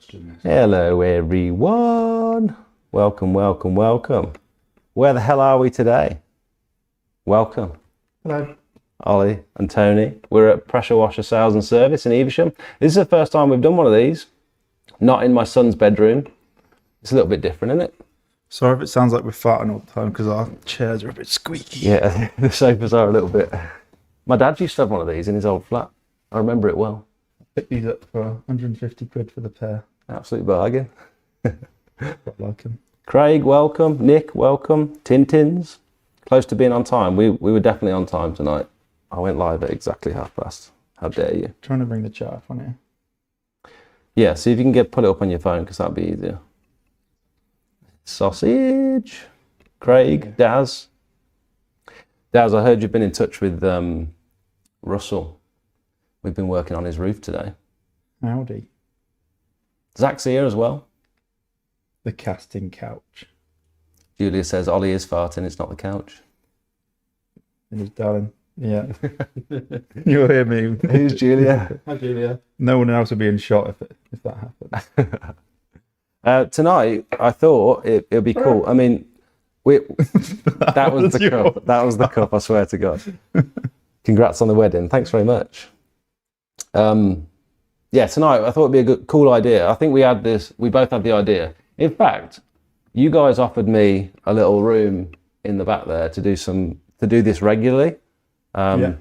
question. Hello, everyone. Welcome, welcome, welcome. Where the hell are we today? Welcome. Hello. Ollie and Tony. We're at Pressure Washer Sales and Service in Evesham. This is the first time we've done one of these. Not in my son's bedroom. It's a little bit different, isn't it? Sorry if it sounds like we're farting all the time because our chairs are a bit squeaky. Yeah, the sofas are a little bit. My dad used to have one of these in his old flat. I remember it well. Picked these up for 150 quid for the pair. Absolute bargain. Quite like them. Craig, welcome. Nick, welcome. Tintins. Close to being on time. We were definitely on time tonight. I went live at exactly past. How dare you? Trying to bring the chat up on here. Yeah, see if you can put it up on your phone because that'd be easier. Sausage. Craig, Daz. Daz, I heard you've been in touch with Russell. We've been working on his roof today. Howdy. Zach's here as well. The casting couch. Julia says Ollie is farting, it's not the couch. It is, darling. Yeah. You'll hear me. Who's Julia? Hi, Julia. No one else would be in shot if that happened. Tonight, I thought it'd be cool. I mean, that was the cup. That was the cup, I swear to God. Congrats on the wedding. Thanks very much. Yeah, tonight I thought it'd be a cool idea. I think we both had the idea. In fact, you guys offered me a little room in the back there to do this regularly. Yeah.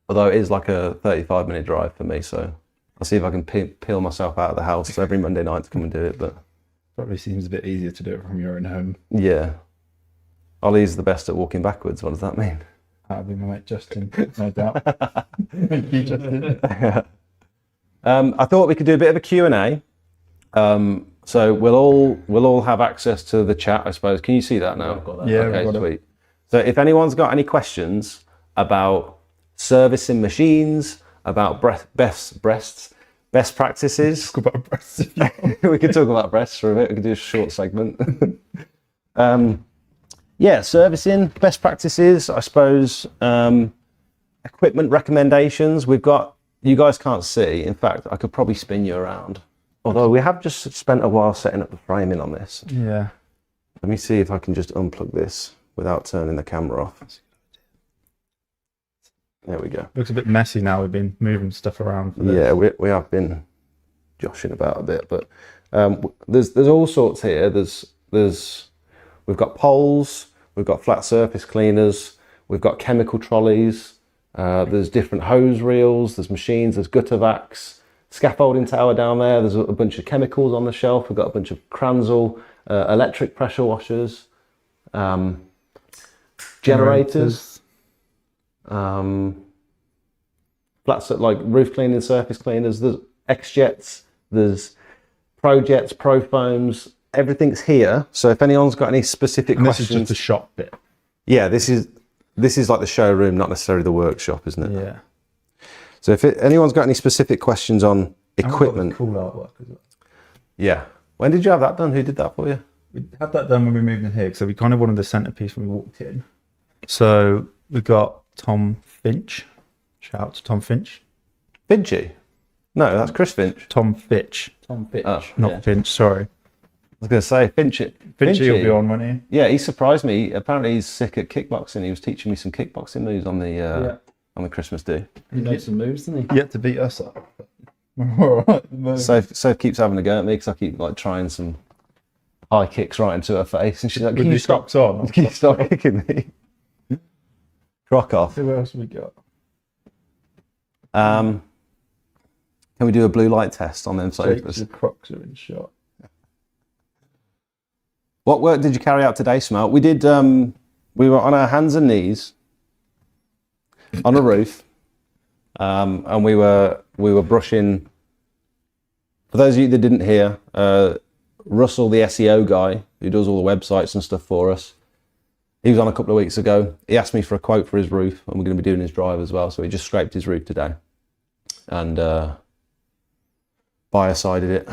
Although it is like a 35-minute drive for me, so I'll see if I can peel myself out of the house every Monday night to come and do it. But probably seems a bit easier to do it from your own home. Yeah. Ollie's the best at walking backwards. What does that mean? That'll be my mate Justin, no doubt. Thank you, Justin. I thought we could do a bit of a Q&A. So we'll all have access to the chat, I suppose. Can you see that now? I've got that. Yeah, okay, got sweet. So if anyone's got any questions about servicing machines, about best practices. Talk about breasts. We could talk about breasts for a bit. We could do a short segment. Yeah, servicing, best practices, I suppose, equipment recommendations. We've got, you guys can't see. In fact, I could probably spin you around. Although we have just spent a while setting up the framing on this. Yeah. Let me see if I can just unplug this without turning the camera off. There we go. Looks a bit messy now. We've been moving stuff around for this. Yeah, we have been joshing about a bit, but there's all sorts here. We've got poles, we've got flat surface cleaners, we've got chemical trolleys, there's different hose reels, there's machines, there's gutter vacs, scaffolding tower down there, there's a bunch of chemicals on the shelf, we've got a bunch of Kranzel, electric pressure washers, generators. Like roof cleaning, surface cleaners, there's X-Jets, there's Pro-Jets, Pro-Foams, everything's here. So if anyone's got any specific questions... This is just a shop bit. Yeah, this is like the showroom, not necessarily the workshop, isn't it? Yeah. So if anyone's got any specific questions on equipment... Cool artwork as well. Yeah. When did you have that done? Who did that for you? We had that done when we moved in here, so we kind of wanted the centerpiece when we walked in. So we got Tom Finch. Shout out to Tom Finch. Finchy? No, that's Chris Finch. Tom Fitch. Tom Fitch. Oh, not yeah. Finch, sorry. I was going to say Finchy. Finchy will be on, won't he? Yeah, he surprised me. Apparently he's sick at kickboxing. He was teaching me some kickboxing moves on the Christmas do. He knows some moves, doesn't he? Yet to beat us up. All right. Soph keeps having a go at me because I keep like trying some high kicks right into her face, and she's like, With "Can you the stop? socks on? Can you stop kicking me?" Crock off. Who else we got? Can we do a blue light test on them sofas? The Crocs are in shot. What work did you carry out today, Smelt? We did. We were on our hands and knees on a roof, and we were brushing. For those of you that didn't hear, Russell, the SEO guy who does all the websites and stuff for us, he was on a couple of weeks ago. He asked me for a quote for his roof, and we're going to be doing his drive as well. So he just scraped his roof today, and biocided it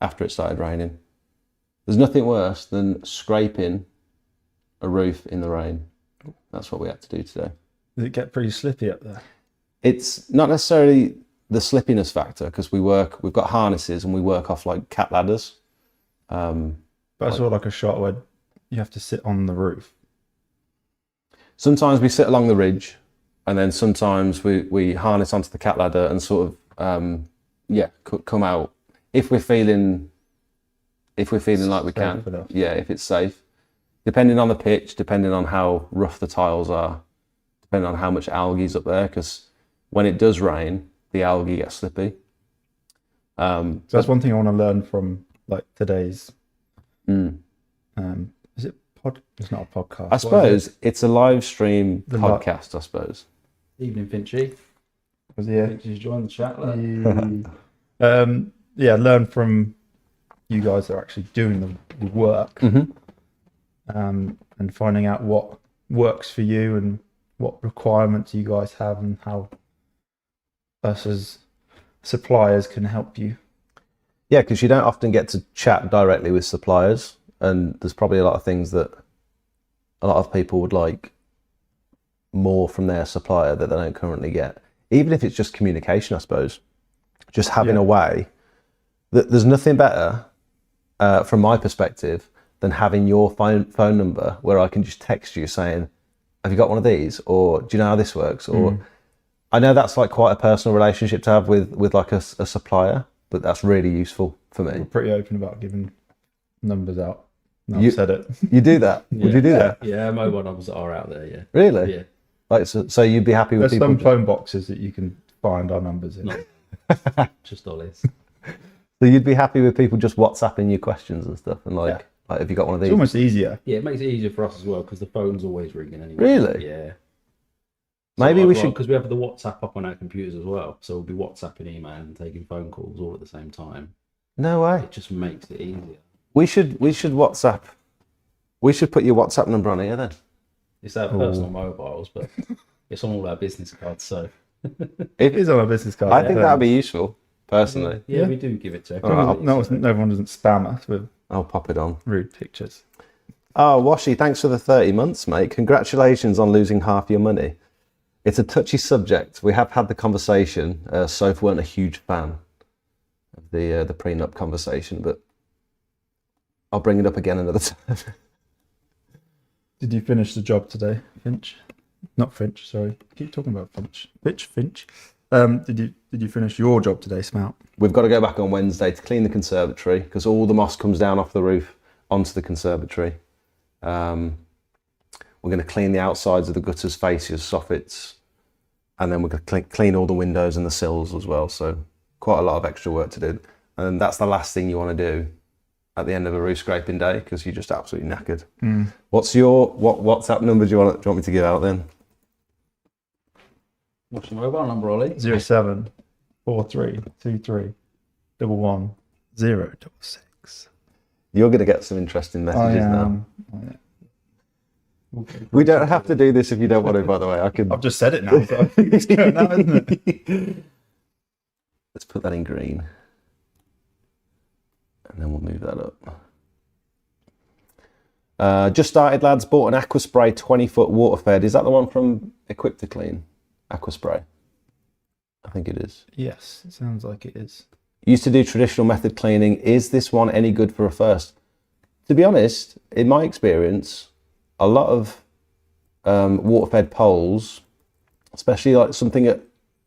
after it started raining. There's nothing worse than scraping a roof in the rain. That's what we had to do today. Does it get pretty slippy up there? It's not necessarily the slippiness factor, because we've got harnesses and we work off like cat ladders. But I saw like a shot where you have to sit on the roof. Sometimes we sit along the ridge, and then sometimes we harness onto the cat ladder and sort of come out if we're feeling like we can. Yeah, if it's safe. Depending on the pitch, depending on how rough the tiles are, depending on how much algae's up there, because when it does rain, the algae gets slippy. So that's one thing I want to learn from like today's. Is it pod? It's not a podcast. I suppose it's a live stream podcast. I suppose. Evening, Finchy. Was he here? Finchy's joined the chat. Yeah, learn from you guys that are actually doing the work, and finding out what works for you and what requirements you guys have and how us as suppliers can help you. Yeah, because you don't often get to chat directly with suppliers, and there's probably a lot of things that a lot of people would like more from their supplier that they don't currently get. Even if it's just communication, I suppose. Just having a way that there's nothing better from my perspective than having your phone number where I can just text you saying, have you got one of these? Or do you know how this works? Or I know that's like quite a personal relationship to have with like a supplier, but that's really useful for me. We're pretty open about giving numbers out. I've said it. You do that? Would you do that? Yeah, mobile numbers are out there, yeah. Really? Yeah. Like so you'd be happy with There's people... some phone boxes that you can find our numbers in. No, just Ollie's. So you'd be happy with people just WhatsApping you questions and stuff, and like have you got one of these? It's almost easier. Yeah, it makes it easier for us as well, because the phone's always ringing anyway. Really? Yeah. Maybe we should... Because we have the WhatsApp up on our computers as well, so we'll be WhatsApping, emailing, and taking phone calls all at the same time. No way. It just makes it easier. We should WhatsApp. We should put your WhatsApp number on here then. It's our personal mobiles, but it's on all our business cards, so... It is on our business card. I think that would be useful, personally. Yeah, we do give it to no one doesn't spam us with I'll pop it on. rude pictures. Oh, Washi, thanks for the 30 months, mate. Congratulations on losing half your money. It's a touchy subject. We have had the conversation. Soph weren't a huge fan of the prenup conversation, but I'll bring it up again another time. Did you finish the job today, Finch? Not Finch, sorry. I keep talking about Finch. Finch. Did you finish your job today, Smout? We've got to go back on Wednesday to clean the conservatory because all the moss comes down off the roof onto the conservatory. We're going to clean the outsides of the gutters, fascias, soffits, and then we're going to clean all the windows and the sills as well. So quite a lot of extra work to do. And that's the last thing you want to do at the end of a roof scraping day because you're just absolutely knackered. What's your WhatsApp number do you want me to give out then? What's your mobile number, Ollie? 0743231106. You're going to get some interesting messages now. Okay. We don't have to do this if you don't want to, by the way. I've just said it now, so I think it's going now, isn't it? Let's put that in green. And then we'll move that up. Just started, lads. Bought an Aquaspray 20-foot water fed. Is that the one from Equip to Clean? Aquaspray. I think it is. Yes, it sounds like it is. Used to do traditional method cleaning. Is this one any good for a first? To be honest, in my experience, a lot of water-fed poles, especially like something at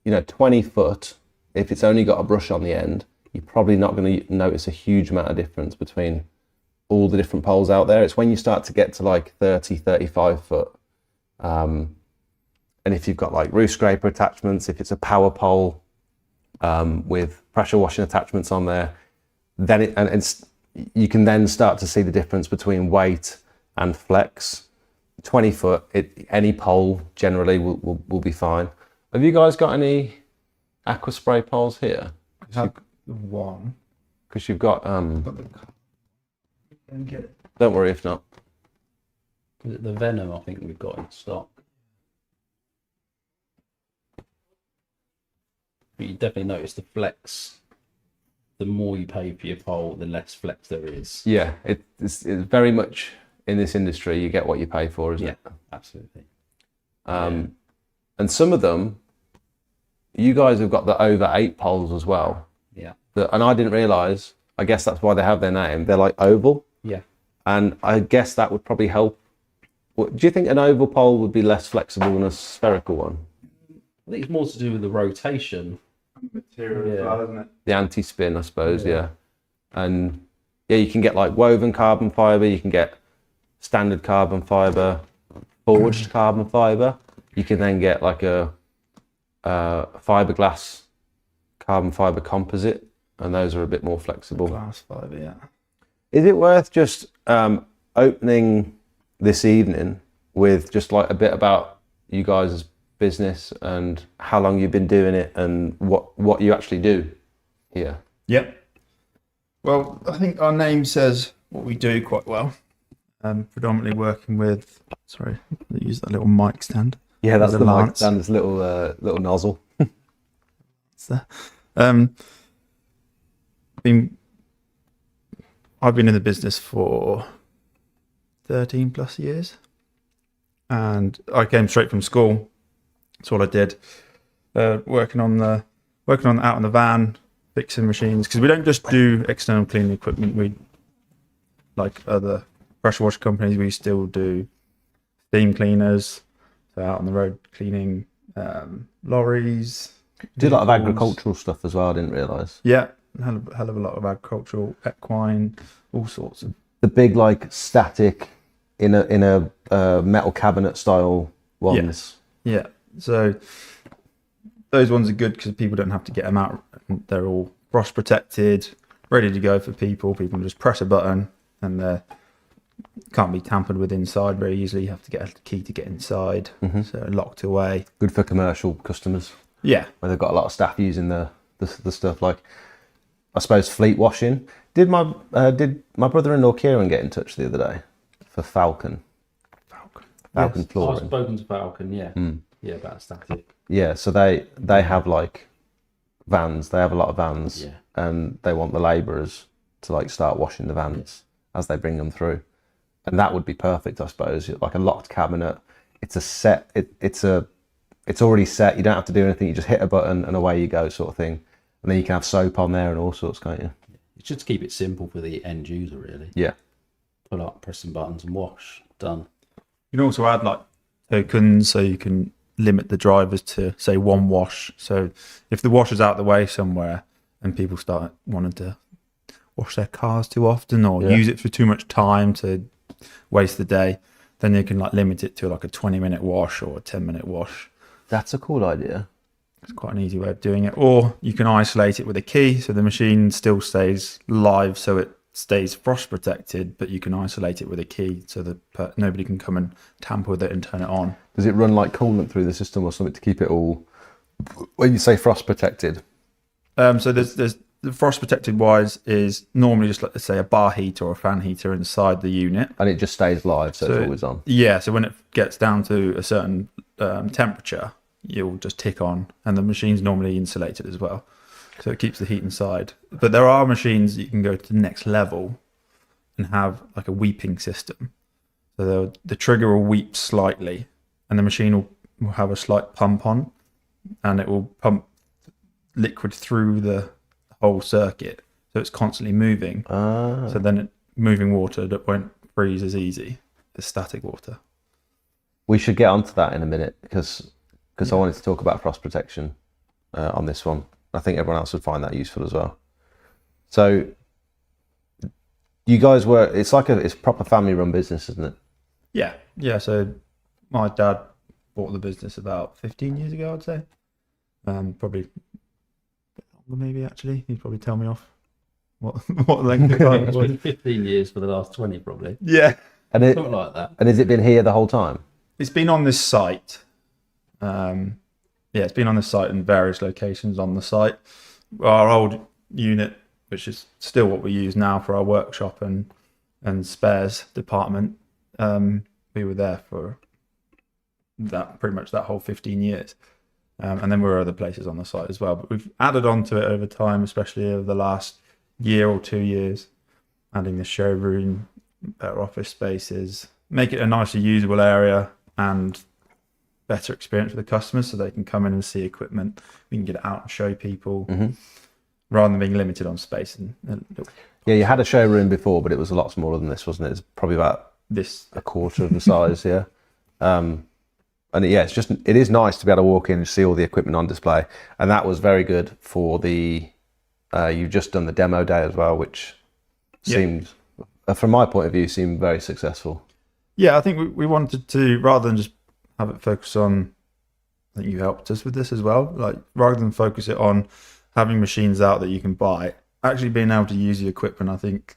20 foot, if it's only got a brush on the end, you're probably not going to notice a huge amount of difference between all the different poles out there. It's when you start to get to like 30, 35 foot. And if you've got like roof scraper attachments, if it's a power pole with pressure washing attachments on there, then you can then start to see the difference between weight and flex. 20 foot, any pole generally will be fine. Have you guys got any Aquaspray poles here? I have one. Because you've got Get it. don't worry if not. Is it the Venom I think we've got in stock? But you definitely notice the flex. The more you pay for your pole, the less flex there is. Yeah, it's very much in this industry, you get what you pay for, isn't it? Absolutely. And some of them, you guys have got the over 8 poles as well. Yeah. And I didn't realise, I guess that's why they have their name. They're like oval. Yeah. And I guess that would probably help. Do you think an oval pole would be less flexible than a spherical one? I think it's more to do with the rotation. Material as well, isn't it? The anti-spin, I suppose, yeah. And yeah, you can get like woven carbon fibre, you can get standard carbon fibre, forged carbon fibre. You can then get like a fiberglass carbon fibre composite, and those are a bit more flexible. Glass fibre, yeah. Is it worth just opening this evening with just like a bit about you guys' business and how long you've been doing it and what you actually do here? Yep. Well, I think our name says what we do quite well. Predominantly working with, sorry, I use that little mic stand. Yeah, that's As a the mic lance. stand, this little nozzle. It's there. I've been in the business for 13 plus years, and I came straight from school. That's all I did. Working on out in the van, fixing machines, because we don't just do external cleaning equipment. We, like other pressure wash companies, we still do steam cleaners, so out on the road cleaning lorries. Do a lot of vehicles. agricultural stuff as well, I didn't realise. Yeah, hell of a lot of agricultural, equine, all sorts of. The big like static in a metal cabinet style ones. Yeah, so those ones are good because people don't have to get them out. They're all frost protected, ready to go for people. People can just press a button and they can't be tampered with inside very easily. You have to get a key to get inside, so locked away. Good for commercial customers. Yeah, Where they've got a lot of staff using the stuff, like I suppose fleet washing. Did my brother-in-law Kieran get in touch the other day for Falcon Yes, I've flooring? spoken to Falcon, yeah. Yeah, about static. Yeah, so they have like vans. They have a lot of vans, Yeah. and they want the labourers to like start washing the vans as they bring them through, and that would be perfect, I suppose. Like a locked cabinet. It's a set. It's already set. You don't have to do anything. You just hit a button and away you go, sort of thing. And then you can have soap on there and all sorts, can't you? It's just to keep it simple for the end user, really. Yeah. Pull up, press some buttons and wash. Done. you can also add like tokens, so you can limit the drivers to say one wash. So if the wash is out the way somewhere and people start wanting to wash their cars too often or use it for too much time to waste the day, then you can like limit it to like a 20-minute wash or a 10-minute wash. That's a cool idea. It's quite an easy way of doing it. Or you can isolate it with a key, so the machine still stays live, so it stays frost protected, but you can isolate it with a key so that nobody can come and tamper with it and turn it on. Does it run like coolant through the system or something to keep it all? When you say frost protected, So there's the frost protected wise is normally just like, let's say, a bar heater or a fan heater inside the unit, and it just stays live, so it's always on. Yeah, so when it gets down to a certain temperature, you'll just tick on, and the machine's normally insulated as well, so it keeps the heat inside. But there are machines that you can go to the next level and have like a weeping system. So the trigger will weep slightly, and the machine will have a slight pump on, and it will pump liquid through the whole circuit, so it's constantly moving. So then moving water that won't freeze as easy as static water. We should get onto that in a minute because I wanted to talk about frost protection on this one. I think everyone else would find that useful as well. So you guys it's a proper family run business, isn't it? Yeah. So my dad bought the business about 15 years ago, I'd say. Probably a bit longer, maybe. Actually, he'd probably tell me off what length of time it It's was. been 15 years for the last 20, probably. Yeah. And Something like that. has it been here the whole time? It's been on this site. It's been on this site in various locations on the site. Our old unit, which is still what we use now for our workshop and spares department, we were there for that pretty much that whole 15 years. And then there were other places on the site as well. But we've added on to it over time, especially over the last year or 2 years, adding the showroom, better office spaces, make it a nicer usable area, and better experience for the customers, so they can come in and see equipment. We can get it out and show people rather than being limited on space. Yeah, you had a showroom before, but it was a lot smaller than this, wasn't it? It's probably about a quarter of the size, yeah. And yeah, it is nice to be able to walk in and see all the equipment on display. And that was very good for you've just done the demo day as well, which seemed, from my point of view, seemed very successful. Yeah, I think we wanted to, rather than just have it focus on, I think you helped us with this as well, like rather than focus it on having machines out that you can buy, actually being able to use the equipment, I think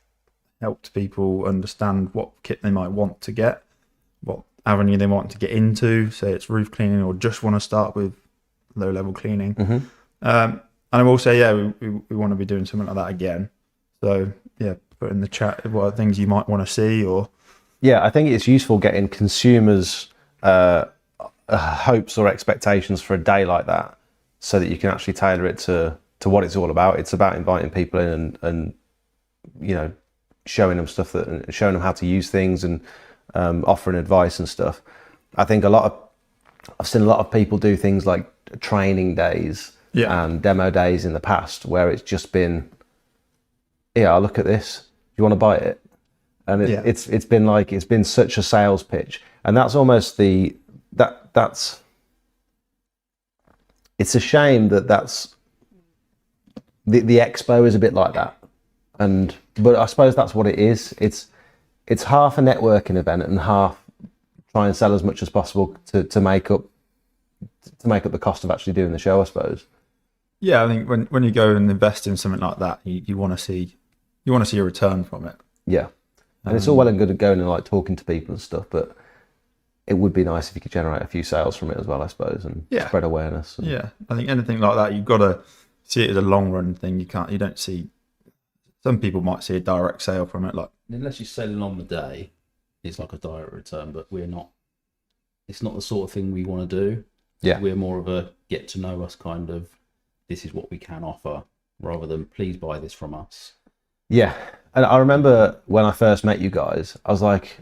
helped people understand what kit they might want to get, what avenue they want to get into, say it's roof cleaning or just want to start with low level cleaning. And I will say, we want to be doing something like that again. So yeah, put in the chat what are things you might want to see. Or yeah, I think it's useful getting consumers' hopes or expectations for a day like that, so that you can actually tailor it to what it's all about. It's about inviting people in and showing them stuff, showing them how to use things, and offering advice and stuff. I think I've seen a lot of people do things like training days and demo days in the past, where it's just been, I'll look at this, do you want to buy it? And it's been such a sales pitch, and that's almost it's a shame that's the expo is a bit like that, but I suppose that's what it is. It's half a networking event and half try and sell as much as possible to make up the cost of actually doing the show, I suppose. Yeah, I think when you go and invest in something like that, you want to see a return from it. Yeah, and it's all well and good going and like talking to people and stuff, but it would be nice if you could generate a few sales from it as well, I suppose, and spread awareness. Yeah, I think anything like that, you've got to see it as a long run thing. You don't see. Some people might see a direct sale from it, like unless you're selling on the day, it's like a direct return. But we're not. It's not the sort of thing we want to do. Yeah, we're more of a get to know us kind of. This is what we can offer, rather than please buy this from us. Yeah, and I remember when I first met you guys, I was like,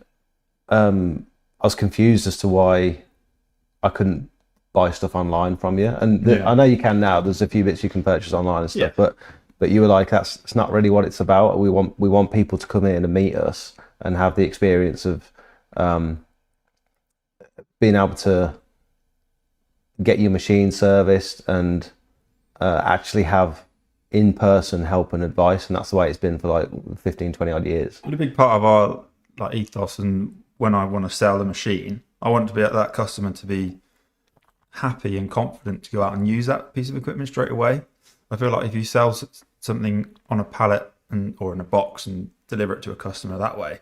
I was confused as to why I couldn't buy stuff online from you. And I know you can now. There's a few bits you can purchase online and stuff, but you were like, it's not really what it's about. We want people to come in and meet us and have the experience of being able to get your machine serviced and actually have in-person help and advice. And that's the way it's been for like 15, 20 odd years. A big part of our like ethos, and when I want to sell the machine, I want to be at that customer to be happy and confident to go out and use that piece of equipment straight away. I feel like if you sell something on a pallet or in a box and deliver it to a customer that way,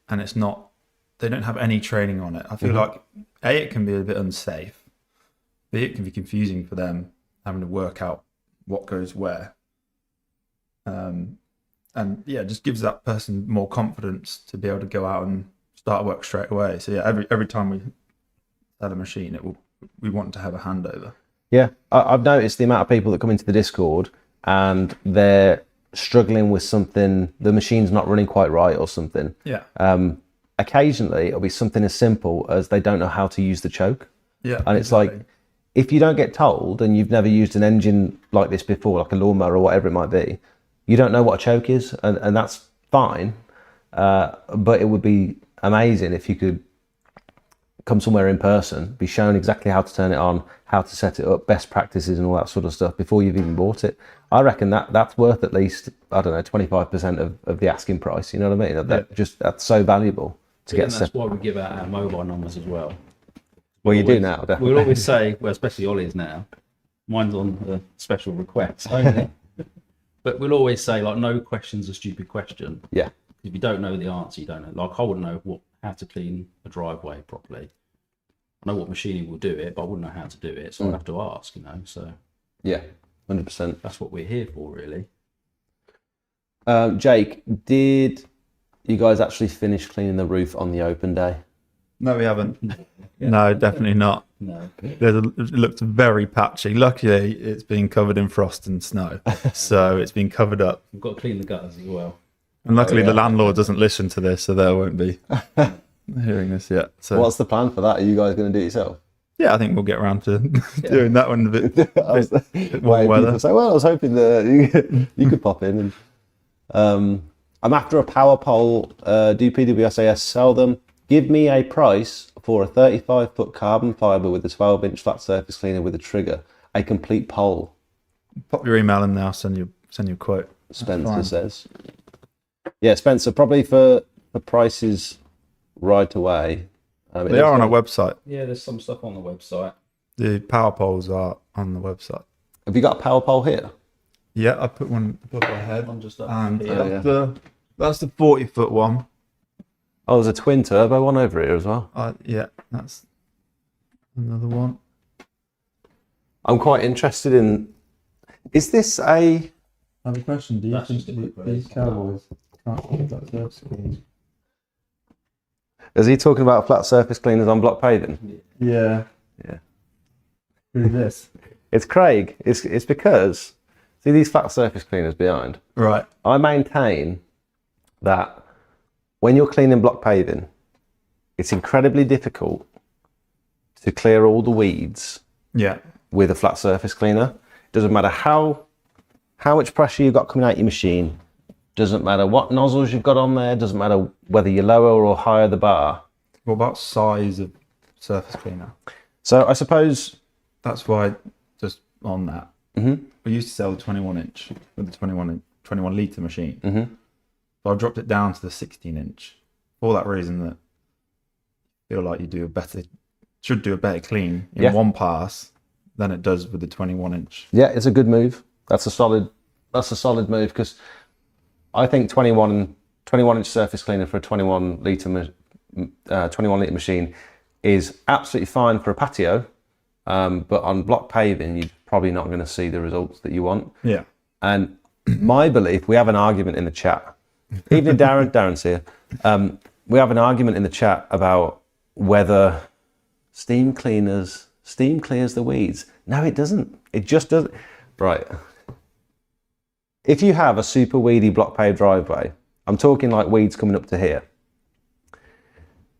and they don't have any training on it, I feel like it can be a bit unsafe, B, it can be confusing for them having to work out what goes where. And just gives that person more confidence to be able to go out and start work straight away. So every time we sell a machine, we want to have a handover. Yeah, I've noticed the amount of people that come into the Discord and they're struggling with something, the machine's not running quite right or something. Yeah. Occasionally it'll be something as simple as they don't know how to use the choke. Yeah. And it's like, if you don't get told and you've never used an engine like this before, like a lawnmower or whatever it might be, you don't know what a choke is, and that's fine. But it would be amazing if you could come somewhere in person, be shown exactly how to turn it on, how to set it up, best practices and all that sort of stuff before you've even bought it. I reckon that's worth at least, 25% of the asking price. You know what I mean? That's so valuable to get. That's why we give out our mobile numbers as well. Well, you do now, definitely. We'll always say, especially Ollie's now, mine's on a special request only. But we'll always say, like, no question's a stupid question. Yeah. If you don't know the answer, you don't know. Like, I wouldn't know how to clean a driveway properly. I know what machining will do it, but I wouldn't know how to do it, so I'd have to ask, so. Yeah, 100%. That's what we're here for, really. Jake, did you guys actually finish cleaning the roof on the open day? No, we haven't. No, definitely not. No. It looked very patchy. Luckily, it's been covered in frost and snow, so it's been covered up. We've got to clean the gutters as well. And luckily, the landlord doesn't listen to this, so they won't be hearing this yet. So, what's the plan for that? Are you guys going to do it yourself? Yeah, I think we'll get around to doing that one a bit, bit more Wait, weather. people say, well, I was hoping that you could pop in. And, I'm after a power pole. Do PWSAS sell them? Give me a price for a 35-foot carbon fibre with a 12-inch flat surface cleaner with a trigger. A complete pole, Pop your email in now, send you a quote. Spencer fine. says. Yeah, Spencer, probably for prices right away. They are on our website. Yeah, there's some stuff on the website. The power poles are on the website. Have you got a power pole here? Yeah, I put one above my head. I'm just up And here. that's the 40-foot one. Oh, there's a twin turbo one over here as well. Yeah, that's another one. I'm quite interested in. Is this a? I have a question. Do you That's think just a quick these release. cowboys can't keep that surface clean? Is he talking about flat surface cleaners on block paving? Yeah. Yeah. Who's this? It's Craig. It's because see these flat surface cleaners behind. Right. I maintain that when you're cleaning block paving, it's incredibly difficult to clear all the weeds Yeah. with a flat surface cleaner. Doesn't matter how much pressure you've got coming out your machine. Doesn't matter what nozzles you've got on there. Doesn't matter whether you're lower or higher the bar. What about size of surface cleaner? So I suppose. That's why, just on that, we used to sell the 21-inch with the 21 litre machine. Mm-hmm. So I dropped it down to the 16-inch for that reason that I feel like you should do a better clean in one pass than it does with the 21-inch. Yeah, it's a good move. That's a solid move because I think 21-inch surface cleaner for a 21 litre machine is absolutely fine for a patio, but on block paving you're probably not going to see the results that you want. Yeah. And my belief, we have an argument in the chat. Evening, Darren. Darren's here. We have an argument in the chat about whether steam clears the weeds. No, it doesn't. It just doesn't. Right. If you have a super weedy block paved driveway, I'm talking like weeds coming up to here.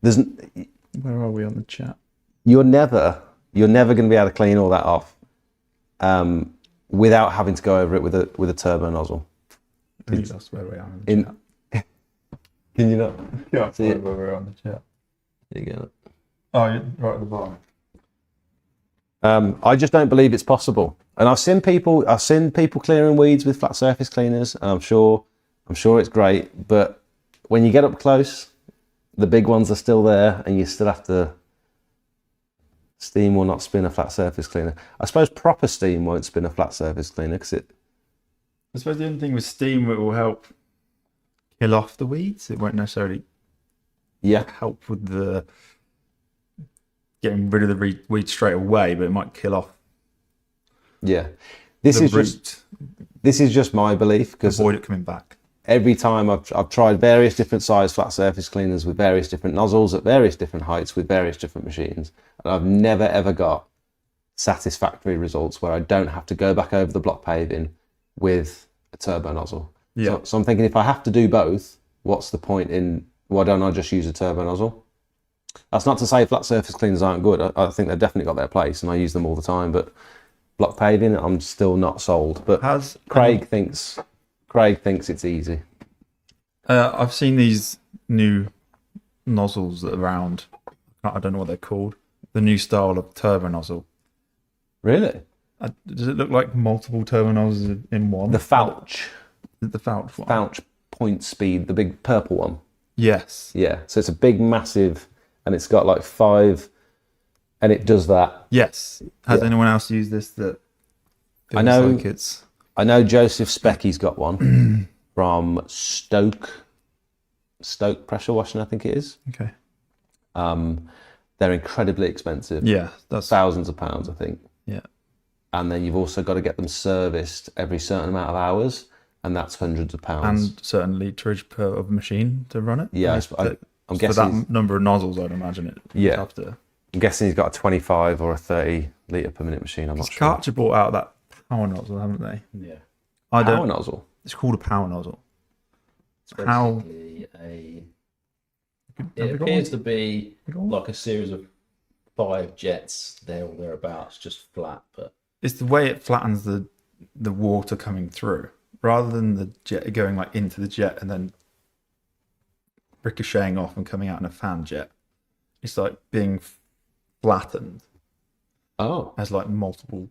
Where are we on the chat? You're never going to be able to clean all that off without having to go over it with a turbo nozzle. I think that's where we are on the chat. Can you not? Yeah, see it? where we're on the chat. There you go. Oh, you're right at the bottom. I just don't believe it's possible. And I've seen people clearing weeds with flat surface cleaners, and I'm sure it's great. But when you get up close, the big ones are still there, and you still have to. Steam will not spin a flat surface cleaner. I suppose proper steam won't spin a flat surface cleaner because it. I suppose the only thing with steam, it will help kill off the weeds. It won't necessarily help with the getting rid of the weeds straight away, but it might kill off. Yeah, this is just my belief because avoid it coming back. Every time I've tried various different size flat surface cleaners with various different nozzles at various different heights with various different machines, and I've never ever got satisfactory results where I don't have to go back over the block paving with a turbo nozzle. Yeah. So I'm thinking if I have to do both, what's the point in why don't I just use a turbo nozzle? That's not to say flat surface cleaners aren't good. I think they've definitely got their place and I use them all the time, but block paving, I'm still not sold. But Craig thinks it's easy. I've seen these new nozzles that are around. I don't know what they're called. The new style of turbo nozzle. Really? Does it look like multiple turbo nozzles in one? The Fouch. The Fouch one. Fouch point speed, the big purple one. Yes. Yeah. So it's a big, massive, and it's got like 5, and it does that. Yes. Has anyone else used this that feels like it's... I know Joseph Specky's got one from Stoke Pressure Washing, I think it is. Okay. They're incredibly expensive. Yeah, that's thousands of pounds, I think. Yeah. And then you've also got to get them serviced every certain amount of hours, and that's hundreds of pounds. And certain literage per of machine to run it. Yeah, I'm guessing for that number of nozzles, I'd imagine it. Yeah. Have to. I'm guessing he's got a 25 or a 30 litre per minute machine. I'm not sure. Karcher bought out that power nozzle, haven't they? Yeah. Power nozzle? It's called a power nozzle. It's basically it appears to be like a series of 5 jets there or thereabouts, just flat. But It's the way it flattens the water coming through, rather than the jet going like into the jet and then ricocheting off and coming out in a fan jet. It's like being flattened Oh, as like multiple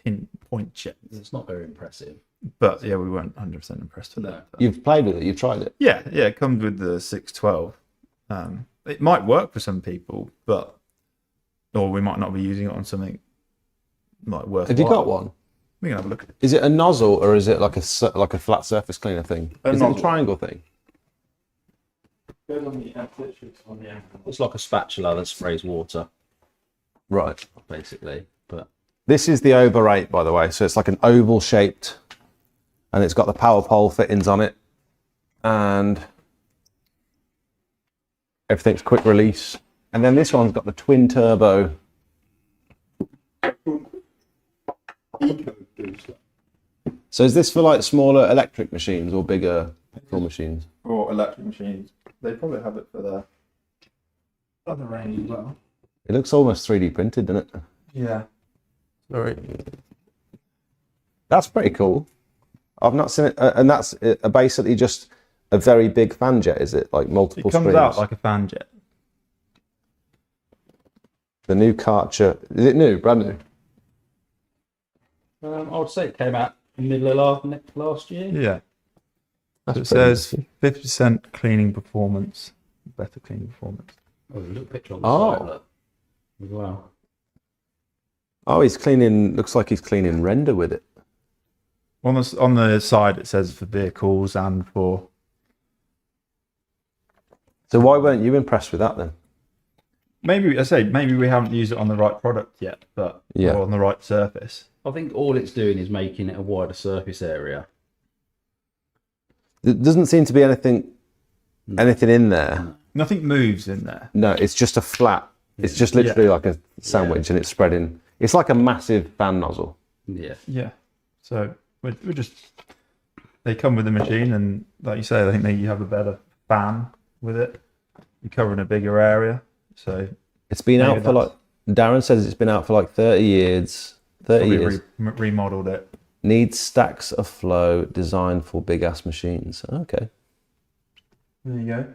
pinpoint jets. it's not very impressive. But yeah, we weren't 100% impressed with that. you've played with it, you've tried it. Yeah, it comes with the 612. It might work for some people, or we might not be using it on something like worthwhile. Have you got one? We can have a look at it. Is it a nozzle or is it like a flat surface cleaner thing? A Is it a nozzle. triangle thing? It's like a spatula that sprays water, Right. basically. But This is the Over 8, by the way. So it's like an oval shaped, and it's got the power pole fittings on it, and everything's quick release. And then this one's got the twin turbo. So is this for like smaller electric machines or bigger petrol machines? Or electric machines. They probably have it for their other range as well. It looks almost 3D printed, doesn't it? Yeah. Sorry. That's pretty cool. I've not seen it, and that's basically just a very big fan jet, is it? Like multiple It comes screens. out like a fan jet. The new Karcher, is it new, brand new? I would say it came out middle of last year. Yeah. That's So it says 50% cleaning performance, better cleaning performance. Oh, there's a little picture on the Oh. side, look, as well. Oh, he's cleaning. Looks like he's cleaning render with it. On the side, it says for vehicles and for. So why weren't you impressed with that then? Maybe we haven't used it on the right product yet, but Yeah. or on the right surface. I think all it's doing is making it a wider surface area. There doesn't seem to be anything in there. Nothing moves in there. No, it's just a flat. It's just literally like a sandwich, and it's spreading. It's like a massive fan nozzle. Yeah. Yeah. So we're just. They come with the machine, and like you say, I think you have a better fan with it. You're covering a bigger area, so It's been Maybe out for like. Darren says it's been out for like 30 years. 30 probably years. remodeled it. Needs stacks of flow, designed for big ass machines. Okay. There you go.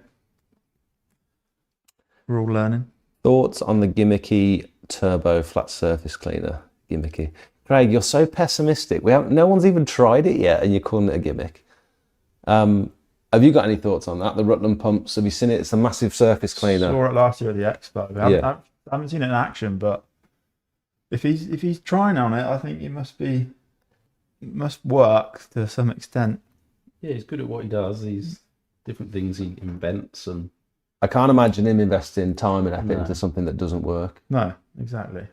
We're all learning. Thoughts on the gimmicky turbo flat surface cleaner? Gimmicky. Craig, you're so pessimistic. No one's even tried it yet, and you're calling it a gimmick. Have you got any thoughts on that? The Rutland pumps. Have you seen it? It's a massive surface cleaner. Saw it last year at the Expo. I haven't seen it in action, but if he's trying on it, I think it must work to some extent. Yeah, he's good at what he does. He's different things he invents, and I can't imagine him investing time and effort No. into something that doesn't work. No, exactly.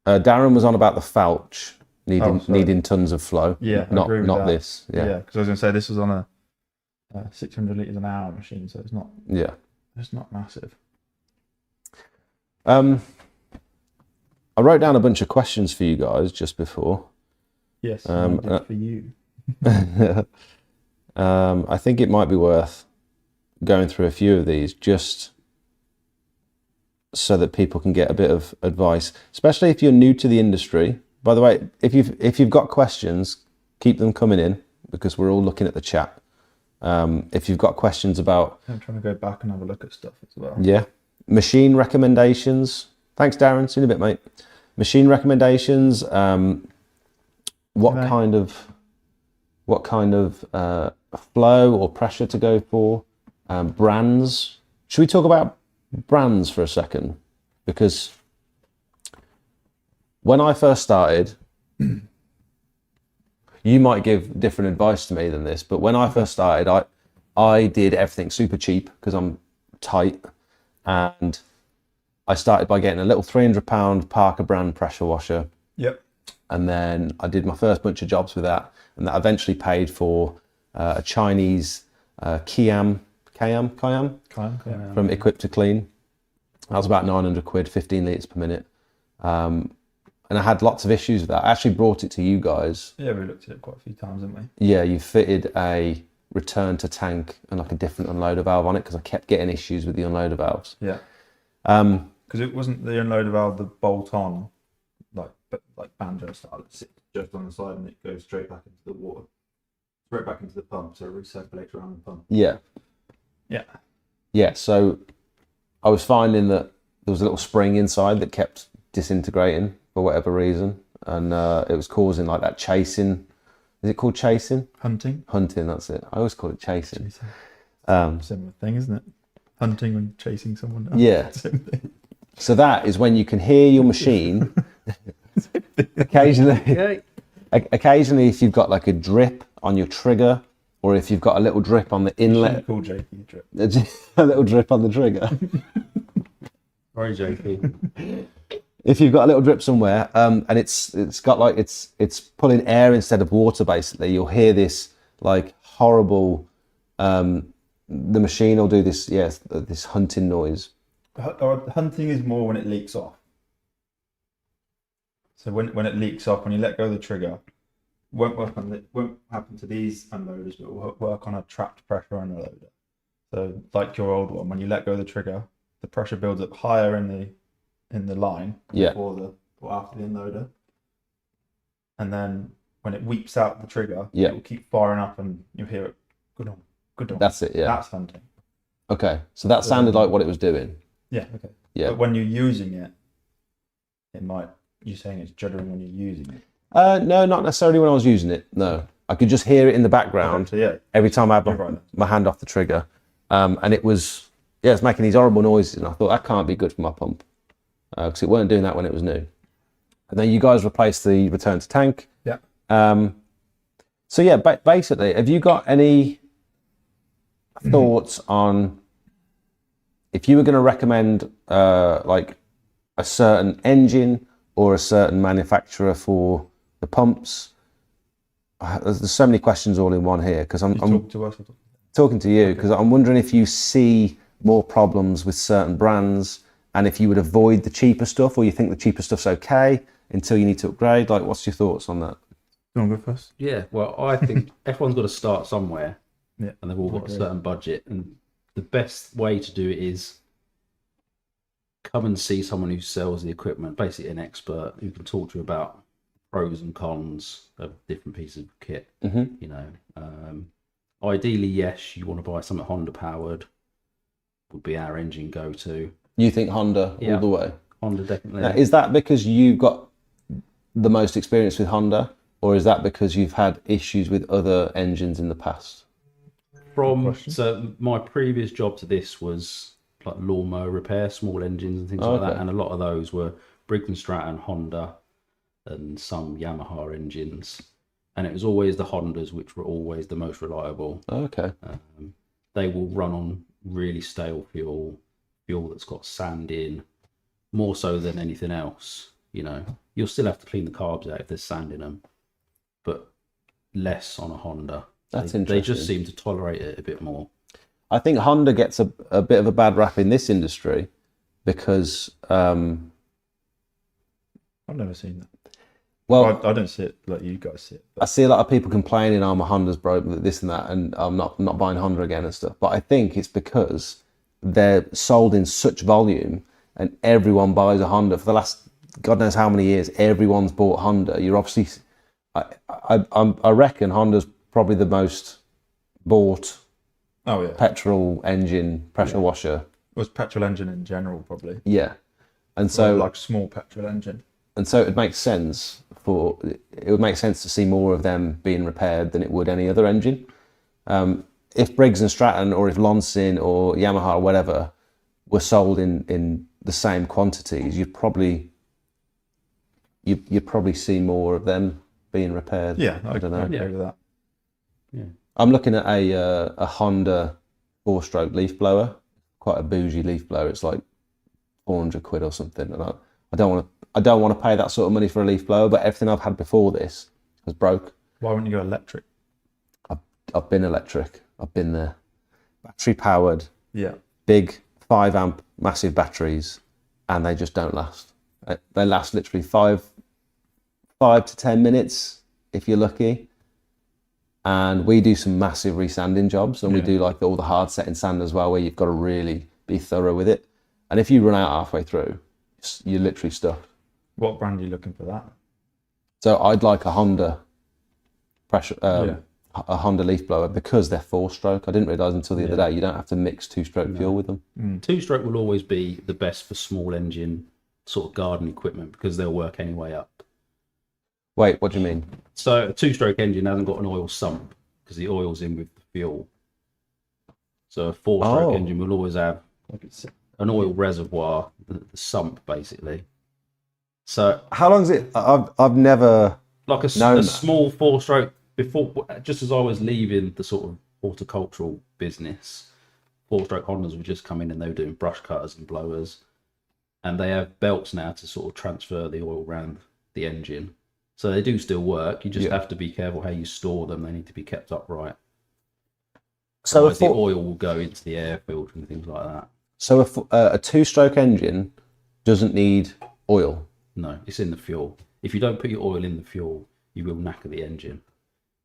Darren was on about the Felch sorry. needing tons of flow. Yeah, I not agree with that. this. Yeah, because I was going to say this was on a 600 litres an hour machine, so it's not massive. I wrote down a bunch of questions for you guys just before. Yes, I did for you. I think it might be worth going through a few of these just so that people can get a bit of advice, especially if you're new to the industry. By the way, if you've got questions, keep them coming in because we're all looking at the chat. If you've got questions about I'm trying to go back and have a look at stuff as well. machine recommendations. Thanks, Darren. See you in a bit, mate. Machine recommendations. What kind of flow or pressure to go for? Brands. Should we talk about brands for a second? Because when I first started, you might give different advice to me than this, but when I first started, I did everything super cheap because I'm tight, and I started by getting a little £300 Parker brand pressure washer. Yep. And then I did my first bunch of jobs with that, and that eventually paid for a Chinese Kiam from Equip to Clean. That was about 900 quid, 15 litres per minute. And I had lots of issues with that. I actually brought it to you guys. Yeah, we looked at it quite a few times, didn't we? Yeah, you fitted a return to tank and like a different unloader valve on it because I kept getting issues with the unloader valves. Yeah. because it wasn't the unloader valve, the bolt on, like banjo style. It sits just on the side and it goes straight back into the water, straight back into the pump, so it recirculates around the pump. Yeah. Yeah. Yeah. So I was finding that there was a little spring inside that kept disintegrating for whatever reason, and it was causing like that chasing. Is it called chasing? Hunting. Hunting. That's it. I always call it chasing. Similar thing, isn't it? Hunting and chasing someone down. Yeah. Same thing. So that is when you can hear your machine. Occasionally, if you've got like a drip on your trigger, or if you've got a little drip on the inlet. Cool JP drip. A little drip on the trigger. Very JP. If you've got a little drip somewhere, and it's got like it's pulling air instead of water, basically, you'll hear this like horrible. The machine will do this, this hunting noise. Hunting is more when it leaks off. So when it leaks off, when you let go of the trigger, won't happen to these unloaders, but will work on a trapped pressure unloader. So like your old one, when you let go of the trigger, the pressure builds up higher in the line before or after the unloader, and then when it weeps out the trigger, it will keep firing up, and you'll hear it. Good on. That's it. Yeah. That's hunting. Okay, so that sounded like what it was doing. Yeah. Okay. Yeah. But when you're using it, you're saying it's juddering when you're using it. No, not necessarily when I was using it. No, I could just hear it in the background every time I had my hand off the trigger, and it was it's making these horrible noises, and I thought that can't be good for my pump because it weren't doing that when it was new. And then you guys replaced the return to tank. Yeah. So yeah, basically, have you got any thoughts on if you were going to recommend like a certain engine or a certain manufacturer for the pumps? There's so many questions all in one here because I'm talking to you because I'm wondering if you see more problems with certain brands and if you would avoid the cheaper stuff, or you think the cheaper stuff's okay until you need to upgrade. Like, what's your thoughts on that? You want to go first? Yeah, well, I think everyone's got to start somewhere, and they've all got a certain budget, and the best way to do it is come and see someone who sells the equipment, basically an expert who can talk to you about pros and cons of different pieces of kit. You know, ideally, yes, you want to buy something Honda powered. Would be our engine go to. You think Honda all the way? Honda definitely. Now, is that because you've got the most experience with Honda, or is that because you've had issues with other engines in the past? So my previous job to this was like lawnmower repair, small engines and things like that, and a lot of those were Briggs & Stratton, Honda, and some Yamaha engines, and it was always the Hondas which were always the most reliable. Okay. They will run on really stale fuel that's got sand in, more so than anything else. You know, you'll still have to clean the carbs out if there's sand in them, but less on a Honda. That's interesting. They just seem to tolerate it a bit more. I think Honda gets a bit of a bad rap in this industry because I've never seen that. Well, I don't see it like you guys see it. I see a lot of people complaining, "Oh, my Honda's broke, this and that, and I'm not buying Honda again and stuff." But I think it's because they're sold in such volume, and everyone buys a Honda for the last God knows how many years. Everyone's bought Honda. You're obviously, I reckon Honda's probably the most bought. Petrol engine pressure washer. It was petrol engine in general, probably. Yeah, and so like small petrol engine. And so it makes sense to see more of them being repaired than it would any other engine. If Briggs & Stratton or if Lonsin or Yamaha or whatever were sold in the same quantities, you'd probably see more of them being repaired. Yeah, I don't know. I agree with that. Yeah. I'm looking at a Honda 4-stroke leaf blower, quite a bougie leaf blower. It's like 400 quid or something, and I don't want to pay that sort of money for a leaf blower. But everything I've had before this has broke. Why wouldn't you go electric? I've been electric. I've been there. Battery powered. Yeah. Big 5 amp massive batteries, and they just don't last. They last literally 5 to 10 minutes if you're lucky. And we do some massive resanding jobs, and we do like all the hard setting sand as well, where you've got to really be thorough with it. And if you run out halfway through, you're literally stuck. What brand are you looking for that? So I'd like a Honda pressure, Yeah. a Honda leaf blower, because they're 4-stroke. I didn't realise until the other day you don't have to mix 2-stroke fuel with them. 2-stroke will always be the best for small engine sort of garden equipment because they'll work any way up. Wait, what do you mean? So a 2-stroke engine hasn't got an oil sump because the oil's in with the fuel. So a 4-stroke engine will always have an oil reservoir, the sump basically. So How long is it? I've never like a small 4-stroke, before, just as I was leaving the sort of horticultural business, 4-stroke Hondas were just coming and they were doing brush cutters and blowers, and they have belts now to sort of transfer the oil around the engine. So they do still work. You just have to be careful how you store them. They need to be kept upright. So the oil will go into the air filter and things like that. So a 2-stroke engine doesn't need oil? No, it's in the fuel. If you don't put your oil in the fuel, you will knacker the engine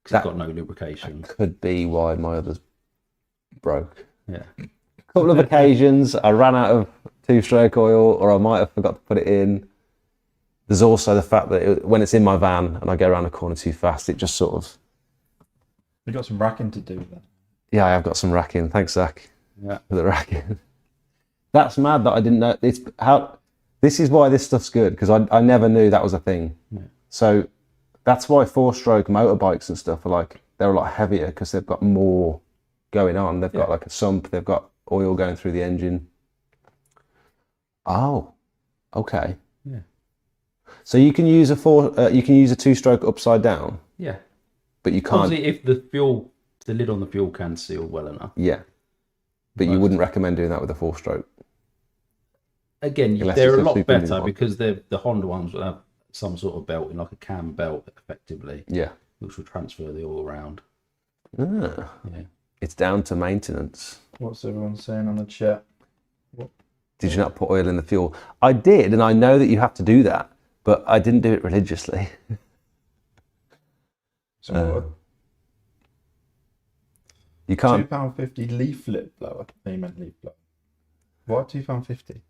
because it's got no lubrication. That could be why my others broke. Yeah. A couple of occasions I ran out of 2-stroke oil, or I might have forgot to put it in. There's also the fact that when it's in my van and I go around a corner too fast, it just sort of... You've got some racking to do then. Yeah, I have got some racking. Thanks, Zach, for the racking. That's mad that I didn't know. This is why this stuff's good, because I never knew that was a thing. Yeah. So that's why 4-stroke motorbikes and stuff are they're a lot heavier, because they've got more going on. They've got like a sump, they've got oil going through the engine. Oh, okay. Yeah. So you can use a 2-stroke upside down. Yeah. But you can't. Obviously, if the lid on the fuel can seal well enough. Yeah. But you wouldn't recommend doing that with a 4-stroke. Again, they're a lot better because the Honda ones will have some sort of belt, like a cam belt, effectively. Yeah. Which will transfer the oil around. Ah. Yeah. It's down to maintenance. What's everyone saying on the chat? Did you not put oil in the fuel? I did, and I know that you have to do that, but I didn't do it religiously. So you can't. £2.50 leaflet blower. No, you meant leaf blower. What? £2.50?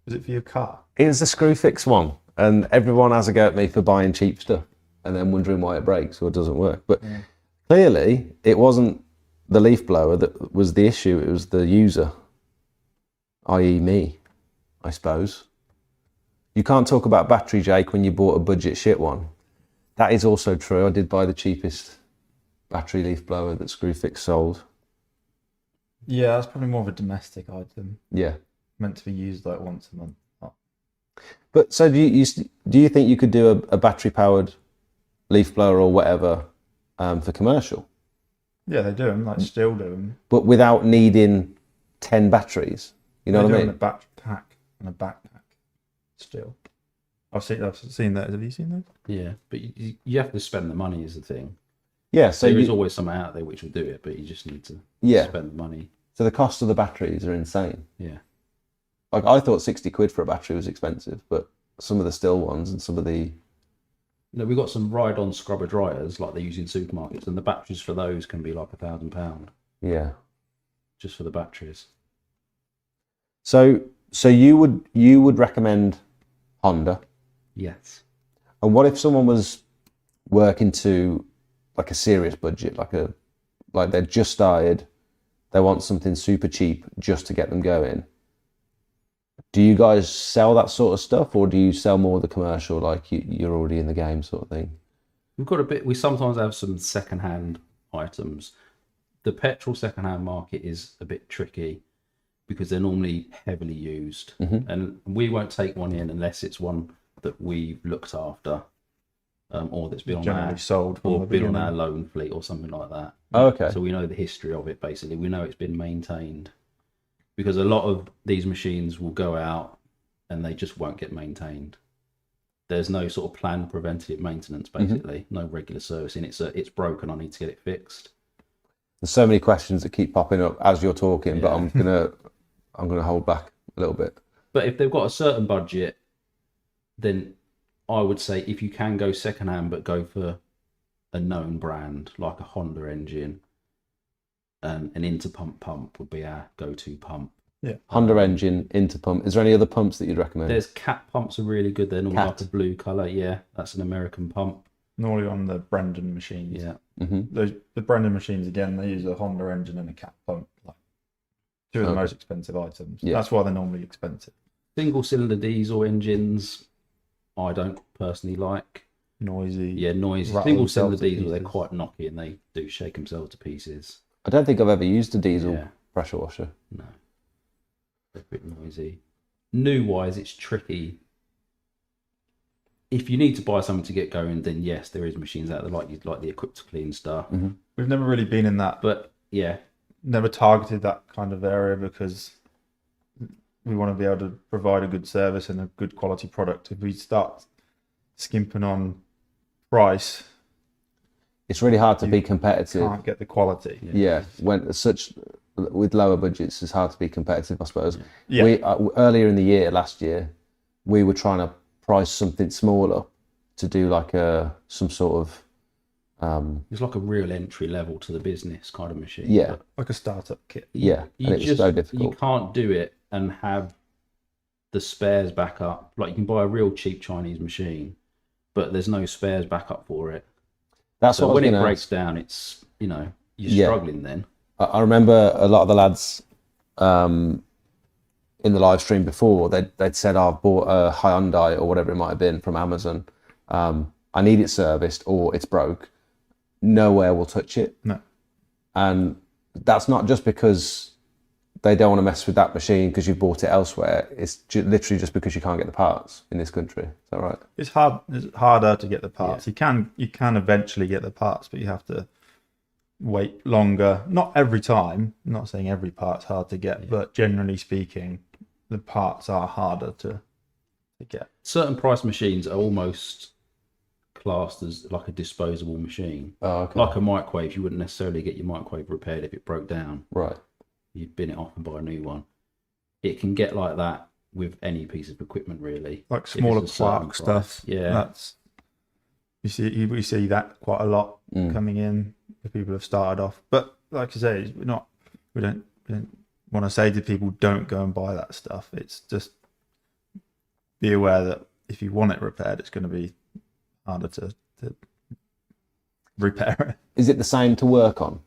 Was it for your car? It was the screw fix one, and everyone has a go at me for buying cheap stuff and then wondering why it breaks or doesn't work. But clearly, it wasn't the leaf blower that was the issue. It was the user, i.e. me, I suppose. You can't talk about battery, Jake, when you bought a budget shit one. That is also true. I did buy the cheapest battery leaf blower that Screwfix sold. Yeah, that's probably more of a domestic item. Yeah. Meant to be used like once a month. Oh. But so do you think you could do a battery powered leaf blower or whatever for commercial? Yeah, they do them, like still do them. But without needing 10 batteries. You know what I mean? A backpack and a backpack still. I've seen that. Have you seen those? Yeah, but you have to spend the money is the thing. Yeah, so there is always someone out there which will do it, but you just need to spend the money. So the cost of the batteries are insane. Yeah. Like I thought 60 quid for a battery was expensive, but some of the still ones and some of the... We've got some ride-on scrubber dryers like they use in supermarkets, and the batteries for those can be like £1,000. Yeah. Just for the batteries. So you would recommend Honda? Yes. And what if someone was working to like a serious budget, like they're just started, they want something super cheap just to get them going? Do you guys sell that sort of stuff, or do you sell more of the commercial, like you're already in the game sort of thing? We've got a bit. We sometimes have some second-hand items. The petrol second-hand market is a bit tricky because they're normally heavily used, and we won't take one in unless it's one that we've looked after, or that's been sold, or been on our loan fleet or something like that. Oh, okay. So we know the history of it. Basically, we know it's been maintained, because a lot of these machines will go out and they just won't get maintained. There's no sort of planned preventative maintenance, basically, no regular servicing. It's broken. I need to get it fixed. There's so many questions that keep popping up as you're talking, but I'm gonna hold back a little bit. But if they've got a certain budget, then I would say if you can go secondhand, but go for a known brand like a Honda engine, an interpump pump would be our go-to pump. Yeah. Honda engine into pump. Is there any other pumps that you'd recommend? There's cat pumps are really good. They're normally Cat. like a blue colour. Yeah, that's an American pump. Normally on the Brendan machines. Yeah. The Brendan machines, again, they use a Honda engine and a cat pump. Like two of the most expensive items. Yeah. That's why they're normally expensive. Single cylinder diesel engines, I don't personally like. Noisy. Yeah, noisy. Rattle Single cylinder themselves to diesel, they're pieces. quite knocky and they do shake themselves to pieces. I don't think I've ever used a diesel Yeah. pressure washer. No. They're a bit noisy. New wise, it's tricky. If you need to buy something to get going, then yes, there is machines out there like you'd like the equipped to clean stuff. We've never really been in that, But yeah, never targeted that kind of area because we want to be able to provide a good service and a good quality product. If we start skimping on price, It's really hard to be competitive. can't get the quality. Yeah, when such with lower budgets, it's hard to be competitive, I suppose. Yeah. We earlier in the year, last year, we were trying to price something smaller to do like some sort of it's like a real entry level to the business kind of machine. yeah, But Like a startup kit. yeah, and it was so you difficult. can't do it and have the spares back up. Like you can buy a real cheap Chinese machine, but there's no spares back up for it. That's So what I was when it gonna breaks ask. down, it's you're Yeah. struggling then. I remember a lot of the lads in the live stream before they'd said, "I've bought a Hyundai or whatever it might have been from Amazon. I need it serviced or it's broke. Nowhere will touch it." No. And that's not just because they don't want to mess with that machine because you've bought it elsewhere. It's literally just because you can't get the parts in this country. Is that right? It's hard. It's harder to get the parts. You can eventually get the parts, but you have to wait longer. Not every time. I'm not saying every part's hard to get, but generally speaking, the parts are harder to get. Certain price machines are almost classed as like a disposable machine. Oh, okay. Like a microwave, you wouldn't necessarily get your microwave repaired if it broke down. Right. You'd bin it off and buy a new one. It can get like that with any piece of equipment, really. Like If smaller it's a certain Quark price. stuff. Yeah. That's we see that quite a lot coming in. The people have started off, but like I say, we don't want to say to people don't go and buy that stuff. It's just be aware that if you want it repaired, it's going to be harder to repair it. Is it the same to work on?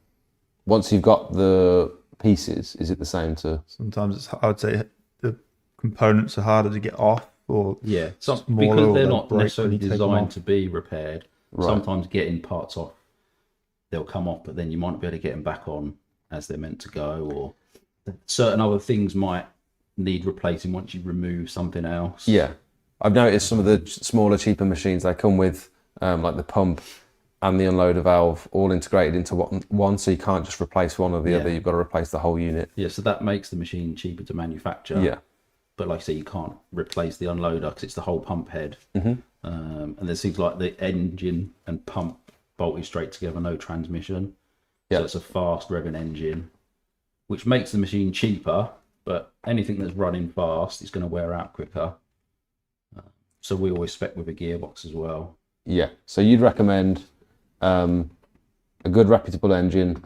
Once you've got the pieces, is it the same to? Sometimes I would say the components are harder to get off, or Yeah, smaller, because or they're they'll not break necessarily when you take them designed off. to be repaired. Right. Sometimes getting parts off, they'll come off, but then you might not be able to get them back on as they're meant to go, or certain other things might need replacing once you remove something else. Yeah, I've noticed some of the smaller, cheaper machines. They come with like the pump and the unloader valve all integrated into one, so you can't just replace one or the other. You've got to replace the whole unit. Yeah, so that makes the machine cheaper to manufacture. Yeah. But like I say, you can't replace the unloader because it's the whole pump head. And there's things like the engine and pump bolted straight together, no transmission. Yeah. So it's a fast revving engine, which makes the machine cheaper, but anything that's running fast is going to wear out quicker. So we always spec with a gearbox as well. Yeah. So you'd recommend a good reputable engine,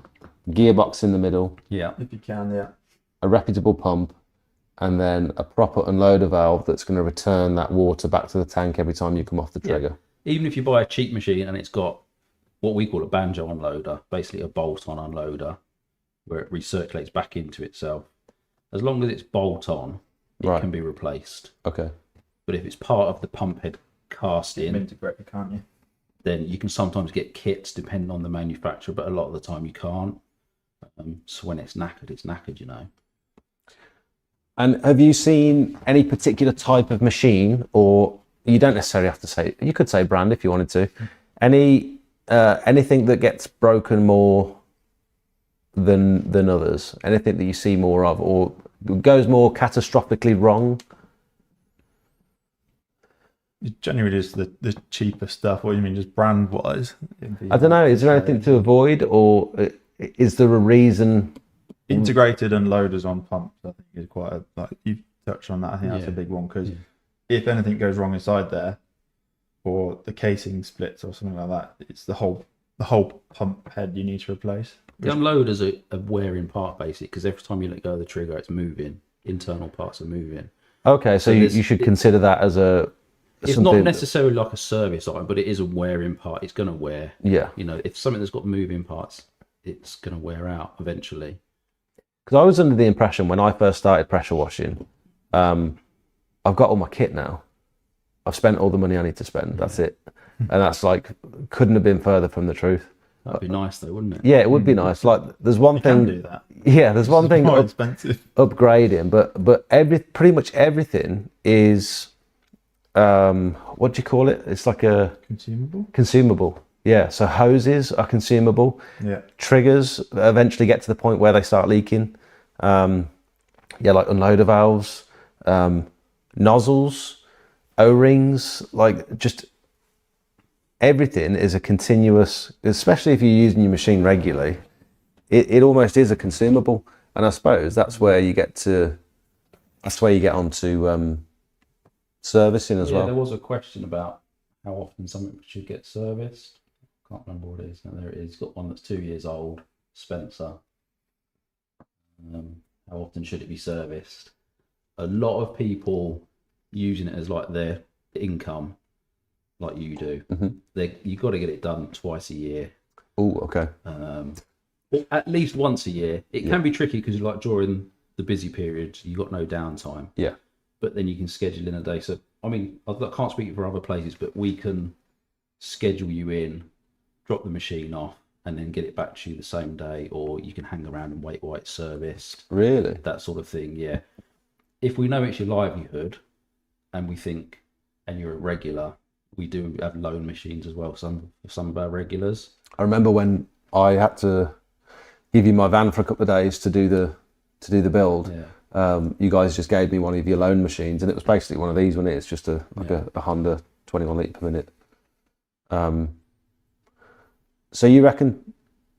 gearbox in the middle, Yeah. If you can, yeah. a reputable pump, and then a proper unloader valve that's going to return that water back to the tank every time you come off the trigger. Even if you buy a cheap machine and it's got what we call a banjo unloader, basically a bolt-on unloader, where it recirculates back into itself. As long as it's bolt-on, it can be replaced. Okay. But if it's part of the pump head casting, Integrated, can't you? then you can sometimes get kits depending on the manufacturer, but a lot of the time you can't. So when it's knackered, you know. And have you seen any particular type of machine, or you don't necessarily have to say, you could say brand if you wanted to, anything that gets broken more than others, anything that you see more of, or goes more catastrophically wrong? Generally, just the cheaper stuff. What do you mean, just brand wise? I don't know, is there anything to avoid, or is there a reason? Integrated unloaders on pumps, I think, is quite a, like you touched on that. I think that's a Yeah. big one, because if anything goes wrong inside there, or the casing splits or something like that, it's the whole pump head you need to replace. The unloader's a wearing part, basically, because every time you let go of the trigger, it's moving. internal parts are moving. Okay, so you should consider that as it's something... not necessarily like a service item, but it is a wearing part. It's going to wear. Yeah. You know, if something that's got moving parts, it's going to wear out eventually. Because I was under the impression when I first started pressure washing, I've got all my kit now. I've spent all the money I need to spend. That's it. And that's like, couldn't have been further from the truth. That'd be nice though, wouldn't it? Yeah, it would be nice. Like, there's one thing... Can do that. Yeah, there's one thing... More expensive. Upgrading, but pretty much everything is... what do you call it? It's like a... Consumable. Yeah, so hoses are consumable. Yeah. Triggers eventually get to the point where they start leaking. Like unloader valves, nozzles, O-rings, like just everything is a continuous, especially if you're using your machine regularly, it almost is a consumable. And I suppose that's where you get onto servicing as well. There was a question about how often something should get serviced. Can't remember what it is. No, there it is. It's got one that's 2 years old, Spencer. How often should it be serviced? A lot of people using it as like their income, like you do. You got to get it done twice a year. Oh, okay. Or at least once a year. It can be tricky because like during the busy period, you got no downtime. Yeah. But then you can schedule in a day. So I mean, I can't speak for other places, but we can schedule you in, drop the machine off, and then get it back to you the same day, or you can hang around and wait while it's serviced. Really? That sort of thing, yeah. If we know it's your livelihood, and we think, and you're a regular, we do have loan machines as well, some of our regulars. I remember when I had to give you my van for a couple of days to do the build. Yeah. You guys just gave me one of your loan machines, and it was basically one of these, wasn't it? It's just a Honda 21 litre per minute. So you reckon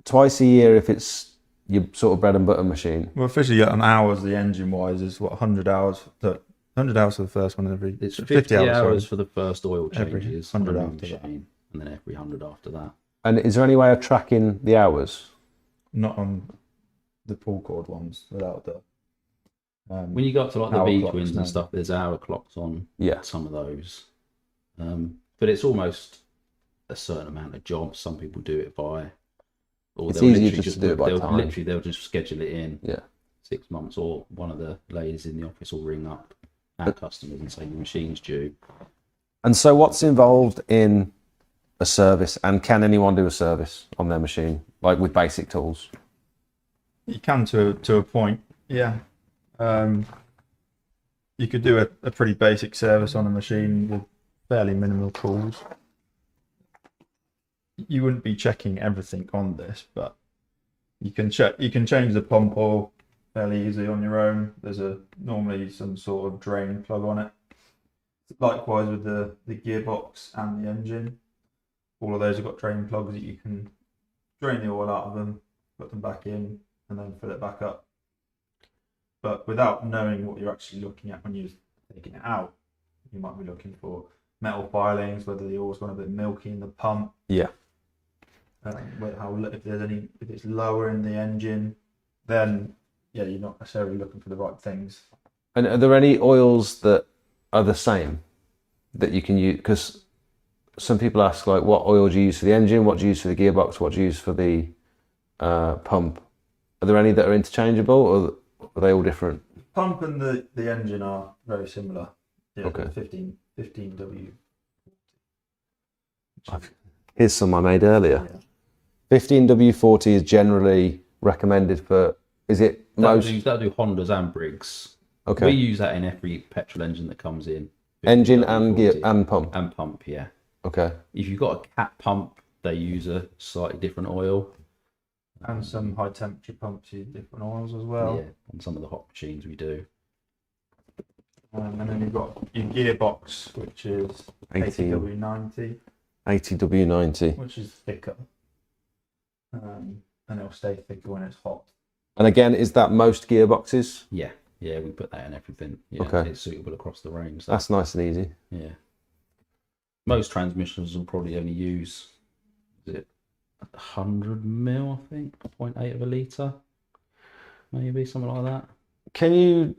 twice a year if it's your sort of bread and butter machine? Well, officially on hours, the engine wise is what 100 hours. 100 hours for the first one, every it's 50 hours sorry. for the first oil Every changes, 100 on a after that. machine, and then every 100 after that. And is there any way of tracking the hours? Not on the pull cord ones without the. When you go up to like the hour V clocks twins now. and stuff, there's hour clocks on Yeah. some of those. But it's almost a certain amount of jobs. Some people do it by, or It's they'll easier literally just to do it by time. they'll just schedule it in. Yeah. 6 months, or one of the ladies in the office will ring up our customers and say your machine's due. And so what's involved in a service, and can anyone do a service on their machine, like with basic tools? You can to a point, yeah. You could do a pretty basic service on a machine with fairly minimal tools. You wouldn't be checking everything on this, but you can check. You can change the pump oil fairly easily on your own. There's normally some sort of drain plug on it. Likewise with the gearbox and the engine. All of those have got drain plugs that you can drain the oil out of them, put them back in, and then fill it back up. But without knowing what you're actually looking at when you're taking it out, you might be looking for metal filings, whether the oil's gone a bit milky in the pump. Yeah. If it's lower in the engine, then yeah, you're not necessarily looking for the right things. And are there any oils that are the same that you can use? Because some people ask, like, what oil do you use for the engine? What do you use for the gearbox? What do you use for the pump? Are there any that are interchangeable, or are they all different? Pump and the engine are very similar. Yeah, Okay. 15W. Here's some I made earlier. Yeah. 15W40 is generally recommended for, is it most? That'll do Hondas and Briggs. Okay. We use that in every petrol engine that comes in. Engine and gear 15W40. and pump. And pump, yeah. Okay. If you've got a cat pump, they use a slightly different oil. And some high temperature pumps use different oils as well. Yeah, on some of the hot machines we do. And then you've got your gearbox, which is 80W90, 80W90. which is thicker. And it'll stay thicker when it's hot. And again, is that most gearboxes? Yeah, we put that in everything. Yeah, Okay. it's suitable across the range. That's nice and easy. Yeah. Most transmissions will probably only use, is it 100 mil, I think, 0.8 of a litre, maybe something like that. Can you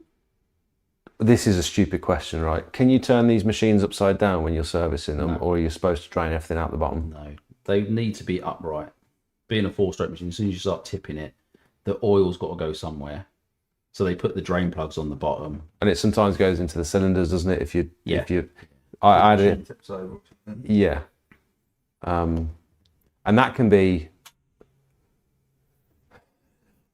This is a stupid question, right? Can you turn these machines upside down when you're servicing them, or are you supposed to drain everything out the bottom? No, they need to be upright. Being a 4-stroke machine, as soon as you start tipping it, the oil's got to go somewhere. So they put the drain plugs on the bottom, and it sometimes goes into the cylinders, doesn't it? I had it. Tips over. Yeah. And that can be.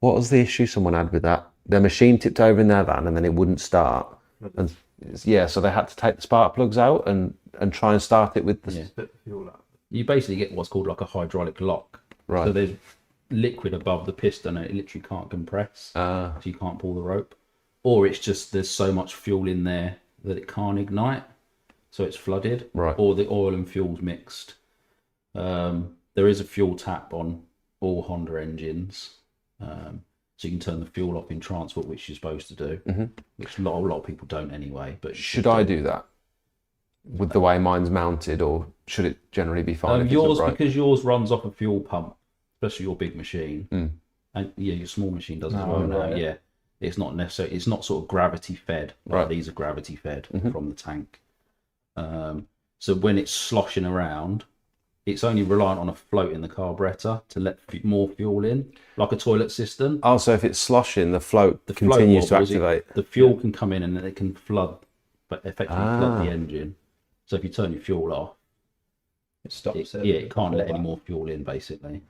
What was the issue someone had with that? Their machine tipped over in their van and then it wouldn't start. And yeah, so they had to take the spark plugs out and try and start it with the. Yeah. Spit the fuel out. You basically get what's called like a hydraulic lock. Right. So there's liquid above the piston and it literally can't compress. Ah. So you can't pull the rope. Or it's just there's so much fuel in there that it can't ignite. So it's flooded. Right. Or the oil and fuel's mixed. There is a fuel tap on all Honda engines. So you can turn the fuel off in transport, which you're supposed to do, which a lot of people don't anyway. But should I do that with the way mine's mounted, or should it generally be fine? Because yours runs off a fuel pump, especially your big machine, and yeah, your small machine does as well. Right. Yeah, it's not necessarily. It's not sort of gravity fed. Right. These are gravity fed from the tank. So when it's sloshing around, it's only reliant on a float in the carburetor to let more fuel in, like a toilet cistern. Oh, so if it's sloshing, the float continues to activate. The fuel can come in and then it can flood, but effectively flood the engine. So if you turn your fuel off, It stops it. it can't let any more fuel in, basically.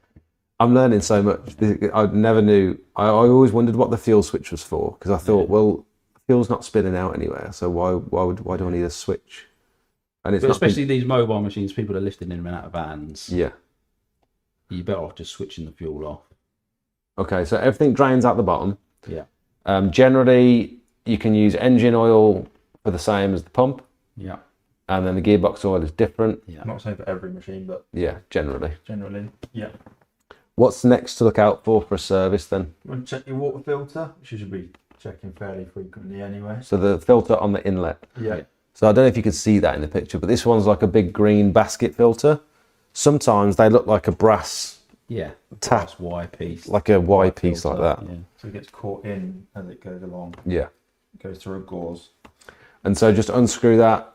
I'm learning so much. I never knew. I always wondered what the fuel switch was for, because I thought, well, fuel's not spinning out anywhere, so why do I need a switch? And it's But not especially these mobile machines, people are lifting in and out of vans. Yeah. You're better off just switching the fuel off. Okay, so everything drains out the bottom. Yeah. Generally, you can use engine oil for the same as the pump, Yeah. and then the gearbox oil is different. Yeah. I'm not saying for every machine, but Yeah, generally. generally, yeah. What's next to look out for a service then? You want to check your water filter, which you should be checking fairly frequently anyway. So the filter on the inlet. Yeah. So I don't know if you can see that in the picture, but this one's like a big green basket filter. Sometimes they look like a brass Yeah. tap, That's Y piece. like a Y piece like that. Yeah. So it gets caught in as it goes along. Yeah. It goes through a gauze. And so just unscrew that.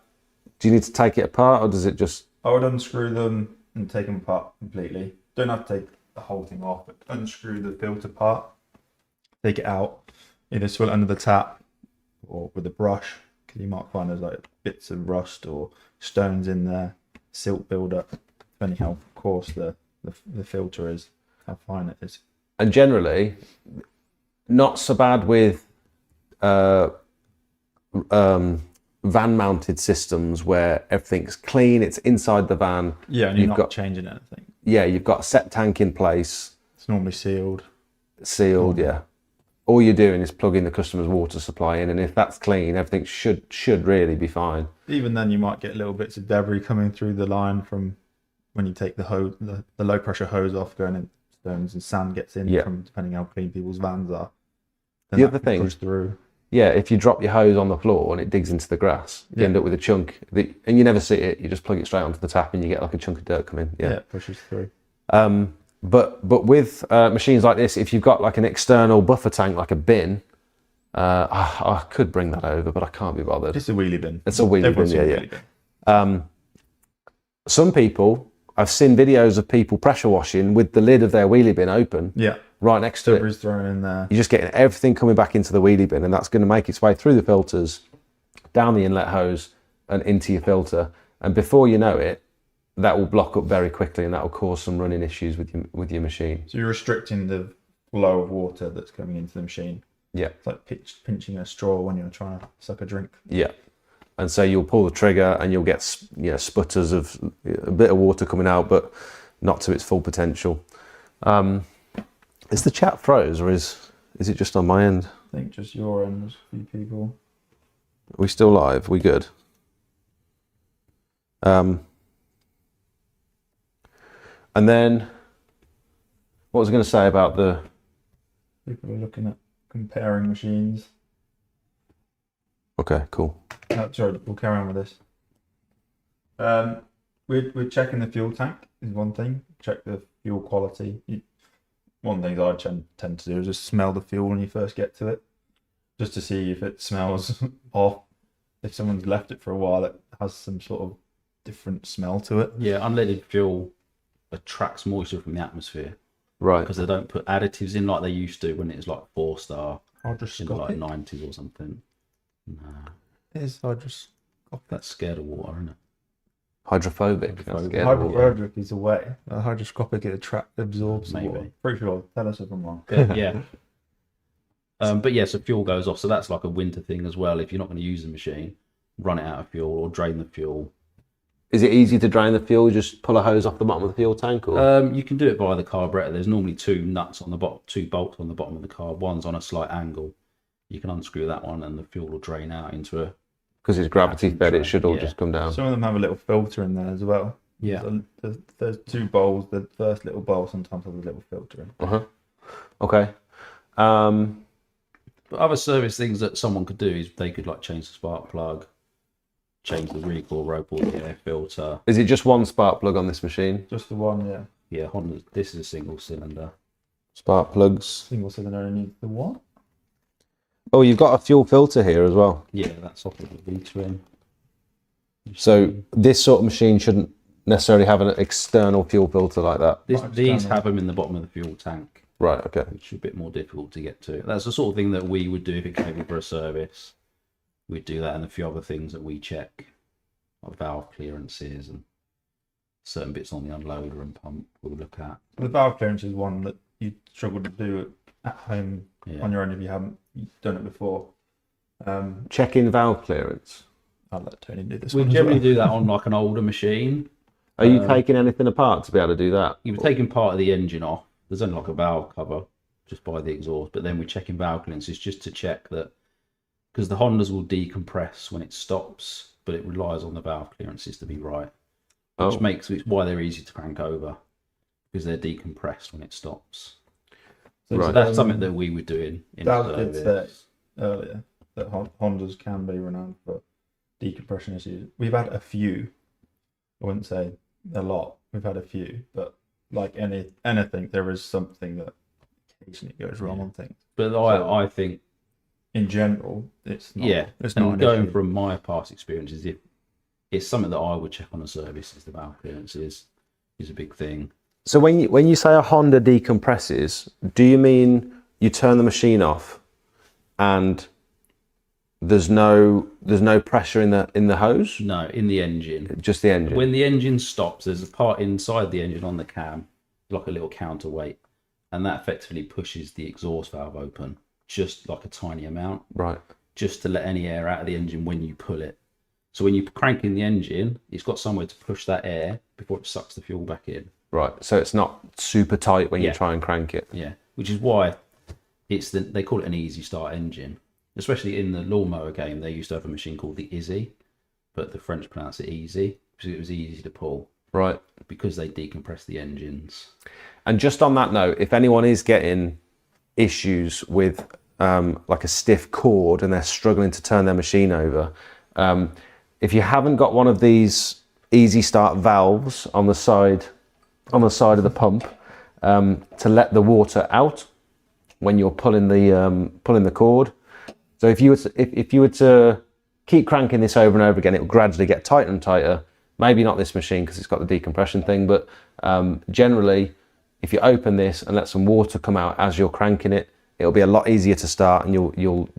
Do you need to take it apart, or does it just... I would unscrew them and take them apart completely. Don't have to take the whole thing off, but unscrew the filter part. Take it out. Either swirl it under the tap or with a brush, because you might find there's like bits of rust or stones in there, silt buildup, depending how coarse the filter is, how fine it is. And generally, not so bad with van-mounted systems where everything's clean, it's inside the van. Yeah, and you're not changing anything. Yeah, you've got a set tank in place. It's normally sealed. Sealed, yeah. All you're doing is plugging the customer's water supply in, and if that's clean, everything should really be fine. Even then, you might get little bits of debris coming through the line from when you take the hose, the low pressure hose off, going in stones and sand gets in from depending how clean people's vans are. Then The that other can thing, push through. yeah, if you drop your hose on the floor and it digs into the grass, you end up with a chunk, and you never see it. You just plug it straight onto the tap, and you get like a chunk of dirt coming. Yeah, it pushes through. But with machines like this, if you've got like an external buffer tank, like a bin, I could bring that over, but I can't be bothered. It's a wheelie bin. It's a wheelie bin, Everyone's got a yeah. wheelie bin. Some people, I've seen videos of people pressure washing with the lid of their wheelie bin open, Yeah, right next to it. debris thrown in there. You're just getting everything coming back into the wheelie bin, and that's going to make its way through the filters, down the inlet hose, and into your filter. And before you know it, that will block up very quickly, and that will cause some running issues with your machine. So you're restricting the flow of water that's coming into the machine. Yeah. It's like pinching a straw when you're trying to suck a drink. Yeah. And so you'll pull the trigger, and you'll get sputters of a bit of water coming out, but not to its full potential. Is the chat froze, or is it just on my end? I think just your end, there's a few people. Are we still live? We good? And then, what was I going to say about the... People are looking at comparing machines. Okay, cool. Sorry, we'll carry on with this. We're checking the fuel tank is one thing. Check the fuel quality. One thing I tend to do is just smell the fuel when you first get to it. just to see if it smells off. If someone's left it for a while, it has some sort of different smell to it. Yeah, unleaded fuel attracts moisture from the atmosphere Right. because they don't put additives in like they used to when it was like 4-star in like Hydroscopic. 90s or something. No, It is hydroscopic. that's scared of water, isn't it? Hydrophobic. That's Hydrophobic. scared of water. Hydrophobic is away. Hydroscopic, it absorbs the Maybe. water. Pretty sure. Tell us if I'm wrong. But, yeah. But yeah, so fuel goes off. So that's like a winter thing as well. If you're not going to use the machine, run it out of fuel or drain the fuel. Is it easy to drain the fuel? Just pull a hose off the bottom of the fuel tank, or You can do it via the carburetor. There's normally two nuts on the bottom, 2 bolts on the bottom of the car. One's on a slight angle. You can unscrew that one, and the fuel will drain out into a. because it's gravity fed, it tray, should all yeah. just come down. Some of them have a little filter in there as well. Yeah. So there's 2 bowls. The first little bowl sometimes has a little filter in. Okay. But other service things that someone could do is they could like change the spark plug, change the recoil rope or the air filter. Is it just one spark plug on this machine? Just the one, yeah. Yeah, Honda. This is a single cylinder. Spark plugs. Single cylinder only needs the one. Oh, you've got a fuel filter here as well. Yeah, that's off of the V-twin. So this sort of machine shouldn't necessarily have an external fuel filter like that. These have them in the bottom of the fuel tank, Right, okay. which is a bit more difficult to get to. That's the sort of thing that we would do if it came in for a service. We'd do that and a few other things that we check, like valve clearances and certain bits on the unloader and pump we'll look at. The valve clearance is one that you struggle to do at home Yeah. on your own if you haven't done it before. Check-in valve clearance. I'll let Tony do this We one. generally do that on like an older machine. Are you taking anything apart to be able to do that? You've taken part of the engine off. There's only like a valve cover just by the exhaust, but then we're checking valve clearances just to check that, because the Hondas will decompress when it stops, but it relies on the valve clearances to be right, which makes it's why they're easy to crank over, because they're decompressed when it stops. So Right. that's something that we would do in Dad did say service. earlier that Hondas can be renowned for decompression issues. We've had a few. I wouldn't say a lot. We've had a few, but like anything, there is something that occasionally goes wrong on things. But I think, In general, it's not. yeah, it's not and an going issue. from my past experiences, if it's something that I would check on a service, is the valve clearances is a big thing. So when you say a Honda decompresses, do you mean you turn the machine off and there's no pressure in the hose? No, in the engine. Just the engine. When the engine stops, there's a part inside the engine on the cam, like a little counterweight, and that effectively pushes the exhaust valve open, just like a tiny amount, Right. just to let any air out of the engine when you pull it. So when you crank in the engine, it's got somewhere to push that air before it sucks the fuel back in. Right. So it's not super tight when you Yeah. try and crank it. Yeah, which is why they call it an easy start engine. Especially in the lawnmower game, they used to have a machine called the Izzy, but the French pronounce it easy because it was easy to pull Right. because they decompress the engines. And just on that note, if anyone is getting issues with like a stiff cord and they're struggling to turn their machine over, if you haven't got one of these easy start valves on the side of the pump to let the water out when you're pulling the cord. So if you were to keep cranking this over and over again, it will gradually get tighter and tighter. Maybe not this machine because it's got the decompression thing, but generally, if you open this and let some water come out as you're cranking it, it'll be a lot easier to start, and you'll.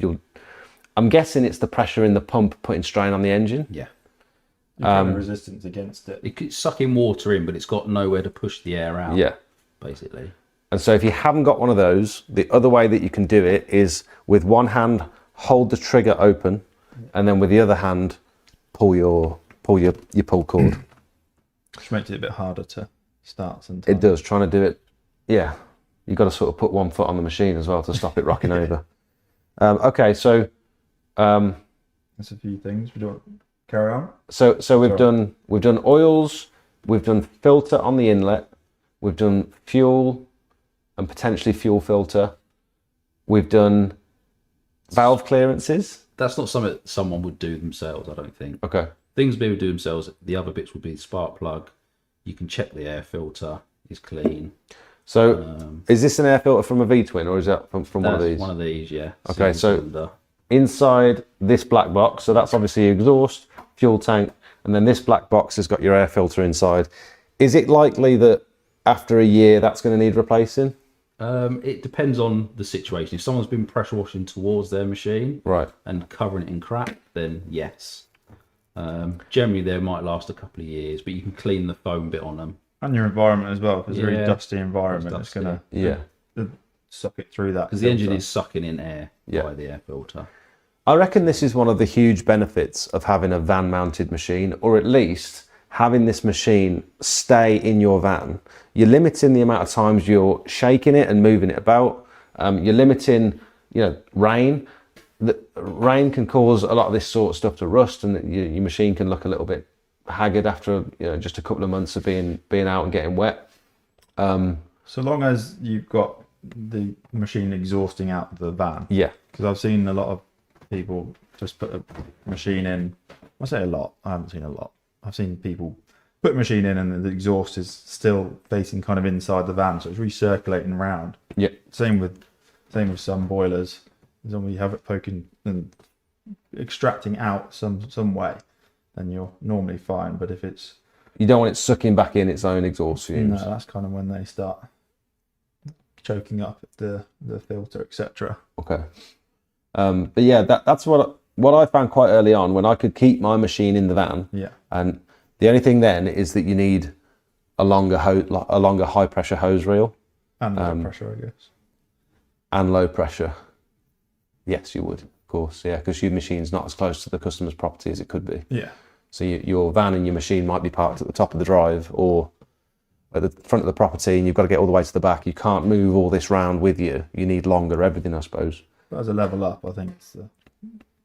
I'm guessing it's the pressure in the pump putting strain on the engine. Yeah. You're putting resistance against it. It's sucking water in, but it's got nowhere to push the air out. Yeah. Basically. And so if you haven't got one of those, the other way that you can do it is with one hand hold the trigger open, and then with the other hand pull your pull cord. Which makes it a bit harder to start sometimes. It does. Trying to do it, yeah. You've got to sort of put one foot on the machine as well to stop it rocking over. Okay, so That's a few things. We don't carry on. so we've done oils, we've done filter on the inlet, we've done fuel and potentially fuel filter, we've done valve clearances. That's not something that someone would do themselves, I don't think. Okay. Things they would do themselves, the other bits would be the spark plug. You can check the air filter is clean. So is this an air filter from a V-twin or is that from one of That's these? One of these, yeah. Okay, Single so cylinder. inside this black box. So that's obviously your exhaust, fuel tank, and then this black box has got your air filter inside. Is it likely that after a year that's going to need replacing? It depends on the situation. If someone's been pressure washing towards their machine, Right, and covering it in crap, then yes. Generally, they might last a couple of years, but you can clean the foam bit on them. And your environment as well. If it's a really Yeah, dusty environment, it's it's going yeah. to suck it through that. Because the engine is sucking in air Yeah. by the air filter. I reckon this is one of the huge benefits of having a van mounted machine, or at least having this machine stay in your van. You're limiting the amount of times you're shaking it and moving it about. You're limiting, rain. The rain can cause a lot of this sort of stuff to rust, and your machine can look a little bit haggard after just a couple of months of being out and getting wet. So long as you've got the machine exhausting out the van. Yeah. Because I've seen a lot of people just put a machine in. I say a lot. I haven't seen a lot. I've seen people put a machine in and the exhaust is still facing kind of inside the van, so it's recirculating around. Yeah. Same with some boilers. As long as you have it poking and extracting out some way, then you're normally fine. But if it's You don't want it sucking back in its own exhaust no, fumes. that's kind of when they start choking up the filter, etc. Okay. But yeah, that's what I found quite early on when I could keep my machine in the van. Yeah. And the only thing then is that you need a longer high pressure hose reel And low pressure, I guess. and low pressure. Yes, you would, of course. Yeah, because your machine's not as close to the customer's property as it could be. Yeah. So your van and your machine might be parked at the top of the drive or at the front of the property, and you've got to get all the way to the back. You can't move all this round with you. You need longer everything, I suppose. But as a level up, I think it's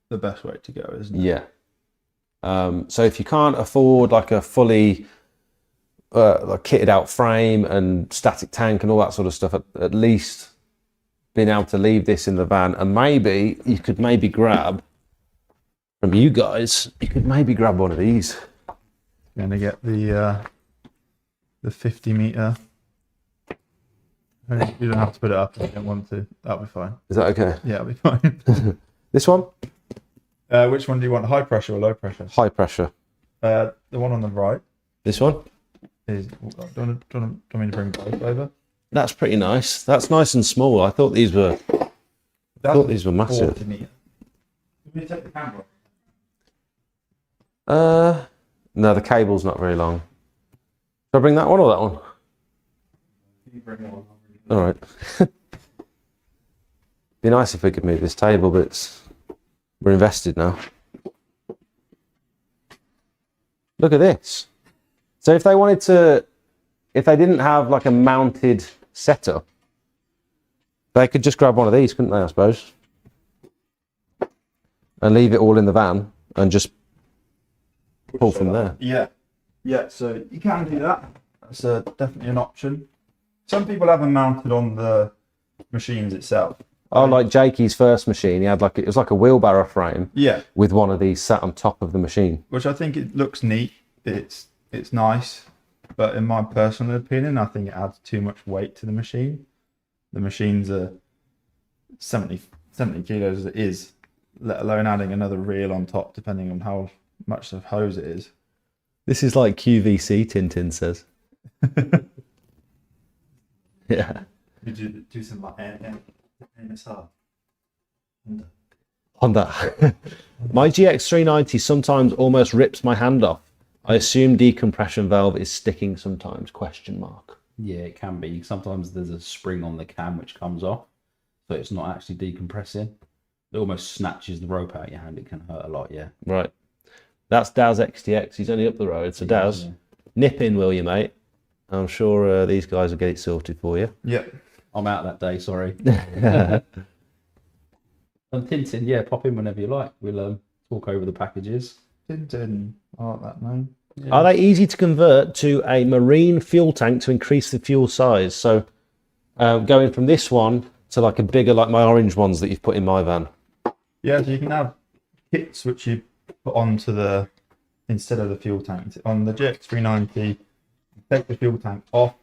the best way to go, isn't it? Yeah. So if you can't afford like a fully like kitted out frame and static tank and all that sort of stuff, at least being able to leave this in the van, and maybe you could grab from you guys, you could maybe grab one of these. You're going to get the 50 meter. You don't have to put it up if you don't want to. That'll be fine. Is that okay? Yeah, it'll be fine. This one? Which one do you want? High pressure or low pressure? High pressure. The one on the right This one? is. Do you want me to bring both over? That's pretty nice. That's nice and small. I thought these were massive. 40 meter. Can you take the camera? No, the cable's not very long. Should I bring that one or that one? You bring one. All right. Be nice if we could move this table, but we're invested now. Look at this. So if they didn't have like a mounted setup, they could just grab one of these, couldn't they, I suppose? And leave it all in the van and just pull from there. Yeah. So you can do that. That's definitely an option. Some people have them mounted on the machines itself. Oh, like Jakey's first machine, he had it was like a wheelbarrow frame. Yeah. With one of these sat on top of the machine. Which I think it looks neat. It's nice, but in my personal opinion, I think it adds too much weight to the machine. The machines are 70 kilos as it is, let alone adding another reel on top, depending on how much of hose it is. This is like QVC, Tintin says. Yeah. We do some like NSR. On that. My GX390 sometimes almost rips my hand off. I assume decompression valve is sticking sometimes, ? Yeah, it can be. Sometimes there's a spring on the cam which comes off, so it's not actually decompressing. It almost snatches the rope out of your hand. It can hurt a lot, yeah. Right. That's Daz XTX. He's only up the road. So Daz, Yeah. nip in, will you, mate? I'm sure these guys will get it sorted for you. Yeah. I'm out that day, sorry. And Tintin, yeah, pop in whenever you like. We'll talk over the packages. Tintin. I like that name. Yeah. Are they easy to convert to a marine fuel tank to increase the fuel size? So going from this one to like a bigger, like my orange ones that you've put in my van. Yeah, so you can have kits which you put onto instead of the fuel tank. On the GX390, you take the fuel tank off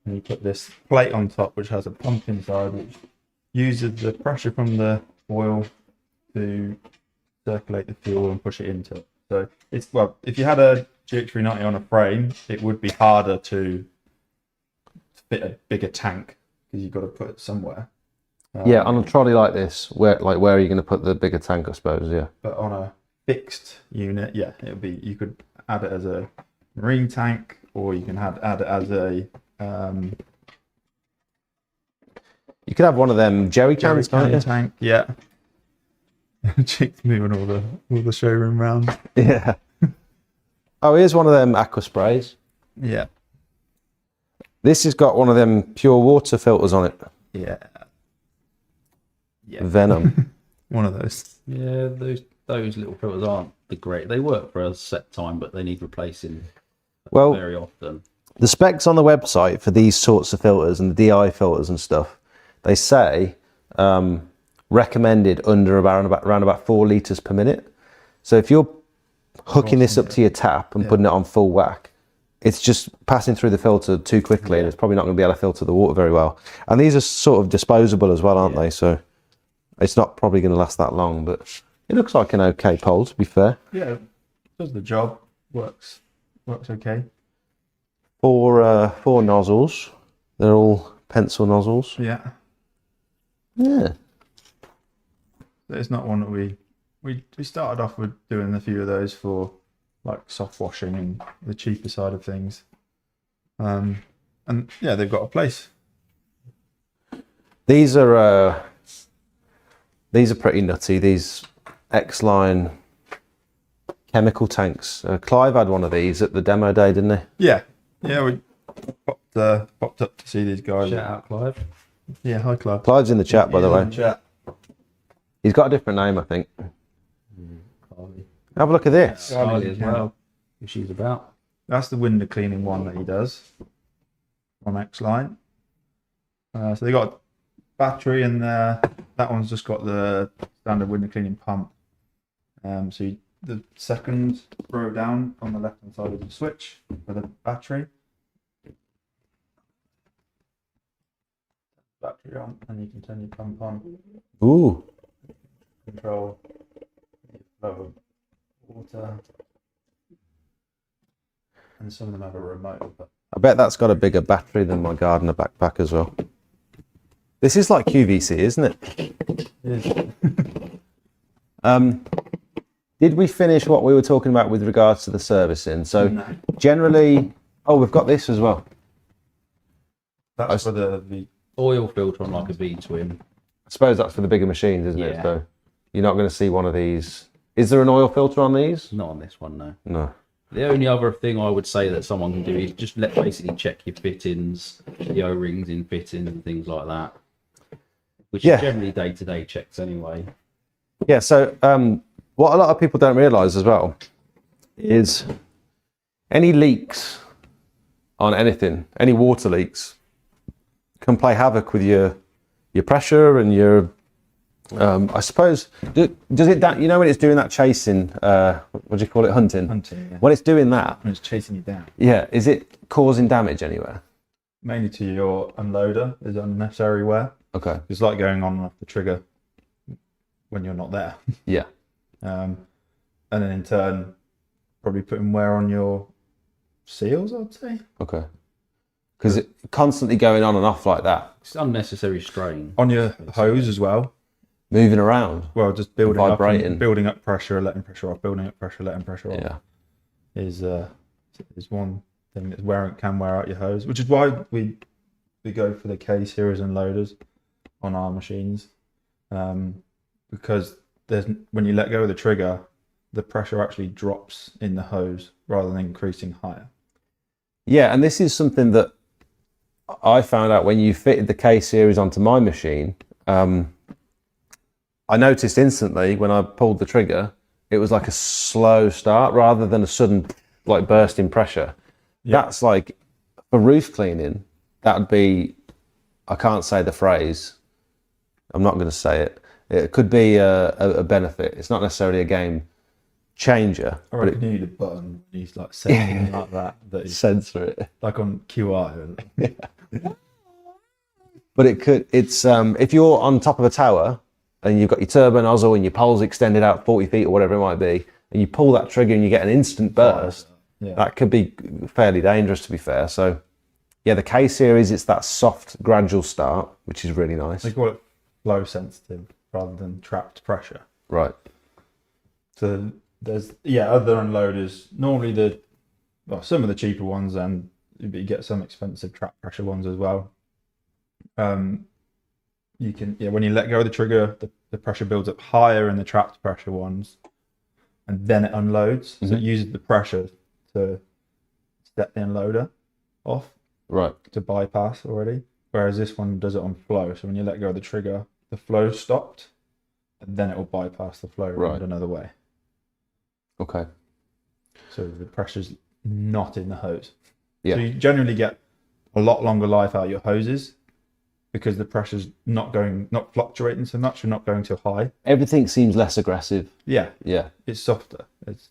and you put this plate on top which has a pump inside which uses the pressure from the oil to circulate the fuel and push it into it. So it's, well, if you had a GX390 on a frame, it would be harder to fit a bigger tank because you've got to put it somewhere. Yeah, on a trolley like this, where are you going to put the bigger tank, I suppose? Yeah. But on a fixed unit, yeah, it would be, you could add it as a marine tank, or you can add it as a You could have one of them jerry cans, can't you? tank. Yeah. Chick's moving all the showroom round. Yeah. Oh, here's one of them aqua sprays. Yeah. This has got one of them pure water filters on it. Yeah. Yeah. Venom. One of those. Yeah, those little filters aren't the great. They work for a set time, but they need replacing Well, very often. the specs on the website for these sorts of filters and the DI filters and stuff, they say recommended under around about 4 litres per minute. So if you're hooking this up to your tap and putting it on full whack, it's just passing through the filter too quickly, and it's probably not going to be able to filter the water very well. And these are sort of disposable as well, aren't they? So it's not probably going to last that long, but it looks like an okay pole, to be fair. Yeah, does the job. Works okay. Four nozzles. They're all pencil nozzles. Yeah. Yeah. It's not one that we started off with doing a few of those for like soft washing and the cheaper side of things. And yeah, they've got a place. These are pretty nutty. These X-Line chemical tanks. Clive had one of these at the demo day, didn't he? Yeah. Yeah, we popped up to see these guys. Shout out, Clive. Yeah, hi Clive. Clive's in the chat, by the way. Chat. He's got a different name, I think. Ollie. Have a look at this. Ollie as well. Who she's about. That's the window cleaning one that he does on X-Line. So they got a battery in there. That one's just got the standard window cleaning pump. So the second row down on the left hand side of the switch for the battery. Battery on, and you can turn your pump on. Ooh. Control the flow of water. And some of them have a remote. But I bet that's got a bigger battery than my gardener backpack as well. This is like QVC, isn't it? it Did we finish what we were talking about with regards to the servicing? So No. generally, oh, we've got this as well. That's for the Oil filter on like a V-twin. I suppose that's for the bigger machines, isn't it? Yeah. So you're not going to see one of these. Is there an oil filter on these? Not on this one, no. No. The only other thing I would say that someone can do is just basically check your fittings, the O-rings in fittings and things like that. Which Yeah. is generally day-to-day checks anyway. Yeah, so what a lot of people don't realise as well is any leaks on anything, any water leaks, can play havoc with your pressure and your I suppose does it that, you know, when it's doing that chasing, what do you call it, hunting? hunting. Yeah. When it's doing that, When it's chasing you down. yeah, is it causing damage anywhere? Mainly to your unloader is unnecessary wear. Okay. It's like going on and off the trigger when you're not there. Yeah. And then in turn, probably putting wear on your seals, I'd say. Okay. Because it constantly going on and off like that, It's unnecessary strain. On your hose as well. moving around. Well, just building Vibrating. up, building up pressure, letting pressure off, building up pressure, letting pressure off. Yeah. Is one thing that can wear out your hose, which is why we go for the K series and loaders on our machines, because when you let go of the trigger, the pressure actually drops in the hose rather than increasing higher. Yeah, and this is something that I found out when you fitted the K series onto my machine. I noticed instantly when I pulled the trigger, it was like a slow start rather than a sudden like burst in pressure. Yeah. That's like, for roof cleaning, that would be, I can't say the phrase, I'm not going to say it. It could be a benefit. It's not necessarily a game changer. I reckon you need a button, you like something like that is Censor it. like on QI. But it's if you're on top of a tower and you've got your turbo nozzle and your pole's extended out 40 feet or whatever it might be, and you pull that trigger and you get an instant burst, that could be fairly dangerous, to be fair. So yeah, the K series, it's that soft gradual start, which is really nice. They call it flow sensitive rather than trapped pressure. Right. So there's other unloaders. Normally some of the cheaper ones, and you get some expensive trap pressure ones as well. You can when you let go of the trigger, the pressure builds up higher in the trapped pressure ones, and then it unloads. So it uses the pressure to set the unloader off, right, to bypass already. Whereas this one does it on flow. So when you let go of the trigger, the flow stopped, and then it will bypass the flow around another way. Okay. So the pressure's not in the hose. Yeah. So you generally get a lot longer life out of your hoses because the pressure's not fluctuating so much, you're not going too high. Everything seems less aggressive. Yeah. Yeah. It's softer. It's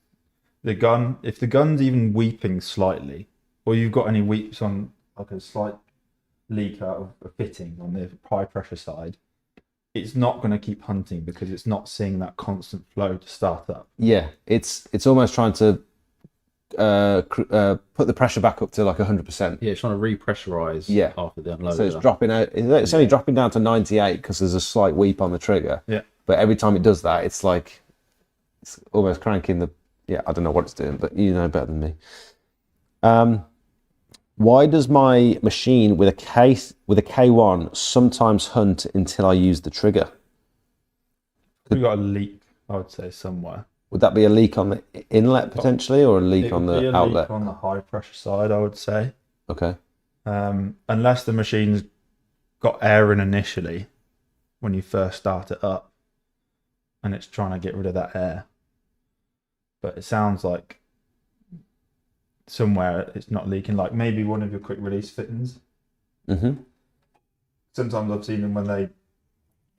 the gun. If the gun's even weeping slightly, or you've got any weeps on like a slight leak out of a fitting on the high pressure side, it's not going to keep hunting because it's not seeing that constant flow to start up. Yeah, it's almost trying to put the pressure back up to like 100%. Yeah, it's trying to repressurize after the unloader. So it's dropping out. It's only dropping down to 98 because there's a slight weep on the trigger. Yeah. But every time it does that, it's like it's almost cranking the. Yeah, I don't know what it's doing, but you know better than me. Why does my machine with a K1 sometimes hunt until I use the trigger? We've got a leak, I would say, somewhere. Would that be a leak on the inlet potentially, or a leak on the outlet? Leak on the high pressure side, I would say. Okay. Unless the machine's got air in initially when you first start it up, and it's trying to get rid of that air. But it sounds like somewhere it's not leaking, like maybe one of your quick release fittings. Sometimes I've seen them when they,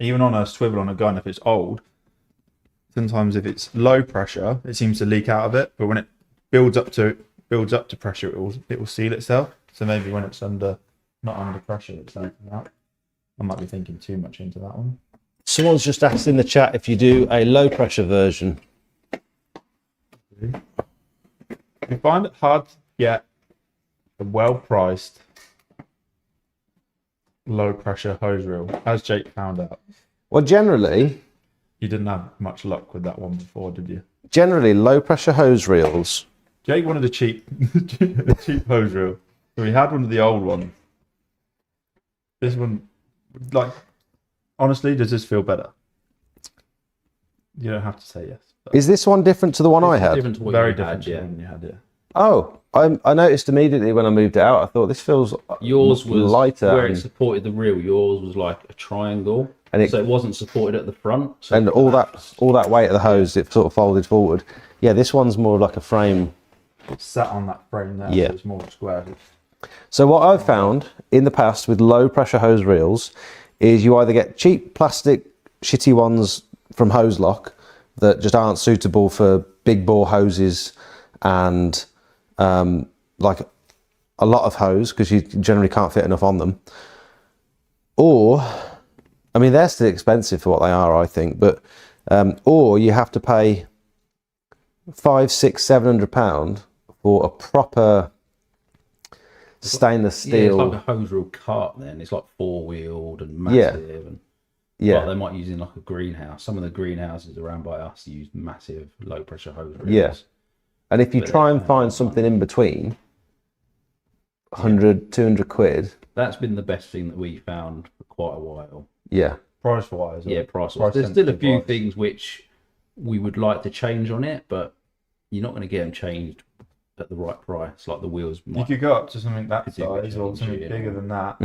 even on a swivel on a gun, if it's old, sometimes if it's low pressure, it seems to leak out of it, but when it builds up to pressure, it will seal itself. So maybe when it's not under pressure, it's opening out. I might be thinking too much into that one. Someone's just asked in the chat if you do a low pressure version. We find it hard to get a well-priced low-pressure hose reel, as Jake found out. Well, generally, You didn't have much luck with that one before, did you? low pressure hose reels. Jake wanted a cheap hose reel. So we had one of the old ones. This one, like, honestly, does this feel better? You don't have to say yes. Is this one different to the one I had? Different to what Very you different had, to yeah. the one you had, yeah. Oh, I noticed immediately when I moved it out. I thought this feels Yours was lighter. where it supported the reel. Yours was like a triangle, and so it wasn't supported at the front. So and all that weight of the hose, it sort of folded forward. Yeah, this one's more like a frame. It's sat on that frame there, Yeah. so it's more square. So what I've found in the past with low pressure hose reels is you either get cheap plastic shitty ones from Hose Lock that just aren't suitable for big bore hoses and like a lot of hose because you generally can't fit enough on them. Or, I mean, they're still expensive for what they are, I think, but or you have to pay £500, £600, £700 for a proper stainless steel. Yeah, it's like a hose reel cart. Then it's like four-wheeled and massive. And well, they might use in like a greenhouse. Some of the greenhouses around by us use massive low-pressure hose reels. Yeah. And if you try and find something in between, 100, 200 quid. That's been the best thing that we found for quite a while. Yeah. Price-wise. Yeah, price-wise. There's still a few things which we would like to change on it, but you're not going to get them changed at the right price. Like the wheels. You could go up to something that size or something bigger than that.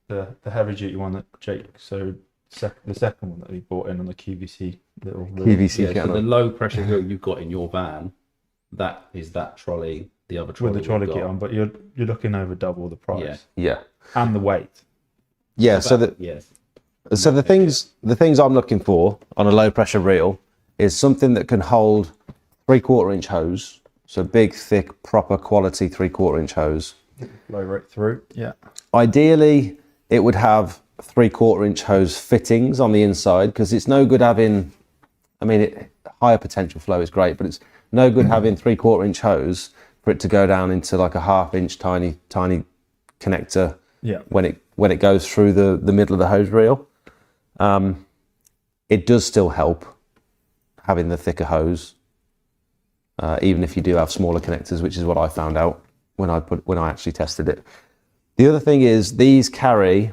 The heavy-duty one that Jake, so the second one that we bought in on the QVC little QVC so the low-pressure reel you've got in your van, that is that trolley, the other trolley with the trolley kit on, but you're looking over double the price. Yeah. And the weight. Yeah. So the things I'm looking for on a low pressure reel is something that can hold 3/4 inch hose. So big, thick, proper quality 3/4 inch hose. Flow right through. Yeah. Ideally, it would have 3/4 inch hose fittings on the inside, because it's no good having, I mean, higher potential flow is great, but it's no good having 3/4 inch hose for it to go down into like a 1/2 inch tiny connector when it goes through the middle of the hose reel. It does still help having the thicker hose, even if you do have smaller connectors, which is what I found out when I actually tested it. The other thing is these carry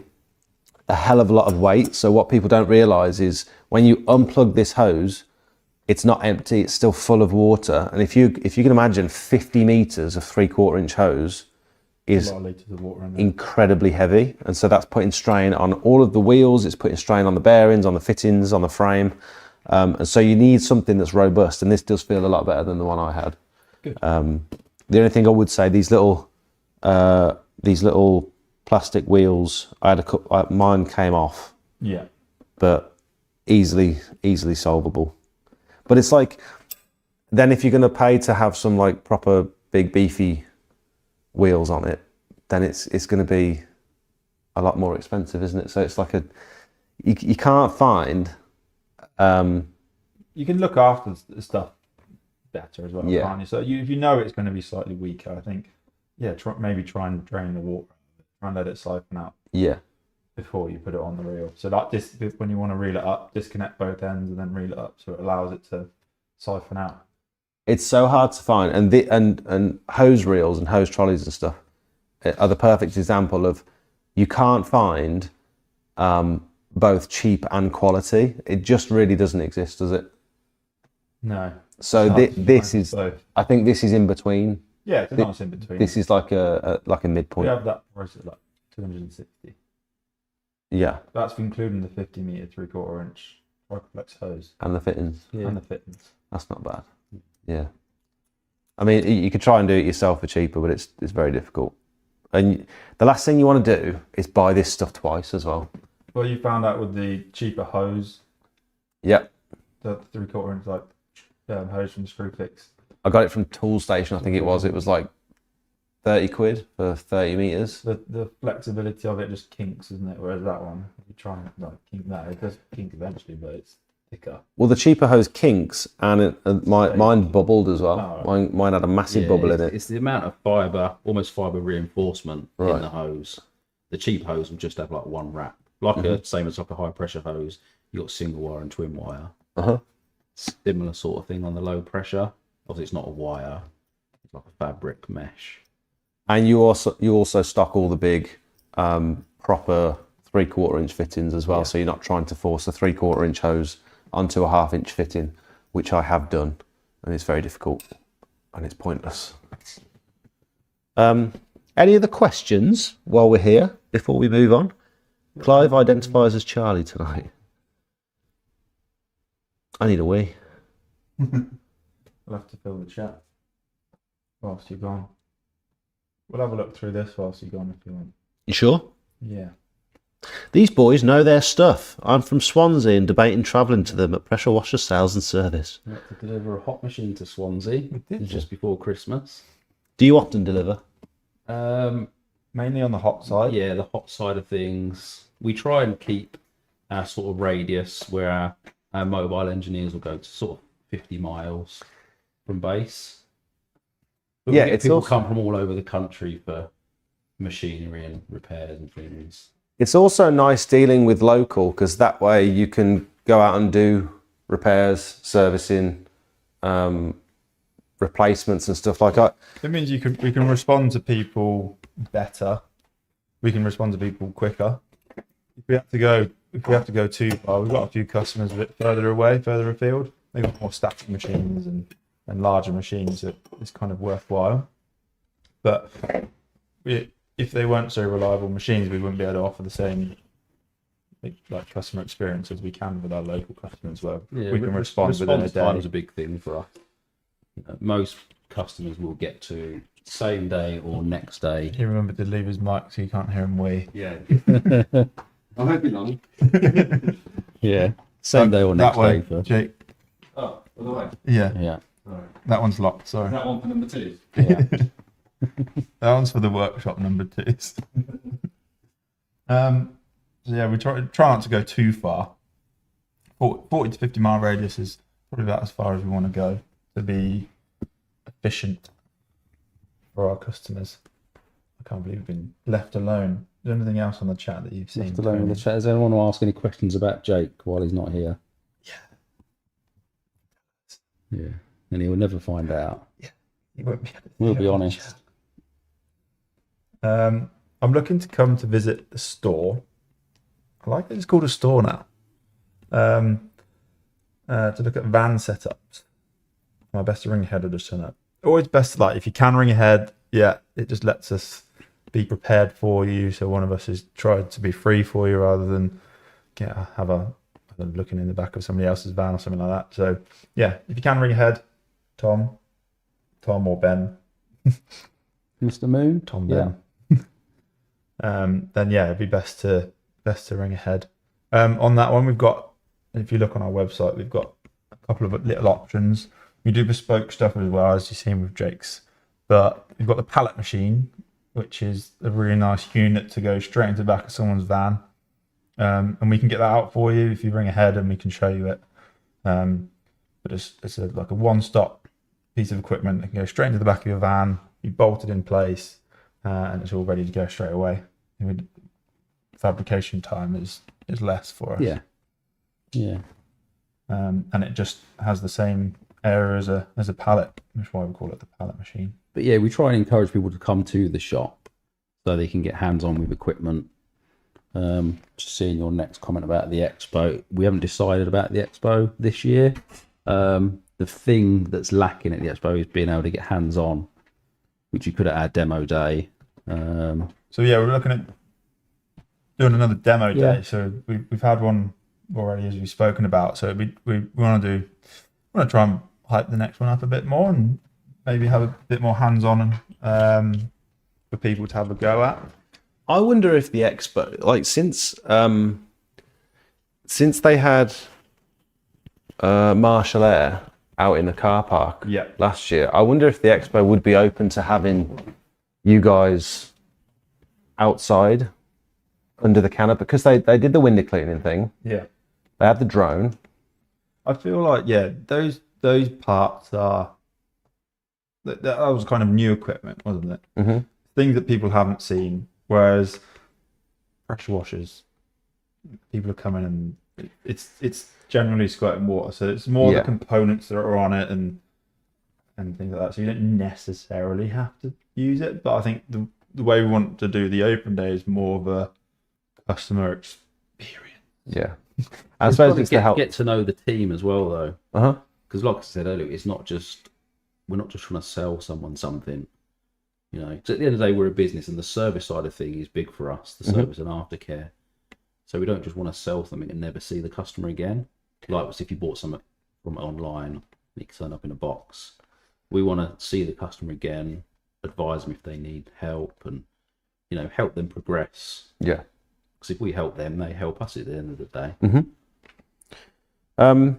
a hell of a lot of weight. So what people don't realize is when you unplug this hose, it's not empty, it's still full of water. And if you can imagine 50 meters of 3/4 inch hose is A lot of litres of water in there. incredibly heavy. And so that's putting strain on all of the wheels, it's putting strain on the bearings, on the fittings, on the frame. And so you need something that's robust, and this does feel a lot better than the one I had. Good. The only thing I would say, these little plastic wheels, mine came off, Yeah. but easily solvable. But it's like, then if you're going to pay to have some like proper big beefy wheels on it, then it's going to be a lot more expensive, isn't it? So it's like you can't find. You can look after the stuff better as well, Yeah. can't you? So if you know it's going to be slightly weaker, I think, maybe try and drain the water, try and let it siphon out Yeah. before you put it on the reel. So that when you want to reel it up, disconnect both ends and then reel it up, so it allows it to siphon out. It's so hard to find, and hose reels and hose trolleys and stuff are the perfect example of you can't find both cheap and quality. It just really doesn't exist, does it? No. So this is, both. I think this is in between. Yeah, it's a nice in between. This is like a we midpoint. have that price at like 260. Yeah, That's including the 50 meter 3/4 inch Microflex hose and the fittings. and the fittings. That's not bad. Yeah, I mean, you could try and do it yourself for cheaper, but it's very difficult. And the last thing you want to do is buy this stuff twice as well. Well, you found out with the cheaper hose, Yep, the 3/4 inch hose from Screwfix. I got it from Tool Station. I think it was like 30 quid for 30 meters. The flexibility of it just kinks, isn't it? Whereas that one, if you try and kink that, it does kink eventually, but it's thicker. Well, the cheaper hose kinks, and mine bubbled as well. Oh, right. Mine had a massive bubble in it. It's the amount of fibre, almost fibre reinforcement Right. in the hose. The cheap hose will just have like one wrap, like same as like a high pressure hose. You got single wire and twin wire. Similar sort of thing on the low pressure. Obviously, it's not a wire; it's like a fabric mesh. And you also stock all the big proper 3/4 inch fittings as well. Yeah. So you're not trying to force a 3/4 inch hose onto a 1/2 inch fitting, which I have done, and it's very difficult and it's pointless. Any other questions while we're here before we move on? Clive identifies as Charlie tonight. I need a wee. We'll have to fill the chat whilst you're gone. We'll have a look through this whilst you're gone if you want. You sure? Yeah. These boys know their stuff. I'm from Swansea and debating travelling to them at Pressure Washer Sales and Service. We had to deliver a hot machine to Swansea just before Christmas. Do you often deliver? Mainly on the hot side. Yeah, the hot side of things. We try and keep our sort of radius where our mobile engineers will go to sort of 50 miles from base. But Yeah, we get it's people also- come from all over the country for machinery and repairs and things. It's also nice dealing with local, because that way you can go out and do repairs, servicing, replacements and stuff like that. It means we can respond to people better. We can respond to people quicker. If we have to go too far, we've got a few customers a bit further away, further afield. They've got more static machines and larger machines that is kind of worthwhile. But if they weren't so reliable machines, we wouldn't be able to offer the same like customer experience as we can with our local customers. Where we can respond within a Response time day. is a big thing for us. Most customers will get to same day or next day. He remembered to leave his mic so you can't hear him wee. Yeah. I won't be long. Yeah. Same day or next that way, day for. Jake. Oh, by the way. Yeah, Yeah. that one's locked. Sorry. Is that one for number 2? Yeah. That one's for the workshop number 2s. yeah, we try not to go too far. 40 to 50 mile radius is probably about as far as we want to go to be efficient for our customers. I can't believe we've been left alone. Is there anything else on the chat that you've seen? Left alone with the chat. Does anyone want to ask any questions about Jake while he's not here? Yeah, and he will never find out. He won't be able to We'll do be it on honest. chat. I'm looking to come to visit the store. I like that it's called a store now. To look at van setups. My best to ring ahead or just turn up. Always best, like, if you can ring ahead, yeah, it just lets us be prepared for you. So one of us is trying to be free for you rather than have a looking in the back of somebody else's van or something like that. So yeah, if you can ring ahead, Tom or Ben, Mr. Moon? Tom Yeah. Ben. Then yeah, it'd be best to ring ahead. On that one, we've got, if you look on our website, we've got a couple of little options. We do bespoke stuff as well, as you've seen with Jake's. But we've got the pallet machine, which is a really nice unit to go straight into the back of someone's van. And we can get that out for you if you ring ahead, and we can show you it. But it's like a one-stop piece of equipment that can go straight into the back of your van. You bolt it in place, and it's all ready to go straight away. Fabrication time is less for us. Yeah. And it just has the same area as a pallet. That's why we call it the pallet machine. But yeah, we try and encourage people to come to the shop so they can get hands-on with equipment. Just seeing your next comment about the expo. We haven't decided about the expo this year. The thing that's lacking at the expo is being able to get hands-on, which you could at our demo day. So yeah, we're looking at doing another demo day. So we've had one already, as we've spoken about. So we want to try and hype the next one up a bit more and maybe have a bit more hands-on and for people to have a go at. I wonder if the expo, like since they had Marshall Air out in the car park last year, I wonder if the expo would be open to having you guys outside under the canopy, because they did the window cleaning thing. Yeah. They had the drone. I feel like, those parts are, that was kind of new equipment, wasn't it? Mm-hmm. Things that people haven't seen. Whereas pressure washers, people are coming and it's generally squirting water, so it's more the components that are on it and things like that. So you don't necessarily have to use it, but I think the way we want to do the open day is more of a customer experience. Yeah, I suppose it's to help get to know the team as well, though. Because like I said earlier, we're not just trying to sell someone something. You know, 'cause at the end of the day, we're a business, and the service side of things is big for us. The service and aftercare. So we don't just want to sell something and never see the customer again. Like if you bought something from online, it can turn up in a box. We want to see the customer again, advise them if they need help, and help them progress. Yeah. Because if we help them, they help us at the end of the day. Mm-hmm.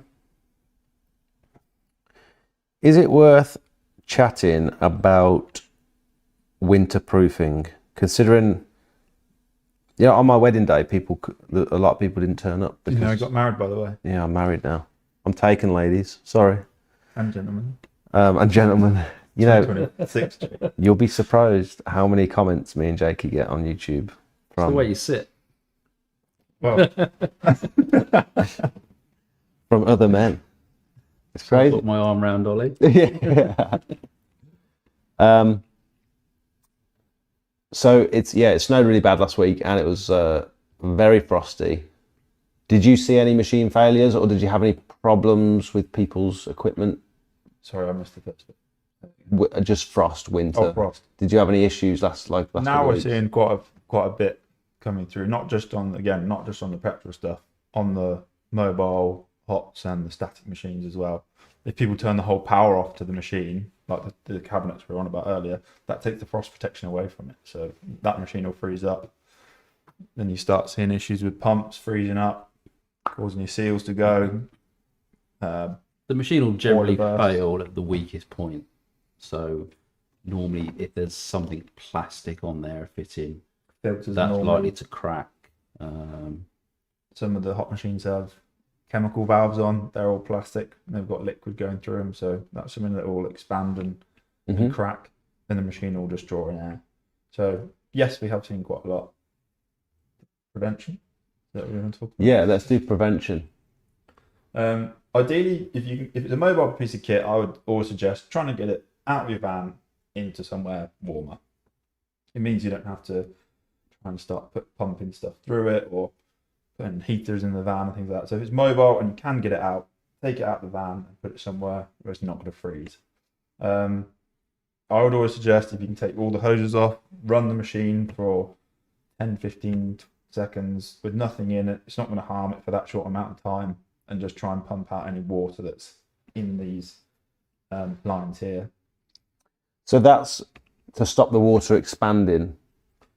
Is it worth chatting about winterproofing, considering on my wedding day a lot of people didn't turn up because I got married, by the way. I'm married now. I'm taken, ladies, sorry, And gentlemen. and gentlemen. 26. You'll be surprised how many comments me and Jakey get on YouTube It's the way you sit. Well, from other men. It's I crazy. put my arm round Ollie. Yeah. So it snowed really bad last week, and it was very frosty. Did you see any machine failures, or did you have any problems with people's equipment? sorry, I missed the first bit. Just frost, winter. Oh, frost. Did you have any issues last Now couple we're of weeks? seeing quite a bit coming through, not just on the petrol stuff, on the mobile hots and the static machines as well. If people turn the whole power off to the machine, like the cabinets we were on about earlier, that takes the frost protection away from it. So that machine will freeze up. Then you start seeing issues with pumps freezing up, causing your seals to go. The machine will generally Boiler burst. fail at the weakest point. So normally if there's something plastic on there fitting, Filters that's normally. likely to crack. Some of the hot machines have chemical valves on. They're all plastic. And they've got liquid going through them, so that's something that will expand and crack, and the machine will just draw in air. So yes, we have seen quite a lot. Prevention. Is that what we're going to talk about? Yeah, let's do prevention. Ideally, if it's a mobile piece of kit, I would always suggest trying to get it out of your van into somewhere warmer. It means you don't have to try and start pumping stuff through it or putting heaters in the van and things like that. So if it's mobile and you can get it out, take it out of the van and put it somewhere where it's not going to freeze. I would always suggest if you can take all the hoses off, run the machine for 10, 15 seconds with nothing in it. It's not going to harm it for that short amount of time, and just try and pump out any water that's in these lines here. So that's to stop the water expanding.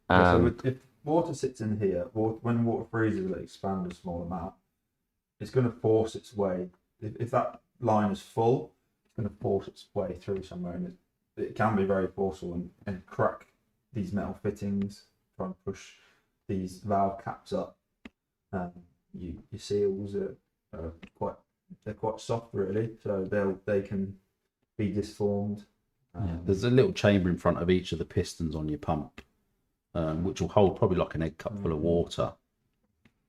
So if water sits in here, when water freezes, it expands a small amount. It's going to force its way. If that line is full, it's going to force its way through somewhere, and it can be very forceful and crack these metal fittings, try and push these valve caps up. Your seals are quite soft, really, so they can be disformed. There's a little chamber in front of each of the pistons on your pump, which will hold probably like an egg cup full of water.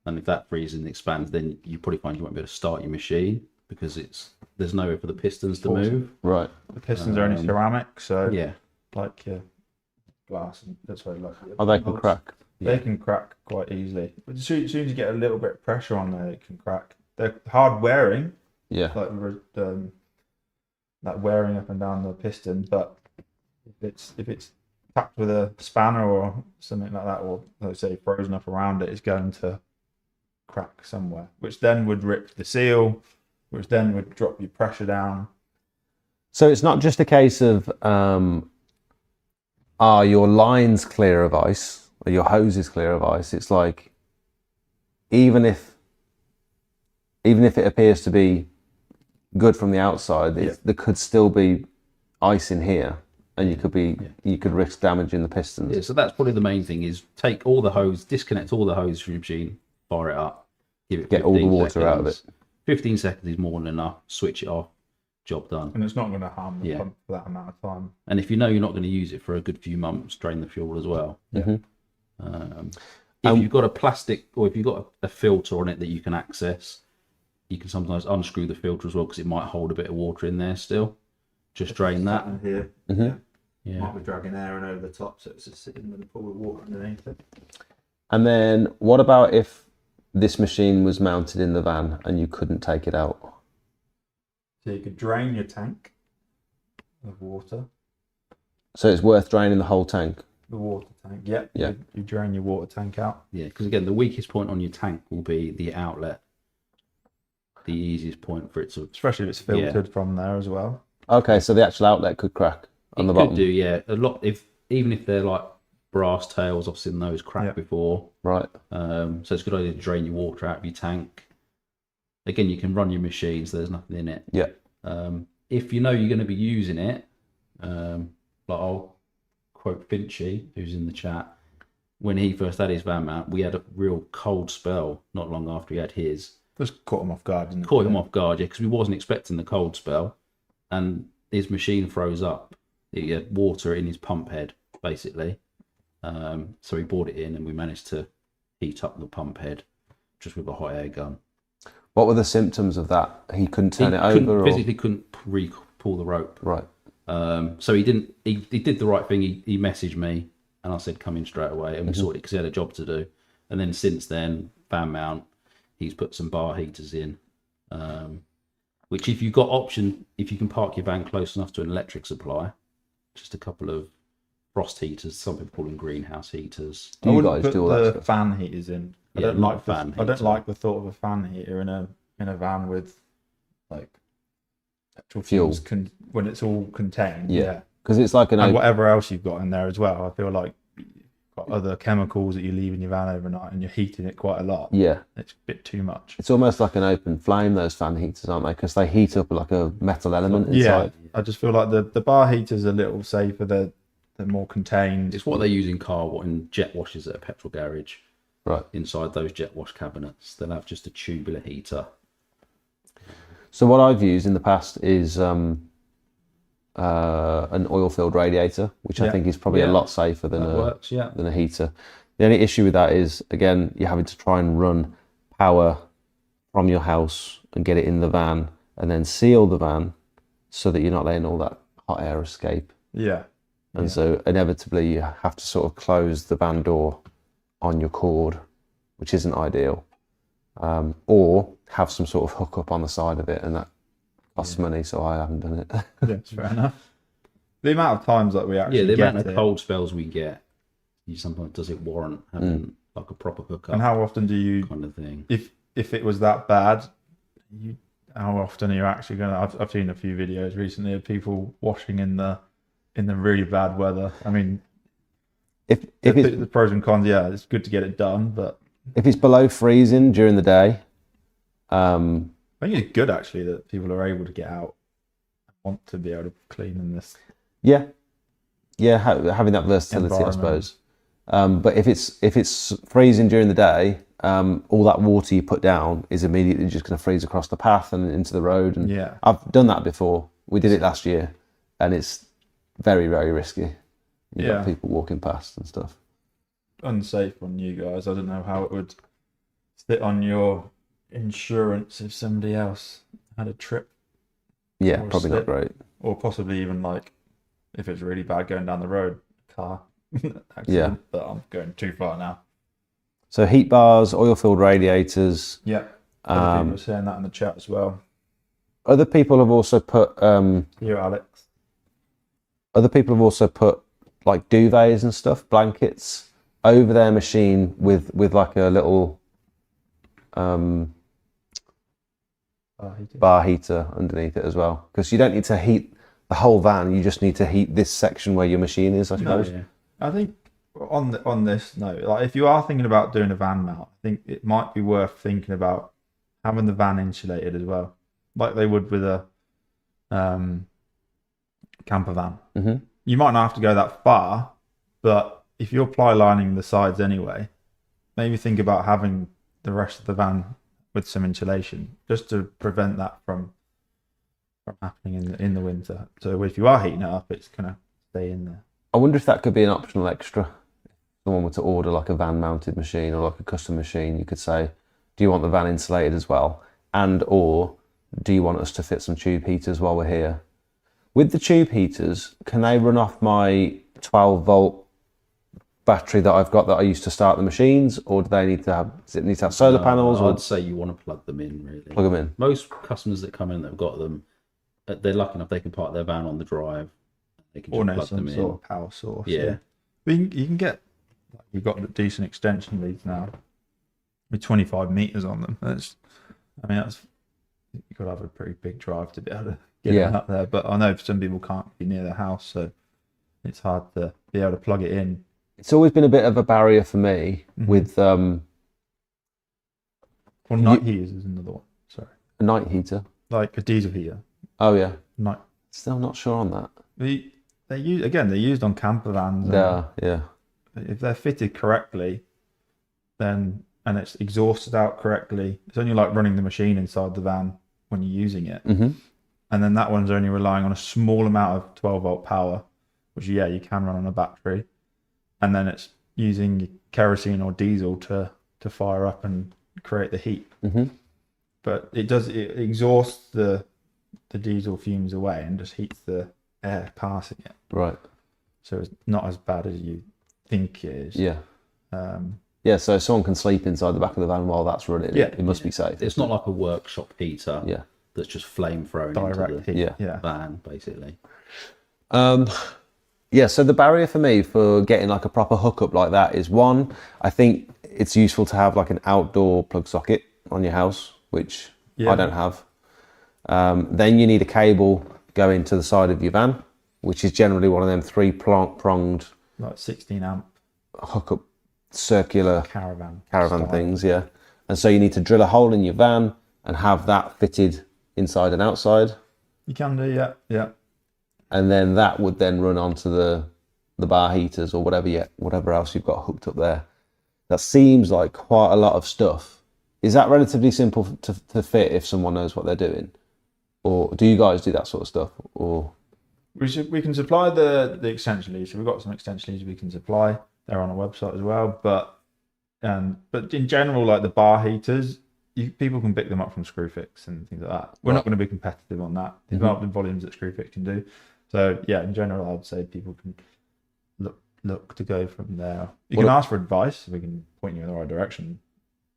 And if that freezes and expands, then you probably find you won't be able to start your machine because there's nowhere for the pistons to move. Right. The pistons are only ceramic, so Yeah. like glass, and that's why like They can crack. They can crack quite easily. But as soon as you get a little bit of pressure on there, it can crack. They're hard wearing, Yeah. like wearing up and down the piston. But if it's tapped with a spanner or something like that, or let's say frozen up around it, it's going to crack somewhere, which then would rip the seal, which then would drop your pressure down. So it's not just a case of are your lines clear of ice or your hoses clear of ice? It's like even if it appears to be good from the outside, there could still be ice in here, and you could risk damaging the pistons. Yeah, so that's probably the main thing: is take all the hose, disconnect all the hose from your machine, fire it up, Get all the water out of it. 15 seconds is more than enough. Switch it off. Job done. And it's not going to harm the pump for that amount of time. And if you know you're not going to use it for a good few months, drain the fuel as well. If you've got a plastic, or if you've got a filter on it that you can access, you can sometimes unscrew the filter as well, because it might hold a bit of water in there still. Just drain that. In here, Yeah. might be dragging air in over the top, so it's just sitting with a pool of water underneath it. And then what about if this machine was mounted in the van and you couldn't take it out? So you could drain your tank of water. So it's worth draining the whole tank. The water tank, yeah. You drain your water tank out. Yeah, because again, the weakest point on your tank will be the outlet. The easiest point for it to... Especially if it's filtered from there as well. Okay, so the actual outlet could crack on the bottom. It could do, yeah. A lot, even if they're like brass tails, I've seen those crack before. Right. So it's a good idea to drain your water out of your tank. Again, you can run your machine, so there's nothing in it. Yeah. If you know you're going to be using it, like I'll quote Finchy, who's in the chat, when he first had his van mount, we had a real cold spell not long after he had his. Just caught him off guard, didn't it? Caught him off guard, yeah, because we wasn't expecting the cold spell, and his machine froze up. He had water in his pump head, basically. So he brought it in, and we managed to heat up the pump head just with a hot air gun. What were the symptoms of that? He couldn't turn it over? Physically couldn't pull the rope. Right. So he didn't. He did the right thing. He messaged me, and I said come in straight away, and we sorted it because he had a job to do. And then since then, van mount, he's put some bar heaters in, which if you've got option, if you can park your van close enough to an electric supply, just a couple of frost heaters, some people call them greenhouse heaters. Do you guys do all that stuff? Fan heaters in. I Yeah, don't not like fan I don't heater. like the thought of a fan heater in a van with like petrol Fuel. fuels when it's all contained. Yeah. Because it's like an And open... whatever else you've got in there as well. I feel like you've got other chemicals that you leave in your van overnight, and you're heating it quite a lot. Yeah. It's a bit too much. It's almost like an open flame, those fan heaters, aren't they? Because they heat up like a metal element inside. Yeah. I just feel like the bar heaters are a little safer. They're more contained. It's what they use in jet washes at a petrol garage. Right. inside those jet wash cabinets. They'll have just a tubular heater. So what I've used in the past is an oil-filled radiator, which I Yeah. think is probably a Yeah. lot safer than That works, yeah. than a heater. The only issue with that is, again, you're having to try and run power from your house and get it in the van, and then seal the van so that you're not letting all that hot air escape. Yeah. And so inevitably you have to sort of close the van door on your cord, which isn't ideal. Or have some sort of hookup on the side of it, and that costs money, so I haven't done it. Yeah, that's fair enough. The amount of times that we actually Yeah, the get amount of it, cold spells we get, you sometimes does it warrant having like a proper hookup and how often do you, kind of thing. if it was that bad, how often are you actually going to? I've seen a few videos recently of people washing in the really bad weather. I mean, If it's the pros and cons, yeah, it's good to get it done, but if it's below freezing during the day, I think it's good actually that people are able to get out and want to be able to clean in this. yeah, having that versatility, I Environment. suppose. But if it's freezing during the day, all that water you put down is immediately just going to freeze across the path and into the road. And Yeah. I've done that before. We did it last year, and it's very, very risky. You've got people walking past and stuff. Unsafe on you guys. I don't know how it would sit on your insurance if somebody else had a trip, Yeah, Or probably not slip. great. or possibly even like if it's really bad going down the road, car accident. Yeah. But I'm going too far now. So heat bars, oil-filled radiators. Yeah. Other people are saying that in the chat as well. Other people have also put Here, Alex. like duvets and stuff, blankets over their machine with like a little bar heater underneath it as well, because you don't need to heat the whole van, you just need to heat this section where your machine is, I suppose. Yeah. I think on this note, like if you are thinking about doing a van mount, I think it might be worth thinking about having the van insulated as well, like they would with a camper van. Mm-hmm. You might not have to go that far, but if you're ply lining the sides anyway, maybe think about having the rest of the van with some insulation just to prevent that from happening in the winter. So if you are heating it up, it's gonna stay in there. I wonder if that could be an optional extra. If someone were to order like a van mounted machine or like a custom machine, you could say, do you want the van insulated as well? And or do you want us to fit some tube heaters while we're here? With the tube heaters, can they run off my 12 volt battery that I've got that I used to start the machines, or does it need to have solar panels, or I'd say you want to plug them in, really. plug them in? Most customers that come in that have got them, they're lucky enough they can park their van on the drive. They can Or just no, plug some them in. sort of power source. Yeah. But you can get, you've got decent extension leads now with 25 meters on them. That's you've got to have a pretty big drive to be able to get it up there. But I know some people can't be near the house, so it's hard to be able to plug it in. It's always been a bit of a barrier for me with Well, night heaters is another one. Sorry, a night heater. like a diesel heater. Oh yeah, Night. still not sure on that. They're used on camper vans. And Yeah. if they're fitted correctly, then and it's exhausted out correctly, it's only like running the machine inside the van when you're using it. Mm-hmm. And then that one's only relying on a small amount of 12 volt power, which you can run on a battery. And then it's using kerosene or diesel to fire up and create the heat. Mm-hmm. But it exhausts the diesel fumes away and just heats the air passing it. Right. So it's not as bad as you think it is. Yeah. Um, Yeah, so someone can sleep inside the back of the van while that's running. Yeah. It must be safe. It's not like a workshop heater Yeah. that's just flame thrown direct into heat. the Yeah. van, basically. Yeah, so the barrier for me for getting like a proper hookup like that is, one, I think it's useful to have like an outdoor plug socket on your house, which I don't have. Then you need a cable going to the side of your van, which is generally one of them three-pronged Like 16 amp hookup circular caravan caravan style. things, yeah. And so you need to drill a hole in your van and have that fitted inside and outside. You can do, yeah. And then that would then run onto the bar heaters or whatever else you've got hooked up there. that seems like quite a lot of stuff. Is that relatively simple to fit if someone knows what they're doing? Or do you guys do that sort of stuff? Or We can supply the extension leads. So we've got some extension leads we can supply. They're on our website as well. But in general, like the bar heaters, people can pick them up from Screwfix and things like that. We're not going to be competitive on that. There's not the volumes that Screwfix can do. So yeah, in general, I'd say people can look to go from there. You can ask for advice. We can point you in the right direction.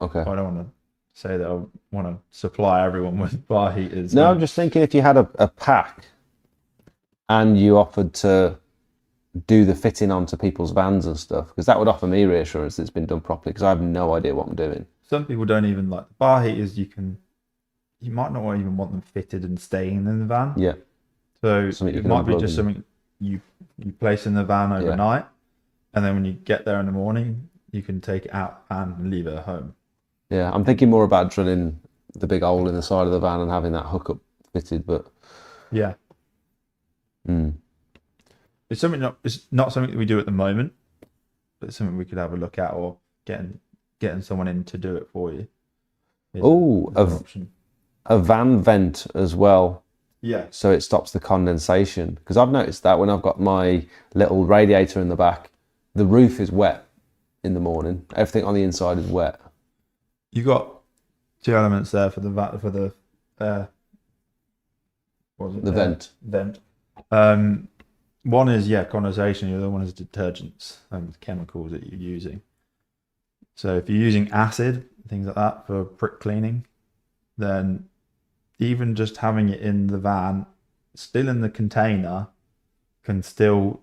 okay. I don't want to say that I want to supply everyone with bar heaters. No, I'm just thinking if you had a pack and you offered to do the fitting onto people's vans and stuff, because that would offer me reassurance that it's been done properly, because I have no idea what I'm doing. Some people don't even like the bar heaters. You might not even want them fitted and staying in the van. Yeah. So Something you it can might be unplug just and- something you place in the van overnight, and then when you get there in the morning, you can take it out and leave it at home. Yeah, I'm thinking more about drilling the big hole in the side of the van and having that hookup fitted, but Yeah. It's not something that we do at the moment, but it's something we could have a look at, or getting someone in to do it for you. is an option. a van vent as well, Yeah. so it stops the condensation. Because I've noticed that when I've got my little radiator in the back, the roof is wet in the morning. Everything on the inside is wet. You got two elements there for the what was it? The vent. Vent. One is condensation. The other one is detergents and chemicals that you're using. So if you're using acid, things like that for prick cleaning, then even just having it in the van, still in the container, can still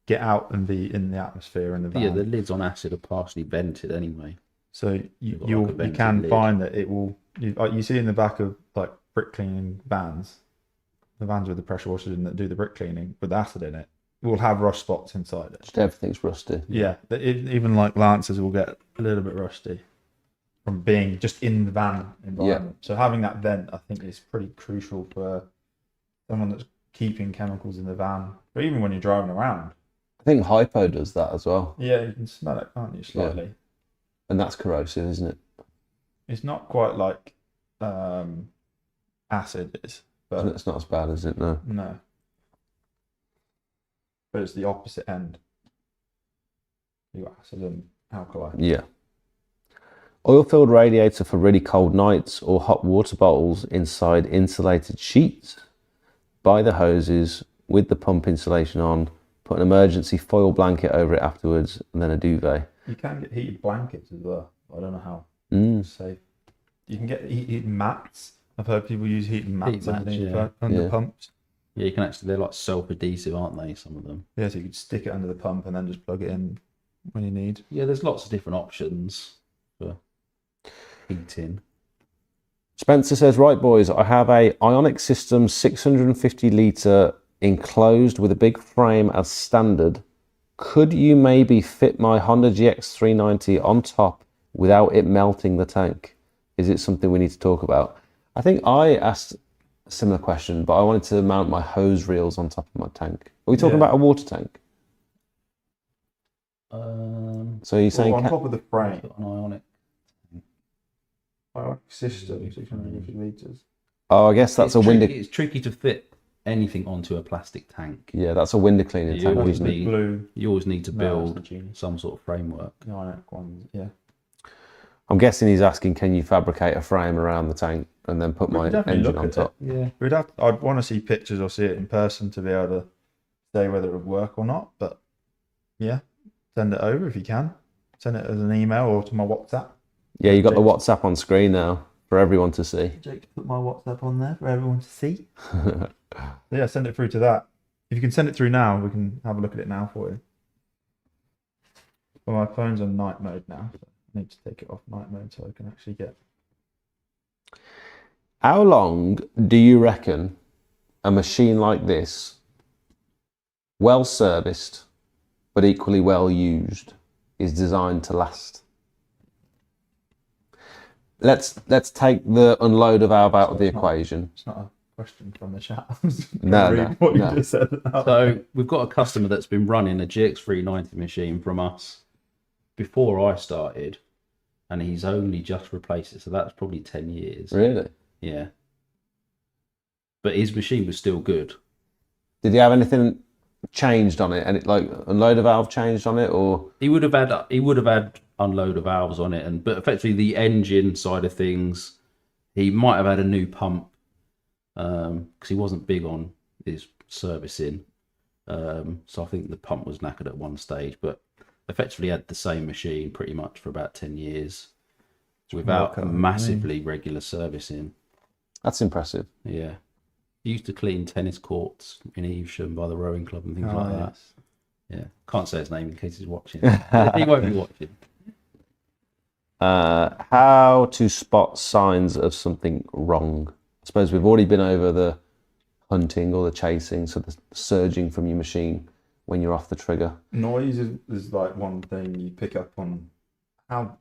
get out and be in the atmosphere in the van. Yeah, the lids on acid are partially vented anyway. So You've got you like a vented can lid. find that it will. You see in the back of like brick cleaning vans, the vans with the pressure washers in that do the brick cleaning with acid in it, will have rust spots inside it. Just everything's rusty. Yeah, even like Lancers will get a little bit rusty from being just in the van environment. So having that vent, I think, is pretty crucial for someone that's keeping chemicals in the van, or even when you're driving around. I think Hypo does that as well, Yeah, you can smell it, can't you? Slightly. and that's corrosive, isn't it? It's not quite like acid is, but It's not as bad, is it? No. no. But it's the opposite end. You got acid and alkali. Yeah. Oil-filled radiator for really cold nights, or hot water bottles inside insulated sheets. Buy the hoses with the pump insulation on, put an emergency foil blanket over it afterwards, and then a duvet. You can get heated blankets as well. I don't know how safe. You can get heated mats. I've heard people use heated mats Heat mats, underneath yeah. under Yeah. pumps. Yeah, you can actually, they're like self-adhesive, aren't they, some of them? Yeah, so you could stick it under the pump and then just plug it in when you need. Yeah, there's lots of different options for heating. Spencer says, right boys, I have a Ionic System 650 litre enclosed with a big frame as standard. Could you maybe fit my Honda GX 390 on top without it melting the tank? Is it something we need to talk about? I think I asked a similar question, but I wanted to mount my hose reels on top of my tank. Are we talking Yeah. about a water tank? So you're saying on top of the frame, Got an Ionic. Ionic system, 650 litres. Oh, I guess that's a window. It's tricky to fit anything onto a plastic tank. Yeah, that's a window cleaning You tank, always isn't it? need- Blue. You always need to No, build that's the Genius. some sort of framework. The Ionic ones, yeah. I'm guessing he's asking, can you fabricate a frame around the tank and then put We my could definitely engine look on at top? Yeah. I'd want to see pictures or see it in person to be able to say whether it would work or not. But yeah, send it over if you can. Send it as an email or to my WhatsApp. Yeah, you got the WhatsApp on screen now for everyone to see. Jake, put my WhatsApp on there for everyone to see. Yeah, send it through to that. If you can send it through now, we can have a look at it now for you. Well, my phone's on night mode now, so I need to take it off night mode so I can actually get. How long do you reckon a machine like this, well serviced but equally well used, is designed to last? Let's take the unload of valve out of the equation. It's not a question from the chat. No, Read no, what you no. just said. So we've got a customer that's been running a GX390 machine from us before I started, and he's only just replaced it, so that's probably 10 years. Really? Yeah. But his machine was still good. Did he have anything changed on it? And it, like, unloader valve changed on it, or He would have had unloader valves on it, but effectively the engine side of things, he might have had a new pump, because he wasn't big on his servicing. So I think the pump was knackered at one stage, but effectively had the same machine pretty much for about 10 years without massively regular servicing. that's impressive. Yeah. He used to clean tennis courts in Evesham by the rowing club and things like that. Yeah. Can't say his name in case he's watching. He won't be watching. How to spot signs of something wrong? I suppose we've already been over the hunting or the chasing, so the surging from your machine when you're off the trigger. Noise is like one thing you pick up on how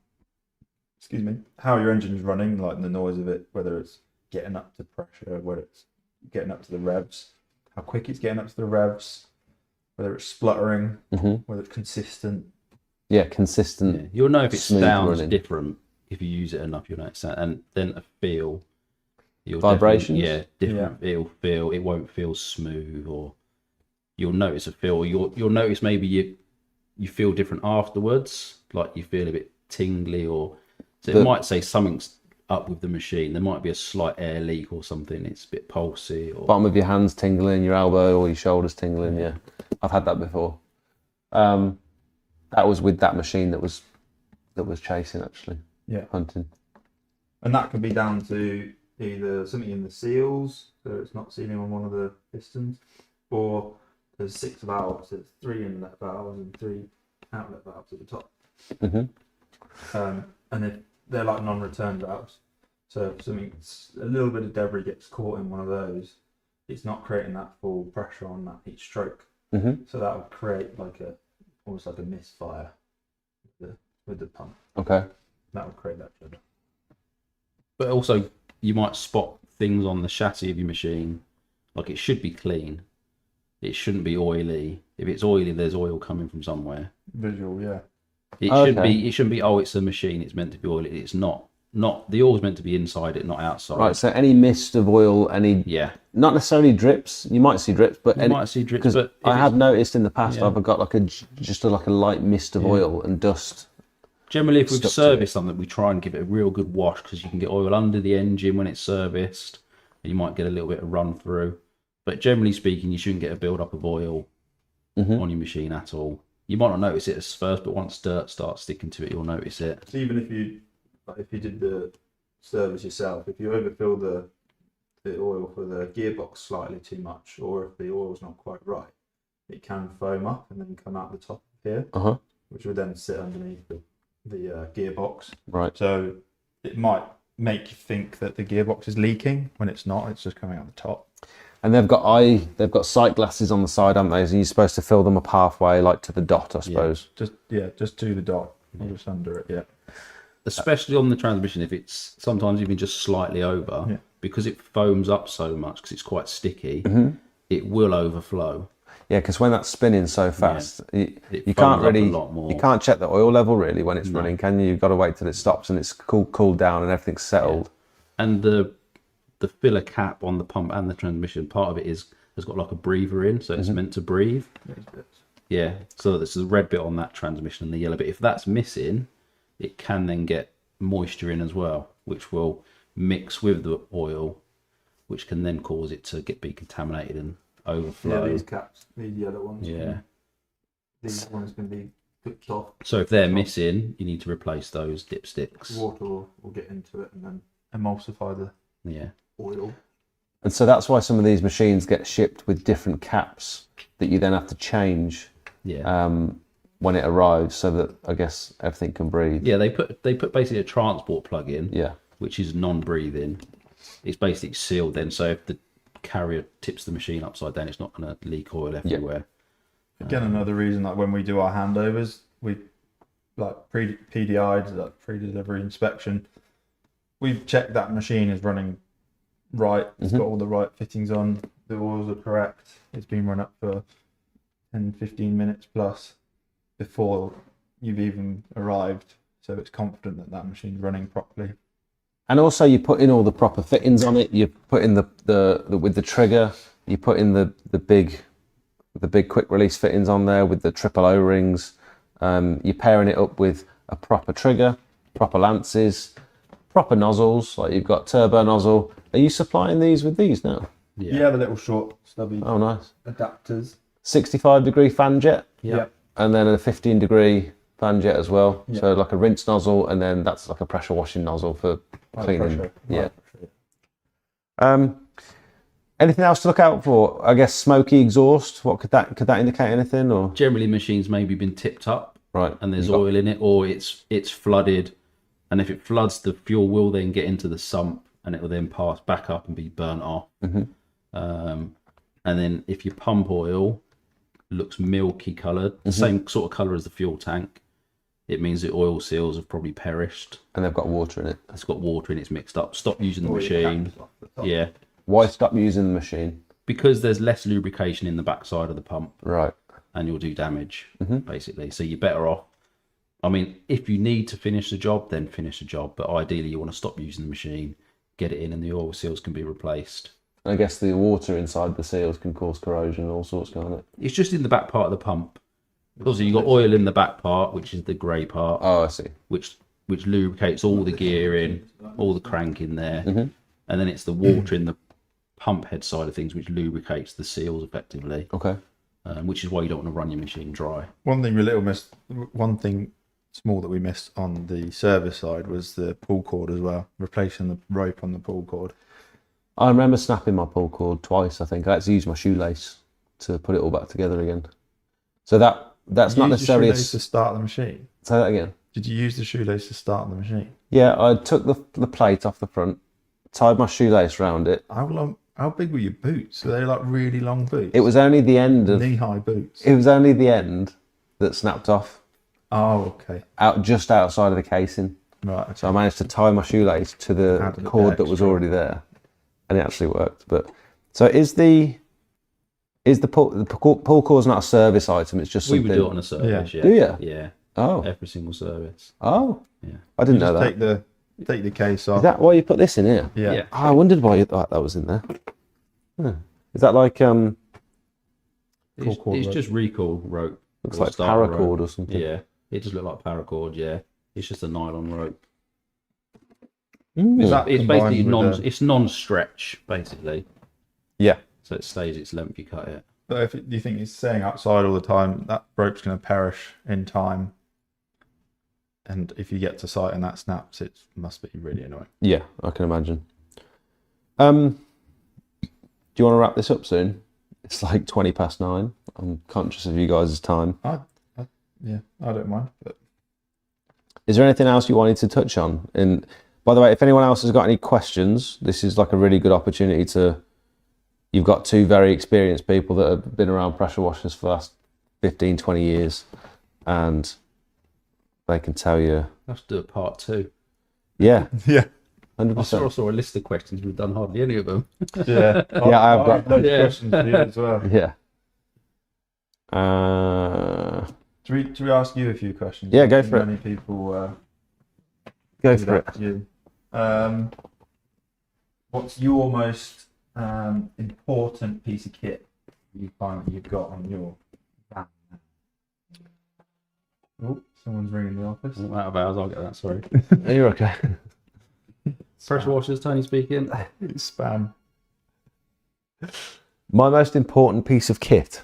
your engine's running, like the noise of it, whether it's getting up to pressure, whether it's getting up to the revs, how quick it's getting up to the revs, whether it's spluttering, whether it's consistent. Yeah, consistent. Yeah. You'll know if it smooth sounds running. different. If you use it enough, you'll know it sound. And then a feel. Vibrations? Yeah, different. It'll feel. It won't feel smooth, or you'll notice a feel. You'll notice maybe you feel different afterwards, like you feel a bit tingly, or so it might say something's up with the machine. There might be a slight air leak or something. It's a bit pulsy. Or Bottom of your hands tingling, your elbow or your shoulders tingling. Yeah, I've had that before. That was with that machine that was chasing, actually. Yeah. Hunting. And that could be down to either something in the seals, so it's not sealing on one of the pistons, or there's 6 valves, there's 3 inlet valves and 3 outlet valves at the top. And if they're like non-return valves, so if a little bit of debris gets caught in one of those, it's not creating that full pressure on that each stroke. So that would create like almost like a misfire with the pump. Okay. That would create that judder. But also, you might spot things on the chassis of your machine, like it should be clean. It shouldn't be oily. If it's oily, there's oil coming from somewhere. Visual, yeah. It shouldn't be. Oh, it's a machine. It's meant to be oily. It's not. The oil's meant to be inside it, not outside. Right. So any mist of oil, not necessarily drips. You might see drips, but might see drips. But I have noticed in the past, I've got like a light mist of oil and dust. Generally, if we've serviced something, we try and give it a real good wash, because you can get oil under the engine when it's serviced, and you might get a little bit of run through. But generally speaking, you shouldn't get a build up of oil on your machine at all. You might not notice it at first, but once dirt starts sticking to it, you'll notice it. So even if you did the service yourself, if you overfill the oil for the gearbox slightly too much, or if the oil's not quite right, it can foam up and then come out the top here, which would then sit underneath the gearbox. Right. So it might make you think that the gearbox is leaking when it's not. It's just coming out the top. And they've got sight glasses on the side, haven't they? And you're supposed to fill them up halfway, like to the dot, I suppose. Just to the dot, or just under it. Yeah. Especially on the transmission, if it's sometimes even just slightly over, because it foams up so much, because it's quite sticky, it will overflow. Yeah, because when that's spinning so fast, you foams can't up really, a lot more. you can't check the oil level really when it's running, can you? You've got to wait till it stops and it's cooled down and everything's settled. And the filler cap on the pump and the transmission, part of it has got like a breather in, so it's meant to breathe. Yeah, so there's the red bit on that transmission and the yellow bit. If that's missing, it can then get moisture in as well, which will mix with the oil, which can then cause it to be contaminated and overflow. Yeah, these caps, these yellow ones. Yeah. These ones can be clipped off. So if they're missing, you need to replace those dipsticks. Water will get into it and then emulsify the oil. And so that's why some of these machines get shipped with different caps that you then have to change when it arrives, so that I guess everything can breathe. Yeah, they put basically a transport plug in, which is non-breathing. It's basically sealed then, so if the carrier tips the machine upside down, it's not going to leak oil everywhere. Again, another reason, like when we do our handovers, we like PDI'd, like pre-delivery inspection. We've checked that machine is running right. It's got all the right fittings on. The oils are correct. It's been run up for 10-15 minutes plus before you've even arrived, so it's confident that that machine's running properly. And also you put in all the proper fittings on it. You put in the with the trigger, you put in the big quick release fittings on there with the triple O-rings. You're pairing it up with a proper trigger, proper lances, proper nozzles, like you've got turbo nozzle. Are you supplying these with these now? Yeah, the little short stubby Oh, nice. adapters. 65-degree fan jet, Yeah. and then a 15-degree fan jet as well. Yeah. So like a rinse nozzle, and then that's like a pressure washing nozzle for cleaning. Pressure. Yeah. Anything else to look out for? I guess smoky exhaust. What could that indicate anything or? Generally, machines maybe been tipped up Right. and there's oil in it, or it's flooded, and if it floods, the fuel will then get into the sump and it will then pass back up and be burnt off. And then if your pump oil looks milky coloured, the same sort of colour as the fuel tank, it means the oil seals have probably perished. And they've got water in it. It's got water in it, it's mixed up. Stop using the machine. Yeah, Why stop using the machine? because there's less lubrication in the backside of the pump, Right. and you'll do damage, basically. So you're better off. I mean, if you need to finish the job, then finish the job. But ideally, you want to stop using the machine, get it in, and the oil seals can be replaced. I guess the water inside the seals can cause corrosion and all sorts, can't it? It's just in the back part of the pump. Also, you've got oil in the back part, which is the grey part, Oh, I see. which lubricates all the gearing, all the crank in there. And then it's the water in the pump head side of things, which lubricates the seals effectively, Okay. which is why you don't want to run your machine dry. One thing small that we missed on the service side was the pull cord as well, replacing the rope on the pull cord. I remember snapping my pull cord twice, I think. I had to use my shoelace to put it all back together again. So that's You not used necessarily... the shoelace to start the machine. Say that again. Did you use the shoelace to start the machine? Yeah, I took the plate off the front, tied my shoelace around it. How big were your boots? Were they like really long boots? It was only the end of... knee-high boots. It was only the end that snapped off, Oh, okay. just outside of the casing. Right. Okay. So I managed to tie my shoelace to the Add a bit cord that was extra. already there, and it actually worked. But so is the pull cord's not a service item? It's just We something. would do it on a service, yeah. Do you? Yeah, Oh, every single service. oh, Yeah. I didn't know Just that. take the case off. Is that why you put this in here? Yeah. Yeah. Oh, I wondered why you thought that was in there. Huh. Is that like It's, cord it's rope. just recall rope. looks or like starter paracord rope. or something? Yeah, it does look like paracord. Yeah, it's just a nylon rope. Mm. Is that It's combined basically with it's non-stretch basically, Yeah. so it stays its length. You cut it. But if you think it's staying outside all the time, that rope's going to perish in time. And if you get to site and that snaps, it must be really annoying. Yeah, I can imagine. Do you want to wrap this up soon? It's like 9:20. I'm conscious of you guys' time. I don't mind. But Is there anything else you wanted to touch on? And by the way, if anyone else has got any questions, this is like a really good opportunity to... You've got two very experienced people that have been around pressure washers for the last 15, 20 years, and they can tell you... Let's do a part 2. Yeah, yeah, 100%. I saw a list of questions. We've done hardly any of them. yeah, Yeah, I've got- loads of Yeah. questions for you as well. Yeah. Should we ask you a few questions? Yeah, go for it. Many people Go do for it. that to you. What's your most important piece of kit you find that you've got on your van? Oh, someone's ringing the office. Out of hours, I'll get that. Sorry. You're okay. Pressure washers, Tony speaking. It's spam. My most important piece of kit.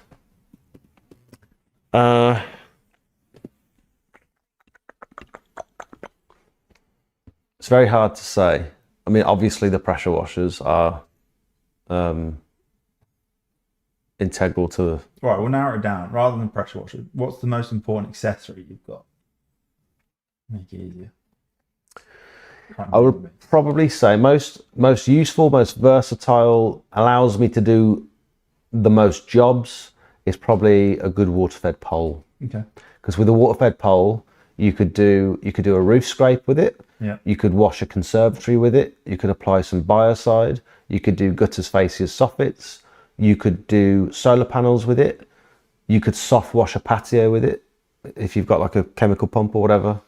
It's very hard to say. I mean, obviously the pressure washers are integral to... Right, we'll narrow it down. Rather than pressure washer, what's the most important accessory you've got? Make it easier. I would probably say most useful, most versatile, allows me to do the most jobs is probably a good water-fed pole. Okay. Because with a water-fed pole, you could do a roof scrape with it. Yeah. You could wash a conservatory with it. You could apply some biocide. You could do gutters, fascias, soffits. You could do solar panels with it. You could soft wash a patio with it. if you've got like a chemical pump or whatever.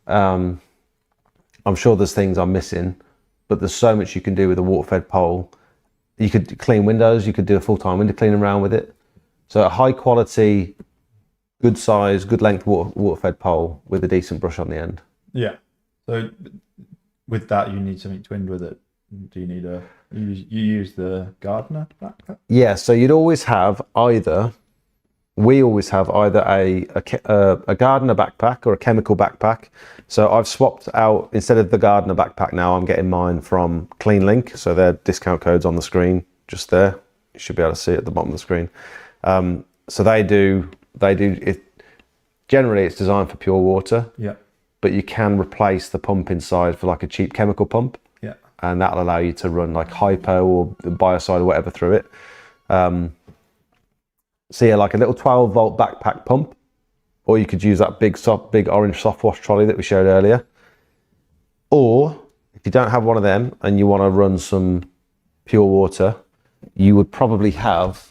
I'm sure there's things I'm missing, but there's so much you can do with a water-fed pole. You could clean windows, you could do a full-time window cleaning around with it. So a high quality, good size, good length water-fed pole with a decent brush on the end. Yeah. So with that, you need something twinned with it. Do you need you use the gardener backpack? Yeah, so you'd always have we always have either a gardener backpack or a chemical backpack. So I've swapped out, instead of the gardener backpack now, I'm getting mine from Clean Link. So their discount code's on the screen, just there. You should be able to see it at the bottom of the screen. So they do it. Generally, it's designed for pure water. Yeah. But you can replace the pump inside for like a cheap chemical pump. Yeah. And that'll allow you to run like hypo or biocide or whatever through it. So yeah, like a little 12-volt backpack pump, or you could use that big orange soft wash trolley that we showed earlier. Or if you don't have one of them and you want to run some pure water, you would probably have.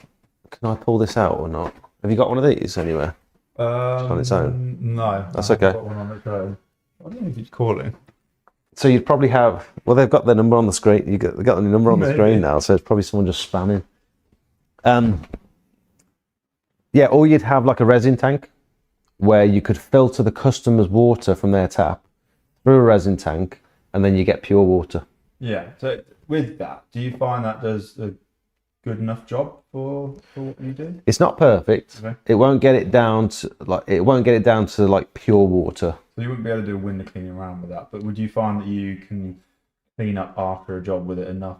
Can I pull this out or not? Have you got one of these anywhere? On its own? No. That's I okay. haven't got one on its own. I don't know if it's calling. So you'd probably have. Well, they've got their number on the screen. They've got the number on the Maybe. screen now, so it's probably someone just spamming. Yeah, or you'd have like a resin tank where you could filter the customer's water from their tap through a resin tank, and then you get pure water. Yeah. So with that, do you find that does a good enough job for what you do? It's not perfect. Okay. It won't get it down to like pure water. So you wouldn't be able to do a window cleaning around with that, but would you find that you can clean up after a job with it enough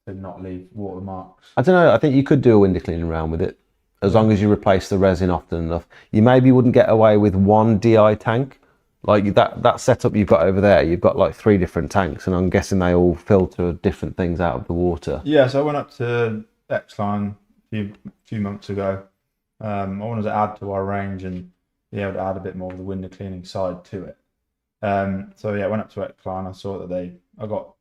to not leave watermarks? I don't know. I think you could do a window cleaning around with it, as long as you replace the resin often enough. You maybe wouldn't get away with one DI tank. Like that setup you've got over there, you've got like 3 different tanks, and I'm guessing they all filter different things out of the water. Yeah, so I went up to X-Line a few months ago. I wanted to add to our range and be able to add a bit more of the window cleaning side to it. So yeah, I went up to X-Line. I saw that I got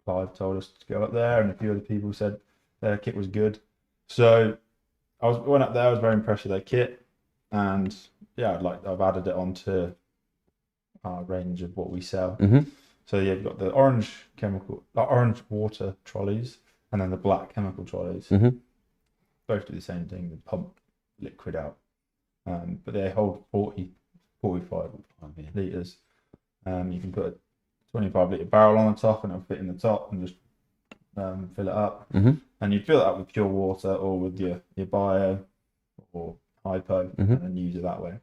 Clive told us to go up there, and a few other people said their kit was good. So went up there. I was very impressed with their kit, and yeah, I've added it onto our range of what we sell. Mm-hmm. So yeah, you've got the orange orange water trolleys, and then the black chemical trolleys. Mm-hmm. Both do the same thing. They pump liquid out, but they hold 45 litres. You can put a 25-litre barrel on the top, and it'll fit in the top, and just fill it up. Mm-hmm. And you fill it up with pure water or with your bio or hypo, Mm-hmm. and then use it that way.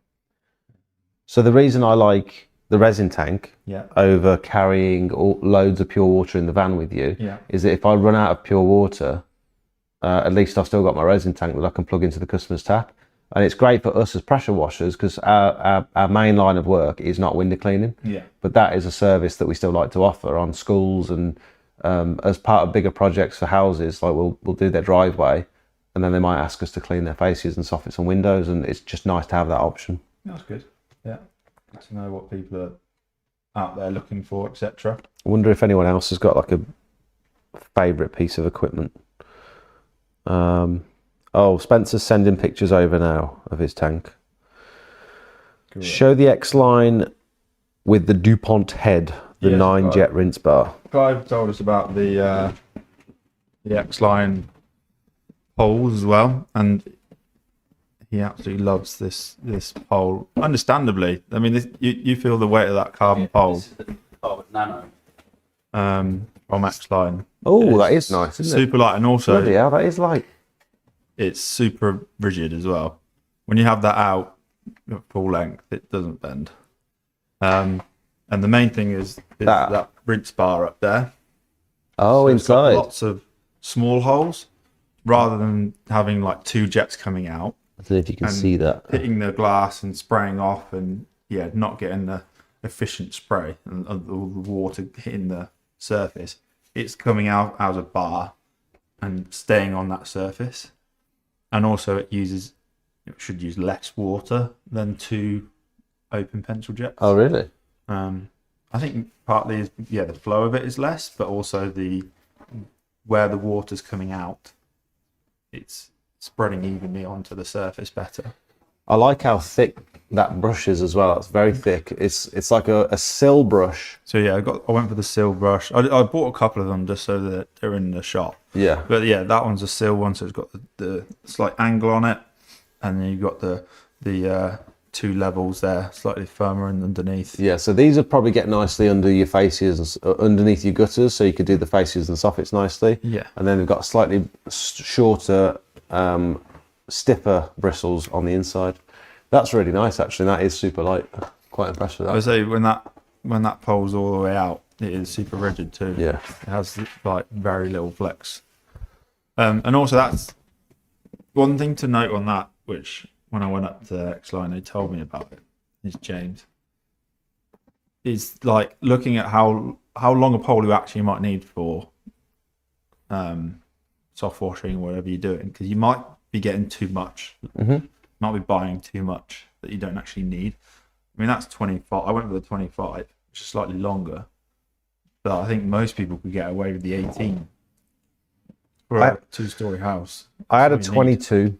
So the reason I like the resin tank over carrying loads of pure water in the van with you is that if I run out of pure water, at least I've still got my resin tank that I can plug into the customer's tap. And it's great for us as pressure washers, because our main line of work is not window cleaning. Yeah. But that is a service that we still like to offer on schools, and as part of bigger projects for houses, like we'll do their driveway, and then they might ask us to clean their faces and soffits and windows, and it's just nice to have that option. That's good. Yeah. Good to know what people are out there looking for, etc. I wonder if anyone else has got like a favourite piece of equipment. Spencer's sending pictures over now of his tank. Great. Show the X-Line with the DuPont head, the 9-jet rinse bar. Clive told us about the X-Line poles as well, and he absolutely loves this pole. Understandably, I mean, you feel the weight of that carbon pole. This is the carbon nano. From X-Line. Oh, that is nice, isn't it? Super light, and also Bloody hell, that is like... it's super rigid as well. When you have that out at full length, it doesn't bend. And the main thing is that rinse bar up there. Oh, So it's got inside. lots of small holes, rather than having like 2 jets coming out, I don't know if you can and see that. hitting the glass and spraying off, and not getting the efficient spray and all the water hitting the surface. It's coming out as a bar and staying on that surface. And also it should use less water than 2 open pencil jets. Oh, really? I think partly is the flow of it is less, but also where the water's coming out, it's spreading evenly onto the surface better. I like how thick that brush is as well. It's very thick. It's like a sill brush. So yeah, I went for the sill brush. I bought a couple of them just so that they're in the shop. Yeah. But yeah, that one's a sill one, so it's got the slight angle on it, and then you've got the 2 levels there, slightly firmer and underneath. Yeah, so these would probably get nicely under your fascias, underneath your gutters, so you could do the fascias and soffits nicely. Yeah. And then they've got slightly shorter, stiffer bristles on the inside. That's really nice, actually. That is super light. Quite impressed with I that. would say when that pole's all the way out, it is super rigid too. Yeah. It has like very little flex. And also that's one thing to note on that, which when I went up to X-Line, they told me about it, is James, is like looking at how long a pole you actually might need for soft washing, whatever you're doing, because you might be getting too much. Mm-hmm. Might be buying too much that you don't actually need. I mean, that's 25. I went for the 25, which is slightly longer, but I think most people could get away with the 18 for a 2-story house. I had a That's what you need. 22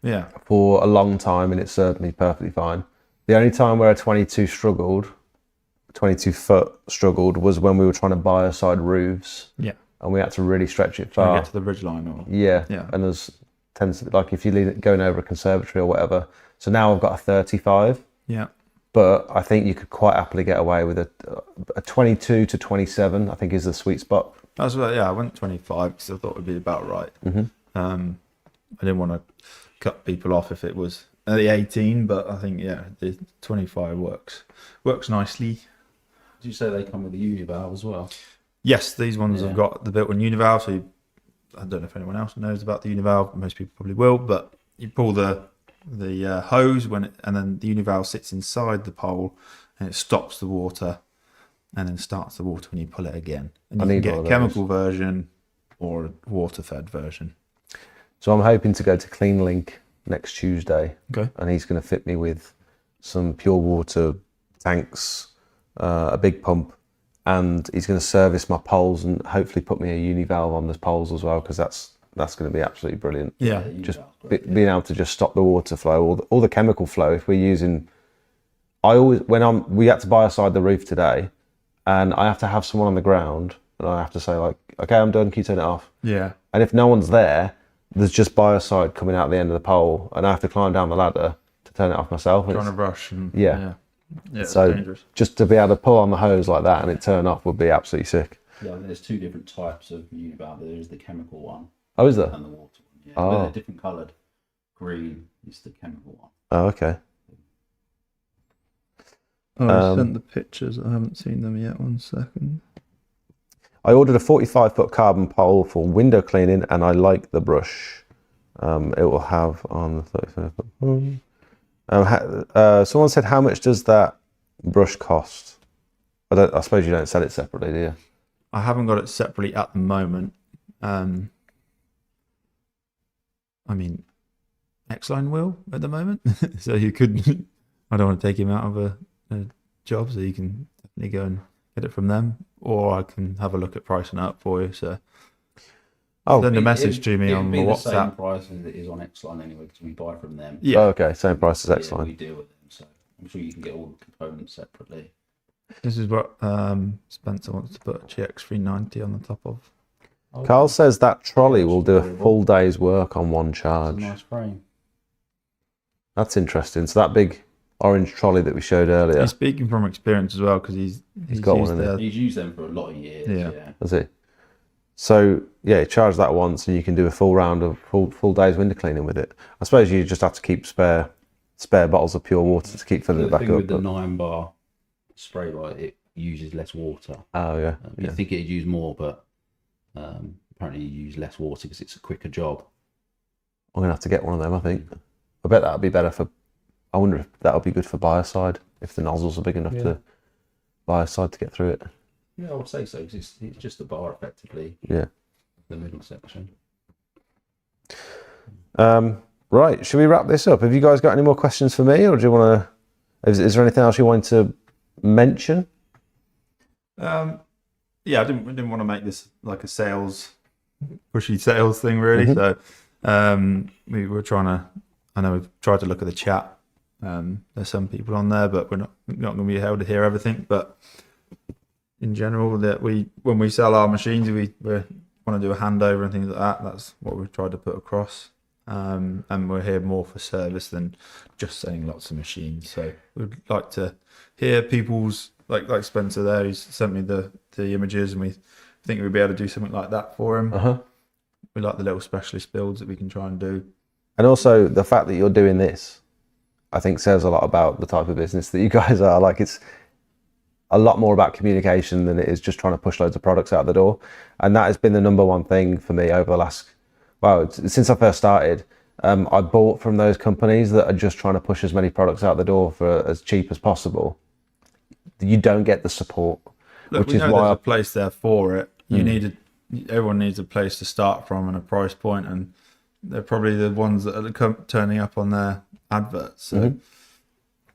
Yeah. for a long time, and it served me perfectly fine. The only time where a 22 foot struggled was when we were trying to buy side roofs. Yeah. And we had to really stretch it Trying far. to get to the ridge line or Yeah. Yeah. And there's tends to, like, if you're going over a conservatory or whatever. So now I've got a 35, yeah. but I think you could quite happily get away with a 22 to 27, I think is the sweet spot. That's what, yeah, I went 25 because I thought it would be about right. Mm-hmm. I didn't want to cut people off if it was the 18, but I think, yeah, the 25 works nicely. Did you say they come with a univalve as well? Yes, these ones Yeah. have got the built-in univalve, so I don't know if anyone else knows about the univalve. Most people probably will, but you pull the hose and then the univalve sits inside the pole, and it stops the water, and then starts the water when you pull it again. And you can get a chemical version or a water-fed version. So I'm hoping to go to Clean Link next Tuesday, Okay. and he's going to fit me with some pure water tanks, a big pump, and he's going to service my poles and hopefully put me a univalve on the poles as well, because that's going to be absolutely brilliant. Yeah. Just being able to just stop the water flow, all the chemical flow. If we're using, we had to buy aside the roof today, and I have to have someone on the ground, and I have to say, like, okay, I'm done, can you turn it off? Yeah. And if no one's there, there's just biocide coming out the end of the pole, and I have to climb down the ladder to turn it off myself. Trying to rush. And, Yeah. It's So dangerous. just to be able to pull on the hose like that and it turn off would be absolutely sick. Yeah, there's 2 different types of univalve. There's the chemical one Oh, is there? and the water one. Yeah, Oh. but they're different coloured. Green is the chemical one. Oh, okay. Oh, I sent the pictures. I haven't seen them yet. 1 second. I ordered a 45-foot carbon pole for window cleaning, and I like the brush. It will have on the 35-foot. Someone said, how much does that brush cost? I suppose you don't sell it separately, do you? I haven't got it separately at the moment. I mean, X-Line will at the moment. So you could, I don't want to take him out of a job, so you can definitely go and get it from them, or I can have a look at pricing up for you. So send a message to me on the same WhatsApp. price as it is on X-Line anyway, because we buy from them. Yeah. Oh, okay, same price as Yeah, X-Line. we deal with them, so I'm sure you can get all the components separately. This is what Spencer wants to put a GX390 on the top of. Carl says that trolley will do a full day's work on one It's a charge. nice frame. That's interesting. So that big orange trolley that we showed earlier, He's speaking from experience as well, because he's got one used in there. He's used them for a lot of years. Yeah. Yeah. does he? So yeah, you charge that once, and you can do a full round of full day's window cleaning with it. I suppose you just have to keep spare bottles of pure water to keep filling The it back thing up. with the but- 9-bar spray light, it uses less water. Oh yeah, You yeah. think it'd use more, but apparently you use less water because it's a quicker job. I'm gonna have to get one of them. I think. I bet that'd be better for. I wonder if that'll be good for biocide if the nozzles are big enough to biocide to get through it. Yeah, I would say so, because it's just the bar effectively, Yeah. the middle section. Right. Should we wrap this up? Have you guys got any more questions for me, or do you want to? Is there anything else you wanted to mention? Yeah, I didn't want to make this like a pushy sales thing really. Mhm. So we were trying to. I know we've tried to look at the chat There's some people on there, but we're not going to be able to hear everything. But in general, that when we sell our machines, we want to do a handover and things like that. That's what we've tried to put across. And we're here more for service than just selling lots of machines. So we'd like to hear people's, like Spencer there, he's sent me the images, and we think we'd be able to do something like that for him. We like the little specialist builds that we can try and do. And also the fact that you're doing this, I think says a lot about the type of business that you guys are. Like, it's a lot more about communication than it is just trying to push loads of products out the door. And that has been the number one thing for me over the last, since I first started. I bought from those companies that are just trying to push as many products out the door for as cheap as possible. You don't get the support. Look, which is why there's a place there for it. Everyone needs a place to start from and a price point, and they're probably the ones that are turning up on their adverts. So I'm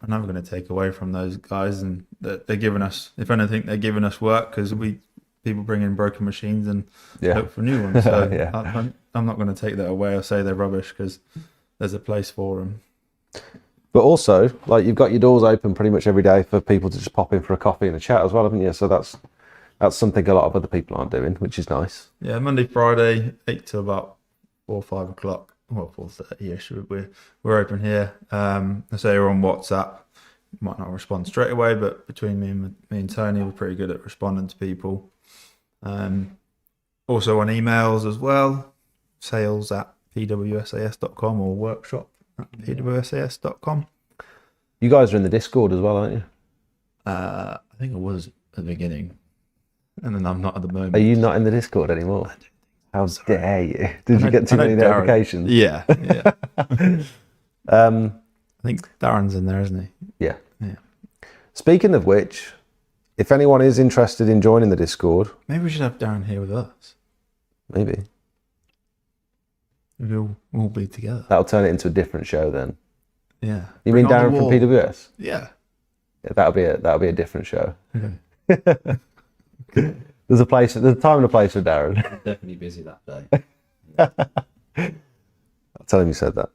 never going to take away from those guys, and they're giving us, if anything, they're giving us work, because people bring in broken machines and look for new ones. So I'm not going to take that away or say they're rubbish, because there's a place for them. But also, like, you've got your doors open pretty much every day for people to just pop in for a coffee and a chat as well, haven't you? So that's something a lot of other people aren't doing, which is nice. Yeah, Monday, Friday, 8 to about 4 or 5 o'clock. Well, 4:30ish. We're open here. I say we're on WhatsApp. Might not respond straight away, but between me and Tony, we're pretty good at responding to people. Also on emails as well, sales@pwsas.com or workshop@pwsas.com. You guys are in the Discord as well, aren't you? I think I was at the beginning, and then I'm not at the moment. Are you not in the Discord anymore? How dare you? Did you get too many notifications? Yeah. I think Darren's in there, isn't he? Yeah. Speaking of which, if anyone is interested in joining the Discord, maybe we should have Darren here with us. Maybe. We'll all be together. That'll turn it into a different show then. Yeah. You mean Darren from PWS? Yeah. That'll be a different show. Okay. There's a time and a place for Darren. I'm definitely busy that day. I'll tell him you said that.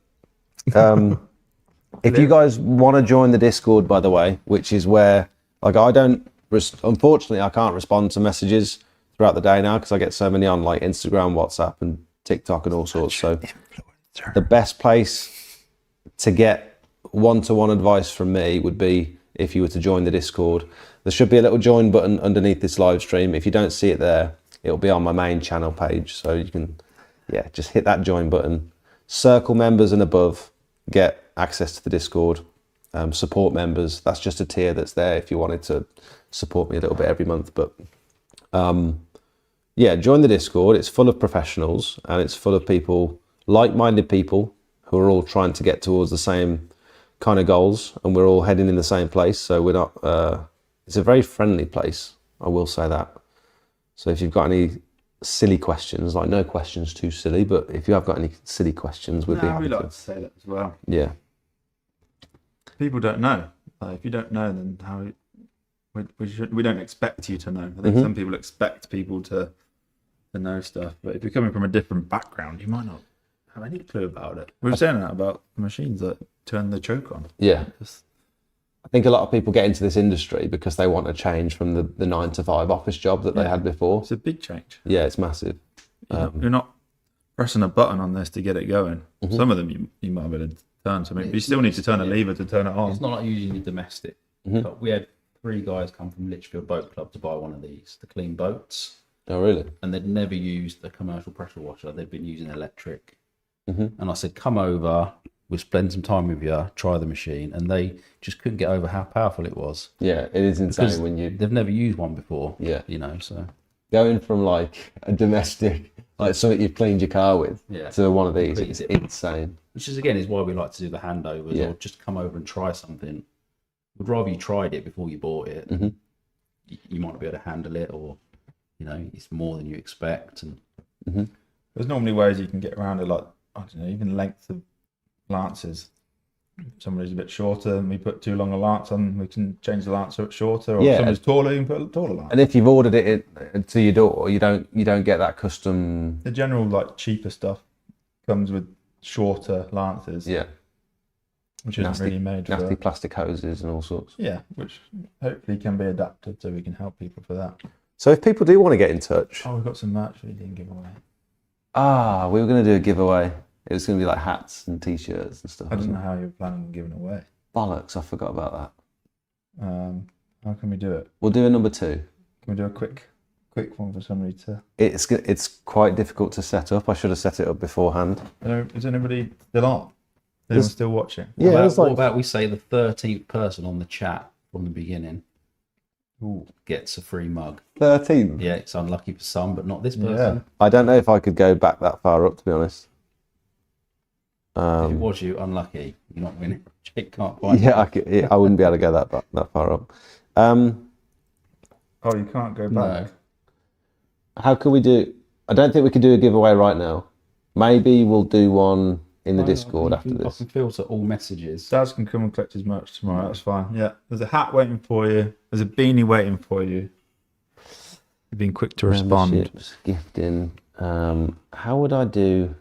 If you guys want to join the Discord, by the way, which is where, like, unfortunately, I can't respond to messages throughout the day now because I get so many on, like, Instagram, WhatsApp, and TikTok and all sorts. So the best place to get one-to-one advice from me would be if you were to join the Discord. There should be a little join button underneath this live stream. If you don't see it there, it'll be on my main channel page. So you can, just hit that join button. Circle members and above get access to the Discord. Support members, that's just a tier that's there if you wanted to support me a little bit every month. But join the Discord. It's full of professionals and it's full of people, like-minded people who are all trying to get towards the same kind of goals, and we're all heading in the same place. So we're not, it's a very friendly place, I will say that. So if you've got any silly questions, like, no questions too silly, but if you have got any silly questions, we'd be happy like to say that as well. Yeah. People don't know. If you don't know, then we don't expect you to know. I think some people expect people to know stuff, but if you're coming from a different background, you might not have any clue about it. We were saying that about the machines that turn the choke on. Yeah. I think a lot of people get into this industry because they want to change from the 9-to-5 office job that they had before. It's a big change. Yeah, it's massive. You're not pressing a button on this to get it going. Some of them you might be able to turn something, but you still need to turn a lever to turn it on. It's not like using your domestic. But we had 3 guys come from Litchfield Boat Club to buy one of these to clean boats. Oh, really? And they'd never used a commercial pressure washer. They'd been using electric. And I said, come over, we'll spend some time with you, try the machine. And they just couldn't get over how powerful it was. Yeah, it is insane Because when they've never used one before. Yeah. So going from, like, a domestic, like something you've cleaned your car with, to one of these, it's insane. Which is, again, is why we like to do the handovers or just come over and try something. We'd rather you tried it before you bought it. You might not be able to handle it, or, it's more than you expect. And There's normally ways you can get around it, like, I don't know, even length of lances. If somebody's a bit shorter and we put too long a lance on, we can change the lance so it's shorter. Or if somebody's taller, you can put a taller lance. And if you've ordered it to your door, you don't get that custom. The general, like, cheaper stuff comes with shorter lances. Yeah. which isn't really made for nasty that. plastic hoses and all sorts. Yeah, which hopefully can be adapted so we can help people for that. So if people do want to get in touch, Oh, we've got some merch we didn't give away. we were going to do a giveaway. It was going to be like hats and t-shirts and stuff. I don't wasn't know it? how you're planning on giving it away. Bollocks, I forgot about that. How can we do it? We'll do a number 2. Can we do a quick one for somebody to? It's quite difficult to set up. I should have set it up beforehand. Is anybody still on? Is anyone There's- still watching? Yeah, What about we say the 13th person on the chat from the beginning Ooh. gets a free mug? 13. Yeah, it's unlucky for some, but not this person. Yeah. I don't know if I could go back that far up, to be honest. If it was you, unlucky. You're not winning. Jake can't find Yeah, I wouldn't be able to go that far up. Oh, you can't go back. No. How can we do? I don't think we can do a giveaway right now. Maybe we'll do one in the Discord after I this. can filter all messages. Daz can come and collect his merch tomorrow. That's fine. Yeah, there's a hat waiting for you. There's a beanie waiting for you. You've been quick to respond. Memberships, gifting. How would I do?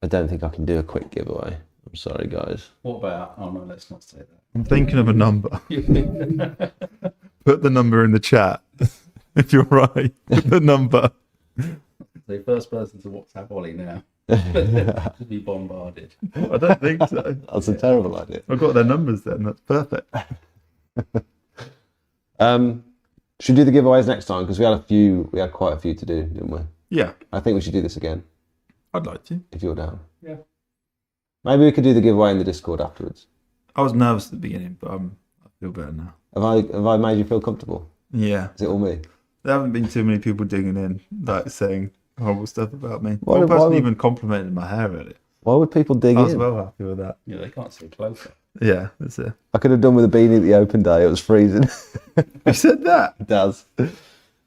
I don't think I can do a quick giveaway. I'm sorry, guys. What about? Oh no, let's not say that. I'm thinking of a number. Put the number in the chat. If you're right, put the number. The first person to WhatsApp Ollie now. To be bombarded. I don't think so. That's a terrible idea. I've got their numbers then. That's perfect. Should we do the giveaways next time? Because we had quite a few to do, didn't we? Yeah, I think we should do this again I'd like to. if you're down. Yeah. Maybe we could do the giveaway in the Discord afterwards. I was nervous at the beginning, but I feel better now. Have I made you feel comfortable? Yeah, Is it all me? there haven't been too many people digging in, like saying horrible stuff about me. Why One person would- even complimented my hair, really. Why would people dig I was in? well happy with that. Yeah, they can't see closer. Yeah, that's it. I could have done with a beanie at the open day. It was freezing. You said that. It does.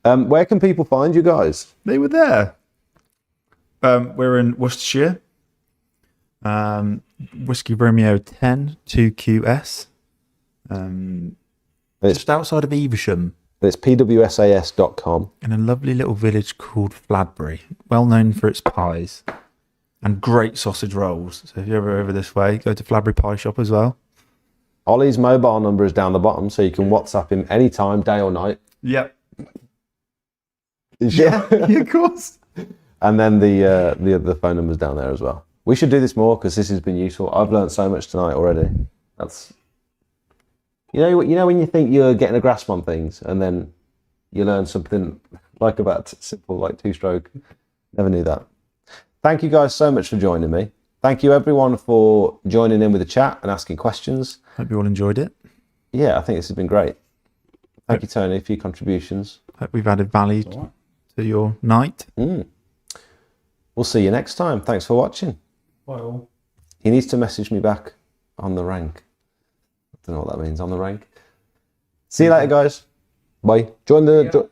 Where can people find you guys? They were there. We're in Worcestershire. Whiskey Romeo 10 2QS. Just outside of Evesham, It's PWSAS.com. in a lovely little village called Fladbury, well known for its pies and great sausage rolls. So if you're ever over this way, go to Fladbury Pie Shop as well. Ollie's mobile number is down the bottom, so you can WhatsApp him anytime, day or night. Yep. Yeah. Of course. And then the phone number's down there as well. We should do this more because this has been useful. I've learned so much tonight already. That's you know when you think you're getting a grasp on things and then you learn something like about simple like two-stroke. Never knew that. Thank you guys so much for joining me. Thank you everyone for joining in with the chat and asking questions. Hope you all enjoyed it. Yeah, I think this has been great. Thank you, Tony, for your contributions. Hope we've added value All right. to your night. We'll see you next time. Thanks for watching. Bye all. He needs to message me back on the rank. I don't know what that means, on the rank. See you later, guys. Bye. Join the Discord.